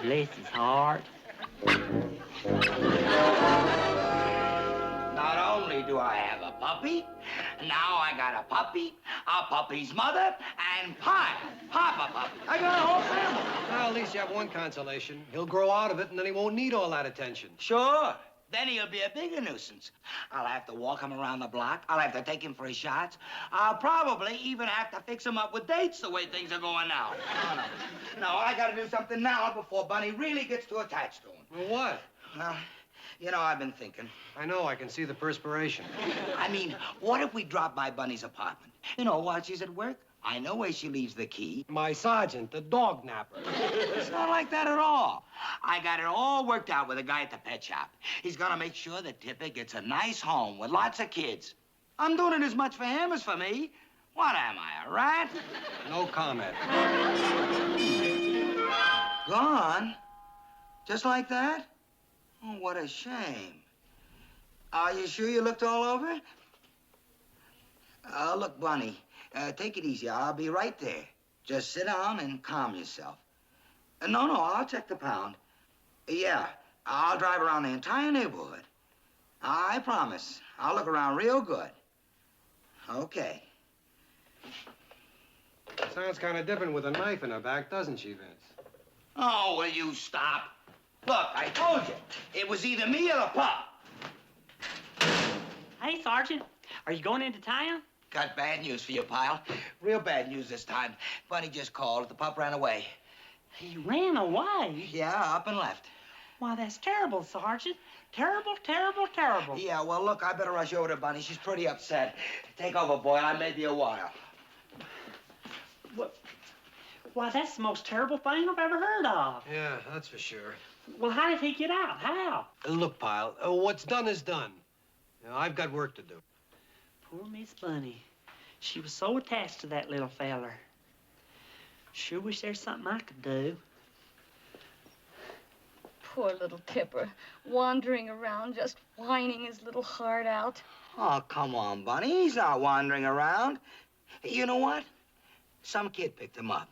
Bless his heart. Not only do I have a puppy, Now I got a puppy's mother, and Pyle, Papa Puppy. I got a whole family. Well, at least you have one consolation. He'll grow out of it, and then he won't need all that attention. Sure. Then he'll be a bigger nuisance. I'll have to walk him around the block. I'll have to take him for his shots. I'll probably even have to fix him up with dates the way things are going now. No, I got to do something now before Bunny really gets too attached to him. Well, what? Well, you know, I've been thinking. I know. I can see the perspiration. I mean, what if we drop by Bunny's apartment? You know, while she's at work? I know where she leaves the key. My sergeant, the dog napper. It's not like that at all. I got it all worked out with a guy at the pet shop. He's gonna make sure that Tipper gets a nice home with lots of kids. I'm doing it as much for him as for me. What am I, a rat? No comment. Gone? Just like that? Oh, what a shame. Are you sure you looked all over? Look, Bunny, take it easy. I'll be right there. Just sit down and calm yourself. No, I'll check the pound. Yeah, I'll drive around the entire neighborhood. I promise. I'll look around real good. Okay. Sounds kind of different with a knife in her back, doesn't she, Vince? Oh, will you stop? Look, I told you. It was either me or the pup. Hey, Sergeant, are you going into town? Got bad news for you, Pyle. Real bad news this time. Bunny just called. The pup ran away. He ran away? Yeah, up and left. Why, that's terrible, Sergeant. Terrible, terrible, terrible. Yeah, well, look, I better rush over to Bunny. She's pretty upset. Take over, boy. I may be a while. What? Why, that's the most terrible thing I've ever heard of. Yeah, that's for sure. Well, how did he get out? How? Look, Pyle, what's done is done. You know, I've got work to do. Poor Miss Bunny. She was so attached to that little feller. Sure wish there's something I could do. Poor little Tipper, wandering around, just whining his little heart out. Oh, come on, Bunny. He's not wandering around. You know what? Some kid picked him up.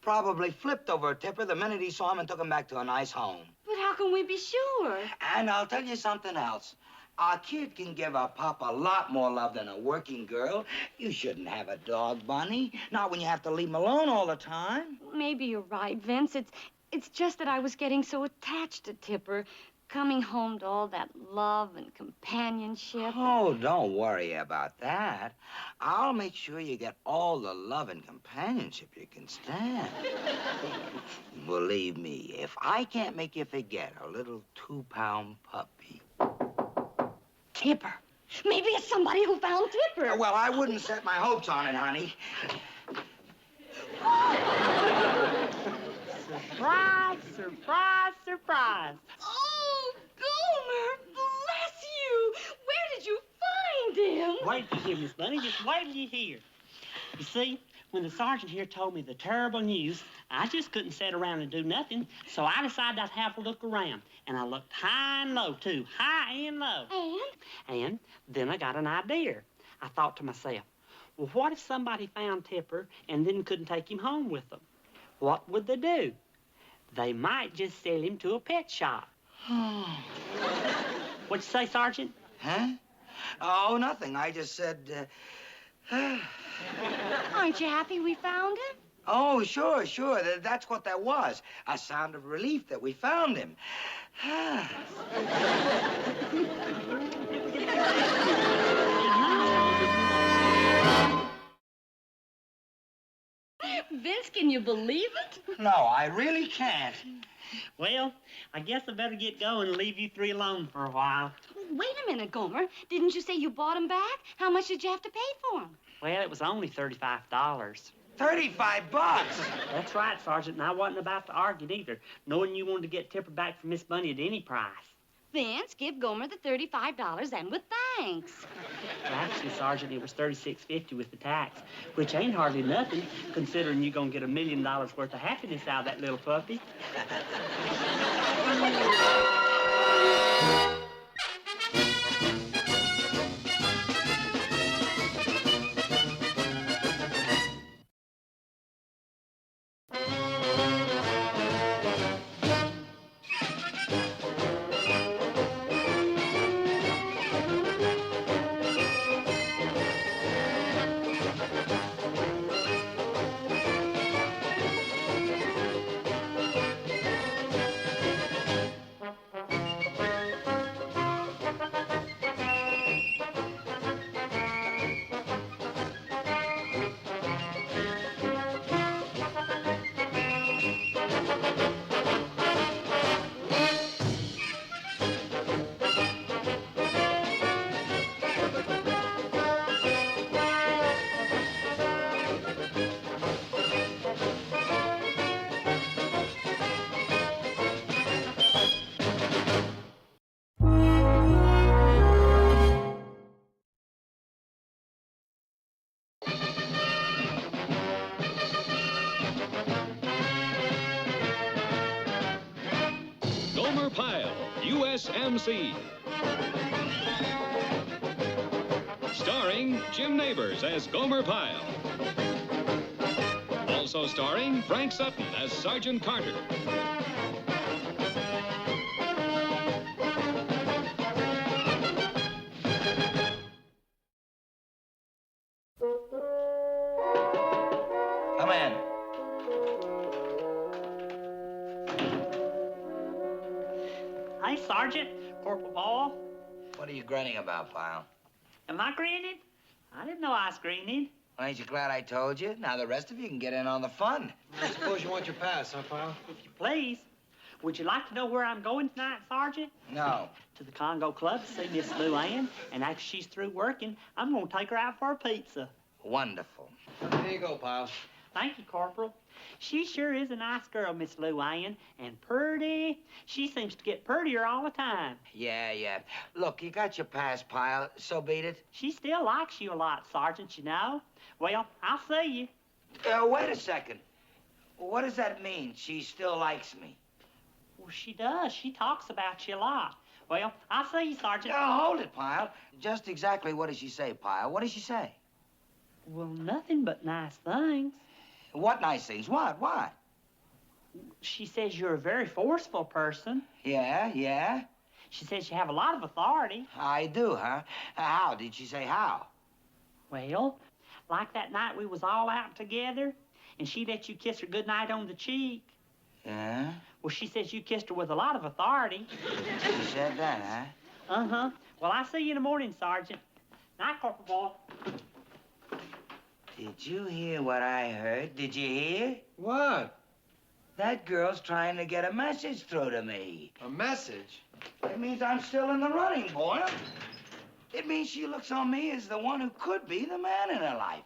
Probably flipped over a Tipper the minute he saw him and took him back to a nice home. But how can we be sure? And I'll tell you something else. A kid can give a pup a lot more love than a working girl. You shouldn't have a dog, Bunny. Not when you have to leave him alone all the time. Maybe you're right, Vince. It's just that I was getting so attached to Tipper, coming home to all that love and companionship. Oh, don't worry about that. I'll make sure you get all the love and companionship you can stand. Believe me, if I can't make you forget a little 2-pound puppy. Tipper. Maybe it's somebody who found Tipper. Well, I wouldn't set my hopes on it, honey. Surprise, surprise, surprise. Oh, Gomer, bless you. Where did you find him? Wait till you hear, Miss Bunny. Just wait till you hear. You see, when the sergeant here told me the terrible news, I just couldn't sit around and do nothing, so I decided I'd have a look around. And I looked high and low, too. High and low. And then I got an idea. I thought to myself, well, what if somebody found Tipper and then couldn't take him home with them? What would they do? They might just sell him to a pet shop. What'd you say, Sergeant? Huh? Oh, nothing. I just said, Aren't you happy we found him? Oh, sure. That's what that was. A sound of relief that we found him. Vince, can you believe it? No, I really can't. Well, I guess I better get going and leave you three alone for a while. Wait a minute, Gomer. Didn't you say you bought him back? How much did you have to pay for him? Well, it was only $35. $35? That's right, Sergeant, and I wasn't about to argue either, knowing you wanted to get Tipper back from Miss Bunny at any price. Vince, give Gomer the $35 and with thanks. Well, actually, Sergeant, it was $36.50 with the tax, which ain't hardly nothing, considering you're gonna get $1 million worth of happiness out of that little puppy. Gomer Pyle, USMC. Starring Jim Neighbors as Gomer Pyle. Also starring Frank Sutton as Sergeant Carter. Come in. Hey, Sergeant, Corporal Ball. What are you grinning about, Pyle? Am I grinning? I didn't know I was grinning. Well, ain't you glad I told you? Now the rest of you can get in on the fun. I suppose you want your pass, huh, Pyle? If you please. Would you like to know where I'm going tonight, Sergeant? No. To the Congo Club to see Miss Luann, and after she's through working, I'm going to take her out for a pizza. Wonderful. Here you go, Pyle. Thank you, Corporal. She sure is a nice girl, Miss Luann, and purty. She seems to get purtier all the time. Yeah. Look, you got your pass, Pyle, so beat it. She still likes you a lot, Sergeant, you know. Well, I'll see you. Wait a second. What does that mean, she still likes me? Well, she does. She talks about you a lot. Well, I'll see you, Sergeant. Hold it, Pyle. Just exactly what does she say, Pyle? What does she say? Well, nothing but nice things. What nice things? What? She says you're a very forceful person. Yeah. She says you have a lot of authority. I do, huh? How? Did she say how? Well, like that night we was all out together, and she let you kiss her goodnight on the cheek. Yeah? Well, she says you kissed her with a lot of authority. She said that, huh? Uh-huh. Well, I'll see you in the morning, Sergeant. Night, Corporal Ball. Did you hear what I heard? Did you hear? What? That girl's trying to get a message through to me. A message? It means I'm still in the running, Boyle. It means she looks on me as the one who could be the man in her life.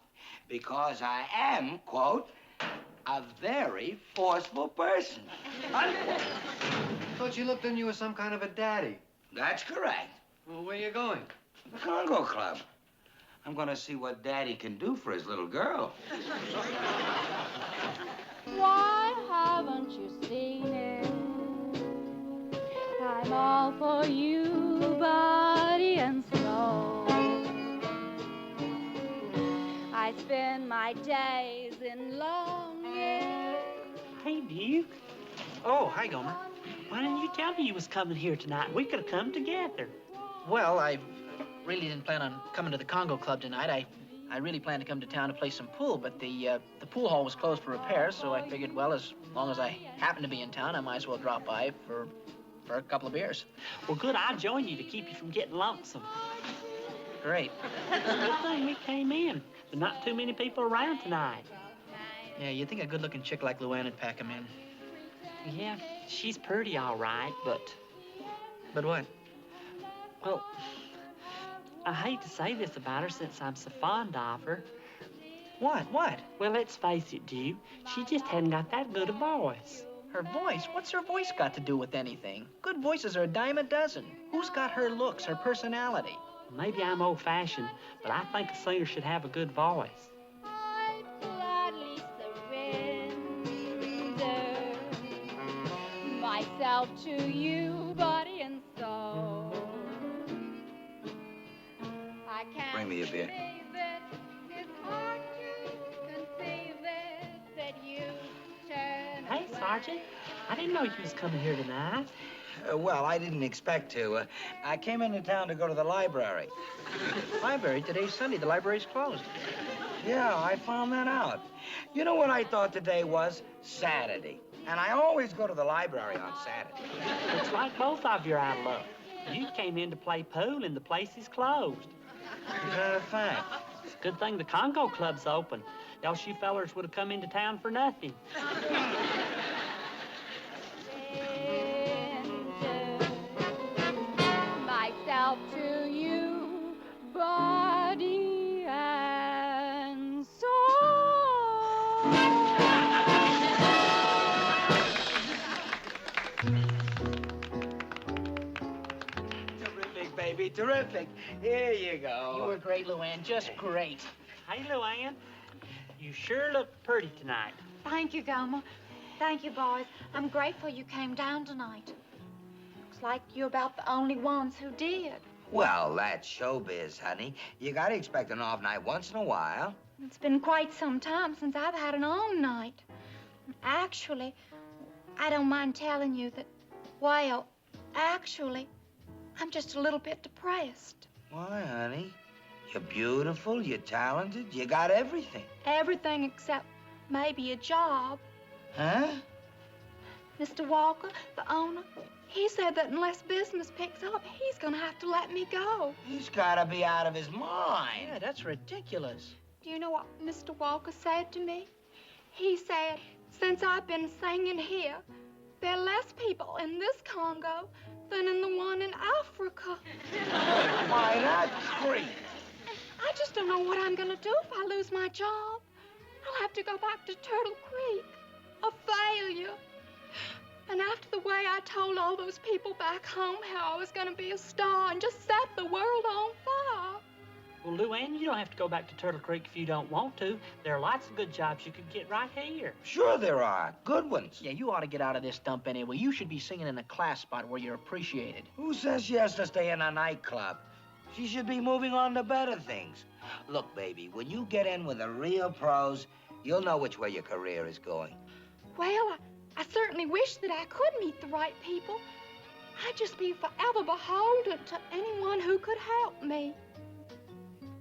Because I am, quote, a very forceful person. I thought she looked on you as some kind of a daddy. That's correct. Well, where you going? The Congo Club. I'm gonna see what Daddy can do for his little girl. Why haven't you seen it? I'm all for you, body and soul. I spend my days in longing. Hey, Duke. Oh, hi, Gomer. Why didn't you tell me you was coming here tonight? We could have come together. Well, I really didn't plan on coming to the Congo Club tonight. I really planned to come to town to play some pool, but the pool hall was closed for repairs, so I figured, well, as long as I happen to be in town, I might as well drop by for a couple of beers. Well, good. I'll join you to keep you from getting lonesome. Great. Good thing we came in. There's not too many people around tonight. Yeah, you'd think a good-looking chick like Luann would pack 'em in. Yeah, she's pretty all right, but... But what? Well, I hate to say this about her since I'm so fond of her. What? Well, let's face it, Duke. She just hadn't got that good a voice. Her voice? What's her voice got to do with anything? Good voices are a dime a dozen. Who's got her looks, her personality? Maybe I'm old-fashioned, but I think a singer should have a good voice. I'd gladly surrender myself to you, body and soul. I can't Bring me a beer. believe it. It's hard to conceive it that you turn Hey, Sergeant. I didn't know you was coming here tonight. Well, I didn't expect to. I came into town to go to the library. Library? Today's Sunday. The library's closed. Yeah, I found that out. You know what I thought today was? Saturday. And I always go to the library on Saturday. Looks like both of you are out of luck. You came in to play pool and the place is closed. Is that a fact? It's a good thing the Congo Club's open. Else you fellers would have come into town for nothing. Myself to you, body and soul. Terrific, baby, terrific. Here you go. You were great, Luann, just great. Hey, Luann, you sure look pretty tonight. Thank you, Gomer. Thank you, boys. I'm grateful you came down tonight. Looks like you're about the only ones who did. Well, that's showbiz, honey. You gotta expect an off night once in a while. It's been quite some time since I've had an on night. Actually, I don't mind telling you that, well, actually, I'm just a little bit depressed. Why, honey? You're beautiful, you're talented, you got everything. Everything except maybe a job. Huh? Mr. Walker, the owner, he said that unless business picks up, he's gonna have to let me go. He's gotta be out of his mind. Yeah, that's ridiculous. Do you know what Mr. Walker said to me? He said, since I've been singing here, there are less people in this Congo than in the one in Africa. Why, that's great. I just don't know what I'm gonna do if I lose my job. I'll have to go back to Turtle Creek. A failure. And after the way I told all those people back home how I was gonna be a star and just set the world on fire. Well, Luann, you don't have to go back to Turtle Creek if you don't want to. There are lots of good jobs you could get right here. Sure there are. Good ones. Yeah, you ought to get out of this dump anyway. You should be singing in a class spot where you're appreciated. Who says she has to stay in a nightclub? She should be moving on to better things. Look, baby, when you get in with the real pros, you'll know which way your career is going. Well, I certainly wish that I could meet the right people. I'd just be forever beholden to anyone who could help me.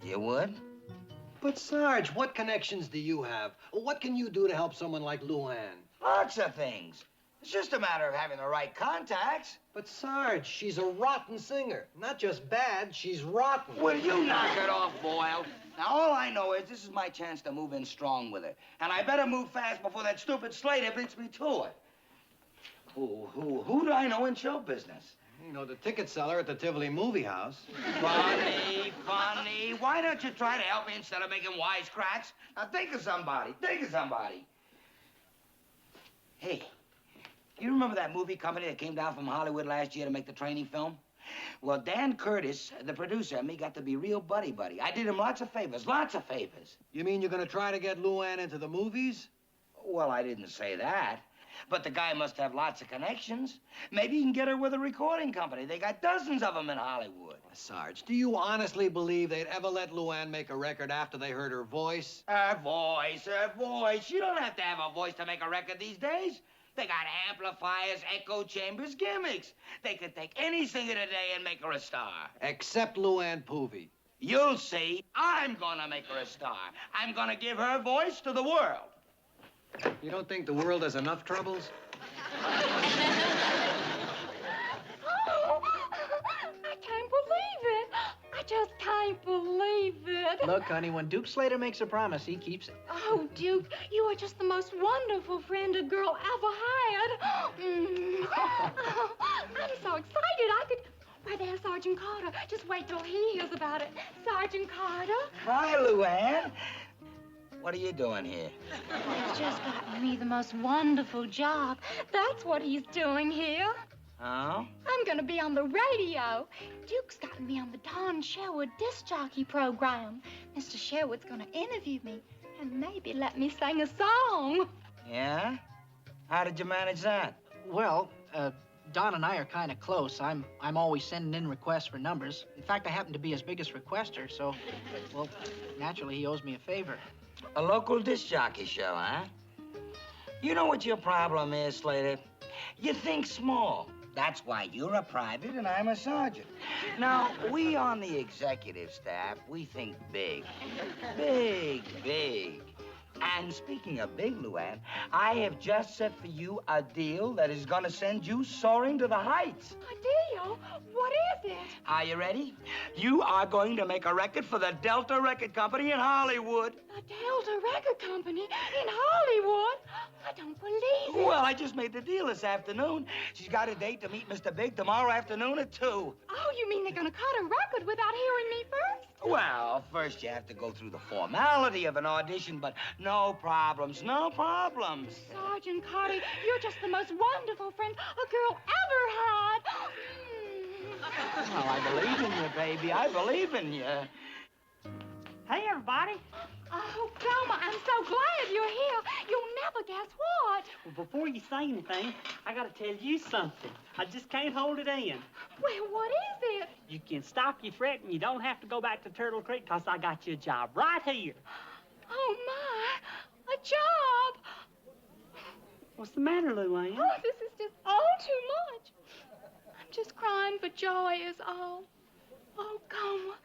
You would? But, Sarge, what connections do you have? What can you do to help someone like Luann? Lots of things. It's just a matter of having the right contacts. But, Sarge, she's a rotten singer. Not just bad, she's rotten. Will you knock it off, Boyle? Now, all I know is this is my chance to move in strong with her. And I better move fast before that stupid Slater beats me to it. Who do I know in show business? You know, the ticket seller at the Tivoli Movie House. Funny, funny. Why don't you try to help me instead of making wisecracks? Now, think of somebody. Think of somebody. Hey, you remember that movie company that came down from Hollywood last year to make the training film? Well, Dan Curtis, the producer, and me got to be real buddy-buddy. I did him lots of favors, lots of favors. You mean you're going to try to get Luann into the movies? Well, I didn't say that. But the guy must have lots of connections. Maybe you can get her with a recording company. They got dozens of them in Hollywood. Sarge, do you honestly believe they'd ever let Luann make a record after they heard her voice? Her voice, her voice. You don't have to have a voice to make a record these days. They got amplifiers, echo chambers, gimmicks. They could take any singer today and make her a star. Except Luann Poovey. You'll see. I'm gonna make her a star. I'm gonna give her voice to the world. You don't think the world has enough troubles? Oh, I can't believe it. I just can't believe it. Look, honey, when Duke Slater makes a promise, he keeps it. Oh, Duke, you are just the most wonderful friend a girl ever had. Oh, I'm so excited. I could... Why, there's Sergeant Carter. Just wait till he hears about it. Sergeant Carter. Hi, Luann. What are you doing here? He's just gotten me the most wonderful job. That's what he's doing here. Oh? I'm gonna be on the radio. Duke's gotten me on the Don Sherwood disc jockey program. Mr. Sherwood's gonna interview me and maybe let me sing a song. Yeah? How did you manage that? Well, Don and I are kind of close. I'm always sending in requests for numbers. In fact, I happen to be his biggest requester, so, well, naturally, he owes me a favor. A local disc jockey show, huh? You know what your problem is, Slater? You think small. That's why you're a private and I'm a sergeant. Now, we on the executive staff, we think big. Big, big. And speaking of big, Luann, I have just set for you a deal that is going to send you soaring to the heights. A deal? What is it? Are you ready? You are going to make a record for the Delta Record Company in Hollywood. The Delta Record Company in Hollywood? I don't believe it. Well, I just made the deal this afternoon. She's got a date to meet Mr. Big tomorrow afternoon at 2. Oh, you mean they're going to cut a record without hearing me first? Well, first you have to go through the formality of an audition, but no problems, no problems. Sergeant Carter, you're just the most wonderful friend a girl ever had. Well, I believe in you, baby. I believe in you. Hey, everybody. Oh, Gomer, I'm so glad you're here. You'll never guess what. Well, before you say anything, I got to tell you something. I just can't hold it in. Well, what is it? You can stop your fretting. You don't have to go back to Turtle Creek, because I got you a job right here. Oh, my. A job. What's the matter, Luann? Oh, this is just all too much. I'm just crying for joy is all. Oh, Gomer,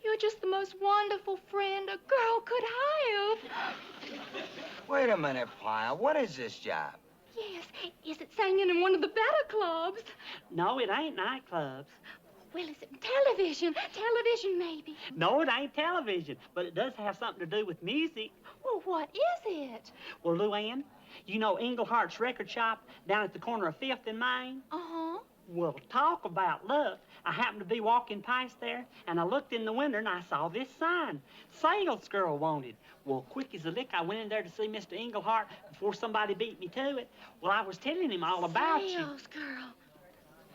you're just the most wonderful friend a girl could have. Wait a minute, Pyle. What is this job? Yes, is it singing in one of the better clubs? No, it ain't nightclubs. Well, is it television? Television, maybe. No, it ain't television, but it does have something to do with music. Well, what is it? Well, Luann, you know Englehart's record shop down at the corner of 5th and Main? Uh-huh. Well, talk about luck. I happened to be walking past there, and I looked in the window, and I saw this sign. Sales girl wanted. Well, quick as a lick, I went in there to see Mr. Englehart before somebody beat me to it. Well, I was telling him all about you. Sales girl.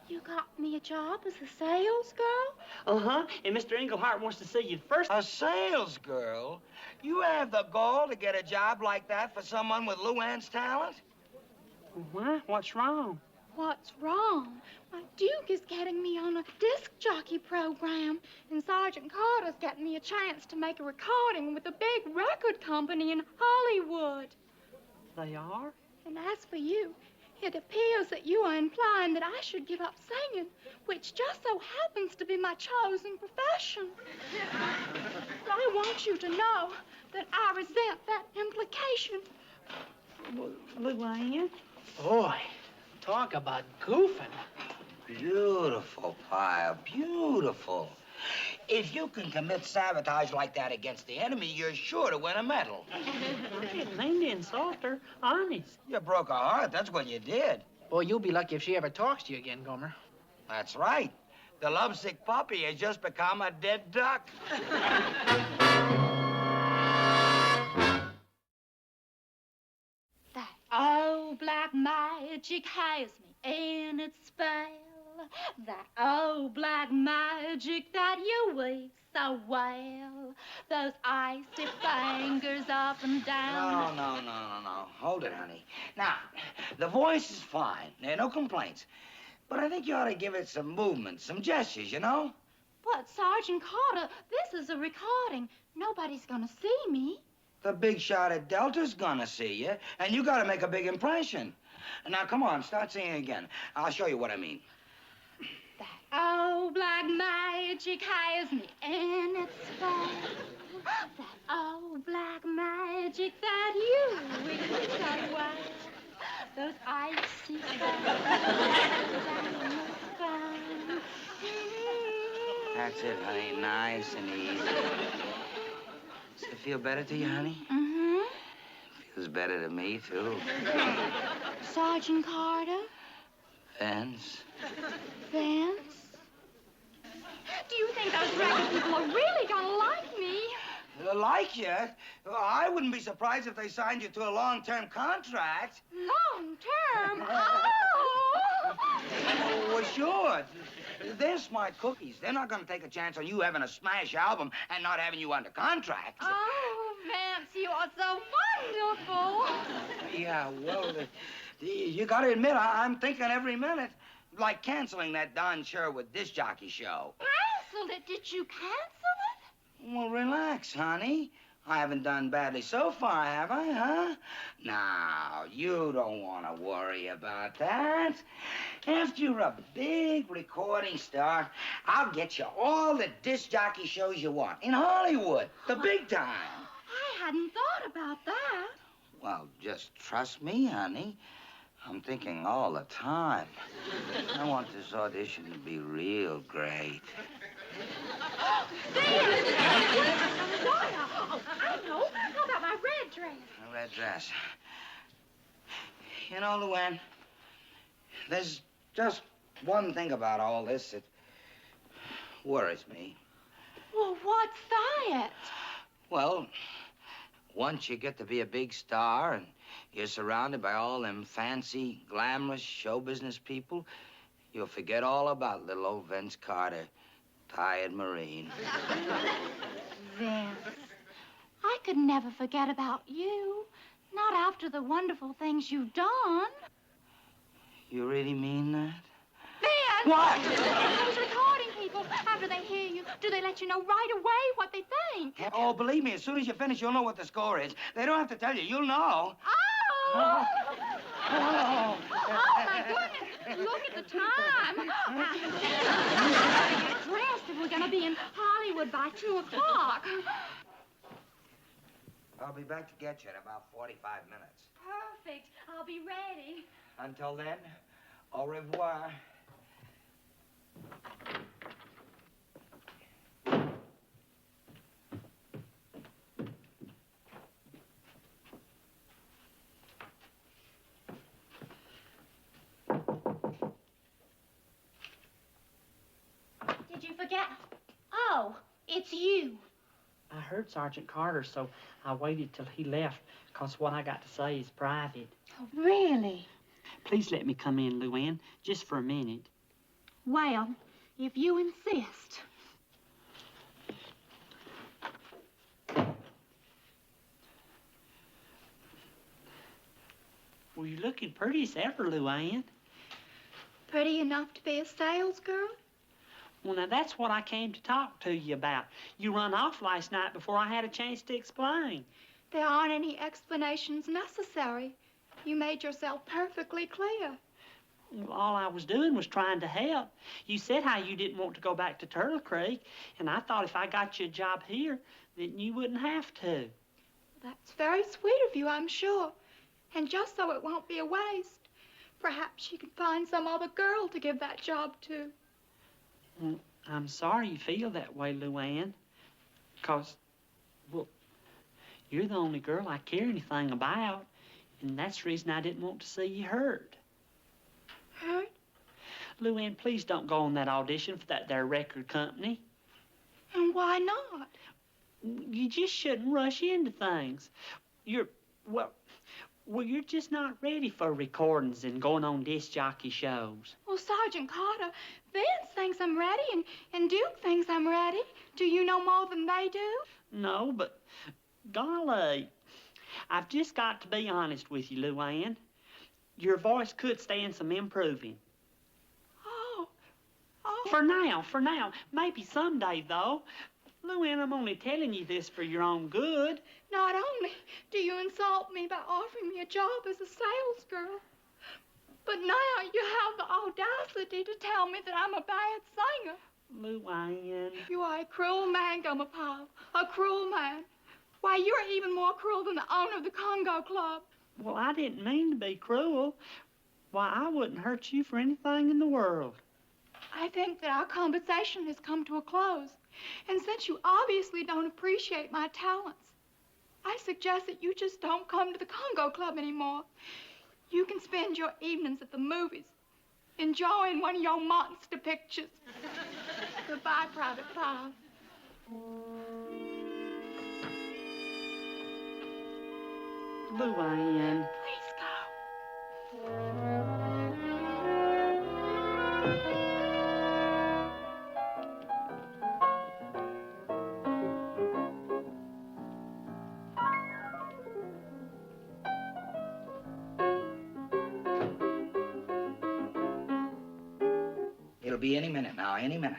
You got me a job as a sales girl? Uh-huh, and Mr. Englehart wants to see you first. A sales girl? You have the gall to get a job like that for someone with Luann's talent? What? What's wrong? What's wrong? My Duke is getting me on a disc jockey program, and Sergeant Carter's getting me a chance to make a recording with a big record company in Hollywood. They are? And as for you, it appears that you are implying that I should give up singing, which just so happens to be my chosen profession. I want you to know that I resent that implication. Luann? Boy, talk about goofing. Beautiful, Pyle, beautiful. If you can commit sabotage like that against the enemy, you're sure to win a medal. I didn't mean to insult her, honest. You broke her heart, that's what you did. Boy, you'll be lucky if she ever talks to you again, Gomer. That's right. The lovesick puppy has just become a dead duck. That old black magic has me in its spell. That old black magic that you weave so well. Those icy fingers up and down. No. Hold it, honey. Now, the voice is fine. There are no complaints. But I think you ought to give it some movement, some gestures, you know? But, Sergeant Carter, this is a recording. Nobody's gonna see me. The big shot at Delta's gonna see you, and you gotta make a big impression. Now, come on, start singing again. I'll show you what I mean. Oh, black magic has me in its spell. That old black magic that you weave so well. Those icy fingers. That's it, honey. Nice and easy. Does it feel better to you, honey? Mm-hmm. Feels better to me, too. Sergeant Carter? Vance? Vance? Do you think those record people are really gonna like me? Like you? I wouldn't be surprised if they signed you to a long-term contract. Long term? Oh! Well, sure. They're smart cookies. They're not going to take a chance on you having a smash album and not having you under contract. Oh, Vance, you are so wonderful. Yeah, well, you got to admit, I'm thinking every minute. Like canceling that Don Sherwood disc jockey show. Canceled it? Did you cancel it? Well, relax, honey. I haven't done badly so far, have I, huh? Now, you don't want to worry about that. After you're a big recording star, I'll get you all the disc jockey shows you want in Hollywood, the big time. I hadn't thought about that. Well, just trust me, honey. I'm thinking all the time. I want this audition to be real great. Oh, I know. How about my red dress? A red dress. You know, Luann, there's just one thing about all this that worries me. Well, what's that? Well, once you get to be a big star and you're surrounded by all them fancy, glamorous show business people, you'll forget all about little old Vince Carter, tired Marine. Vince, I could never forget about you. Not after the wonderful things you've done. You really mean that? Vince! What? Those recording people, after they hear you, do they let you know right away what they think? Oh, believe me, as soon as you finish, you'll know what the score is. They don't have to tell you. You'll know. Oh! Oh, my goodness. Look at the time. Get dressed if we're going to be in Hollywood by 2 o'clock. I'll be back to get you in about 45 minutes. Perfect. I'll be ready. Until then, au revoir. Did you forget? Oh, it's you. I heard Sergeant Carter, so I waited till he left, because what I got to say is private. Oh, really? Please let me come in, Luann, just for a minute. Well, if you insist. Well, you're looking pretty as ever, Luann. Pretty enough to be a sales girl? Well, now, that's what I came to talk to you about. You run off last night before I had a chance to explain. There aren't any explanations necessary. You made yourself perfectly clear. Well, all I was doing was trying to help. You said how you didn't want to go back to Turtle Creek, and I thought if I got you a job here, then you wouldn't have to. That's very sweet of you, I'm sure. And just so it won't be a waste, perhaps you could find some other girl to give that job to. Well, I'm sorry you feel that way, Luann, because, well, you're the only girl I care anything about, and that's the reason I didn't want to see you hurt. Hurt? Luann, please don't go on that audition for that there record company. And why not? You just shouldn't rush into things. Well, you're just not ready for recordings and going on disc jockey shows. Well, Sergeant Carter, Vince thinks I'm ready, and Duke thinks I'm ready. Do you know more than they do? No, but golly, I've just got to be honest with you, Luann. Your voice could stand some improving. Oh. For now. Maybe someday, though. Luann, I'm only telling you this for your own good. Not only do you insult me by offering me a job as a sales girl, but now you have the audacity to tell me that I'm a bad singer. Luann. You are a cruel man, Gomer Pyle. A cruel man. Why, you're even more cruel than the owner of the Congo Club. Well, I didn't mean to be cruel. Why, I wouldn't hurt you for anything in the world. I think that our conversation has come to a close. And since you obviously don't appreciate my talents, I suggest that you just don't come to the Congo Club anymore. You can spend your evenings at the movies, enjoying one of your monster pictures. Goodbye, Private Pyle. Luann. Please go. It'll be any minute now, any minute.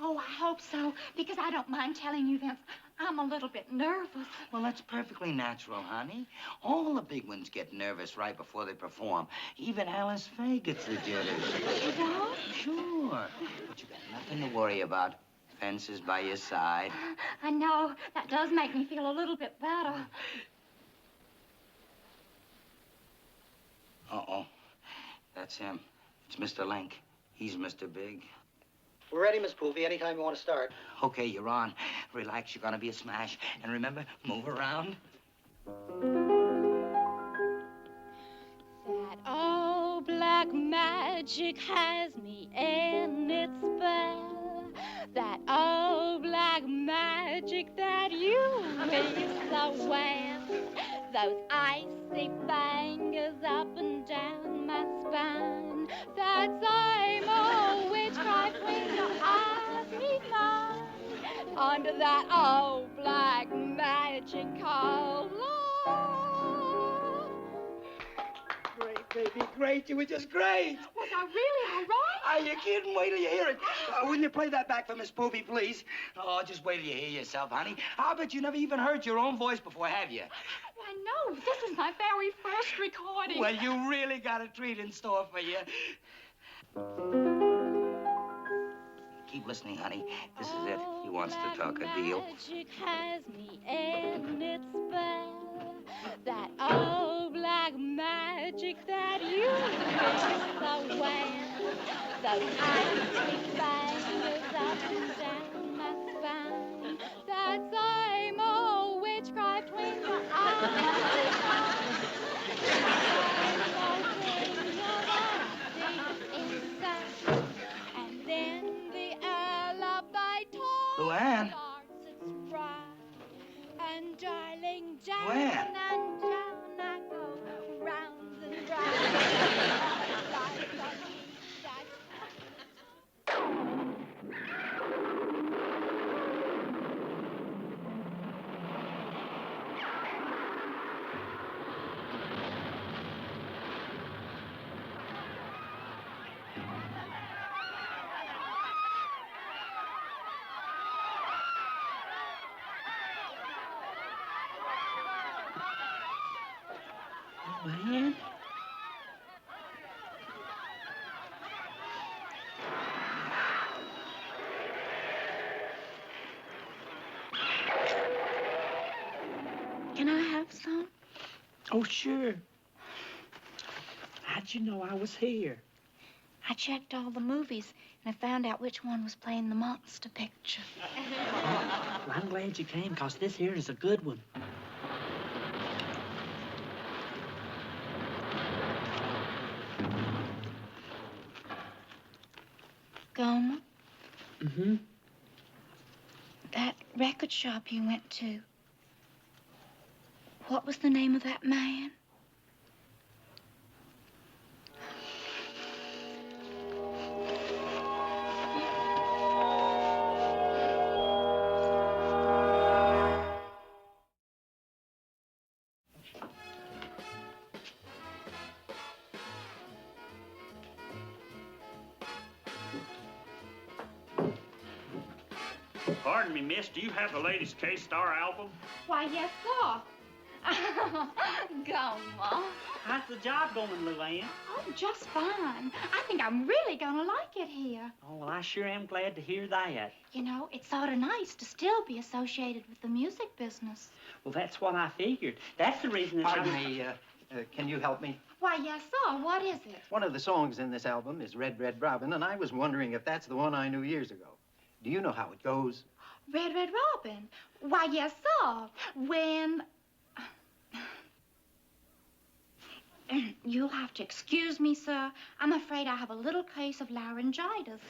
Oh, I hope so, because I don't mind telling you, Vince. I'm a little bit nervous. Well, that's perfectly natural, honey. All the big ones get nervous right before they perform. Even Alice Faye gets the jitters. You know? Sure. But you got nothing to worry about. Fences by your side. I know. That does make me feel a little bit better. Uh-oh. That's him. It's Mr. Link. He's Mr. Big. We're ready, Miss Poovey, anytime you want to start. Okay, you're on. Relax, you're gonna be a smash. And remember, move around. That old black magic has me in its spell. That old black magic that you weave so well. Those icy fingers up and down my spine. That same old witchcraft when your eyes meet mine. Under that old black magic called love. Great, baby, great. You were just great. Was I really all right? Are you kidding? Wait till you hear it. Wouldn't you play that back for Miss Poovey, please? Oh, just wait till you hear yourself, honey. I'll bet you never even heard your own voice before, have you? Why, no. This is my very first recording. Well, you really got a treat in store for you. Keep listening, honey. This is it. He wants to talk a deal. Magic has me in its spell. That old black magic that you weave so well. Those icy fingers up and down my spine. That same old witchcraft when your eyes inside. And then the lullaby told Luann. starts its cry. And darling, down Luann. and down I go, round and round. Like a beast that's Man. Can I have some? Oh, sure. How'd you know I was here? I checked all the movies, and I found out which one was playing the monster picture. Well, I'm glad you came, because this here is a good one. Gomer, Mm-hmm. that record shop you went to, what was the name of that man? Pardon me, miss, do you have the latest K-Star album? Why, yes, sir. Gomer. How's the job going, Luann? Oh, just fine. I think I'm really gonna like it here. Oh, well, I sure am glad to hear that. You know, it's sort of nice to still be associated with the music business. Well, that's what I figured. That's the reason that Pardon me, can you help me? Why, yes, sir. What is it? One of the songs in this album is Red, Red Robin, and I was wondering if that's the one I knew years ago. Do you know how it goes? Red, Red Robin. Why, yes, sir. When... You'll have to excuse me, sir. I'm afraid I have a little case of laryngitis.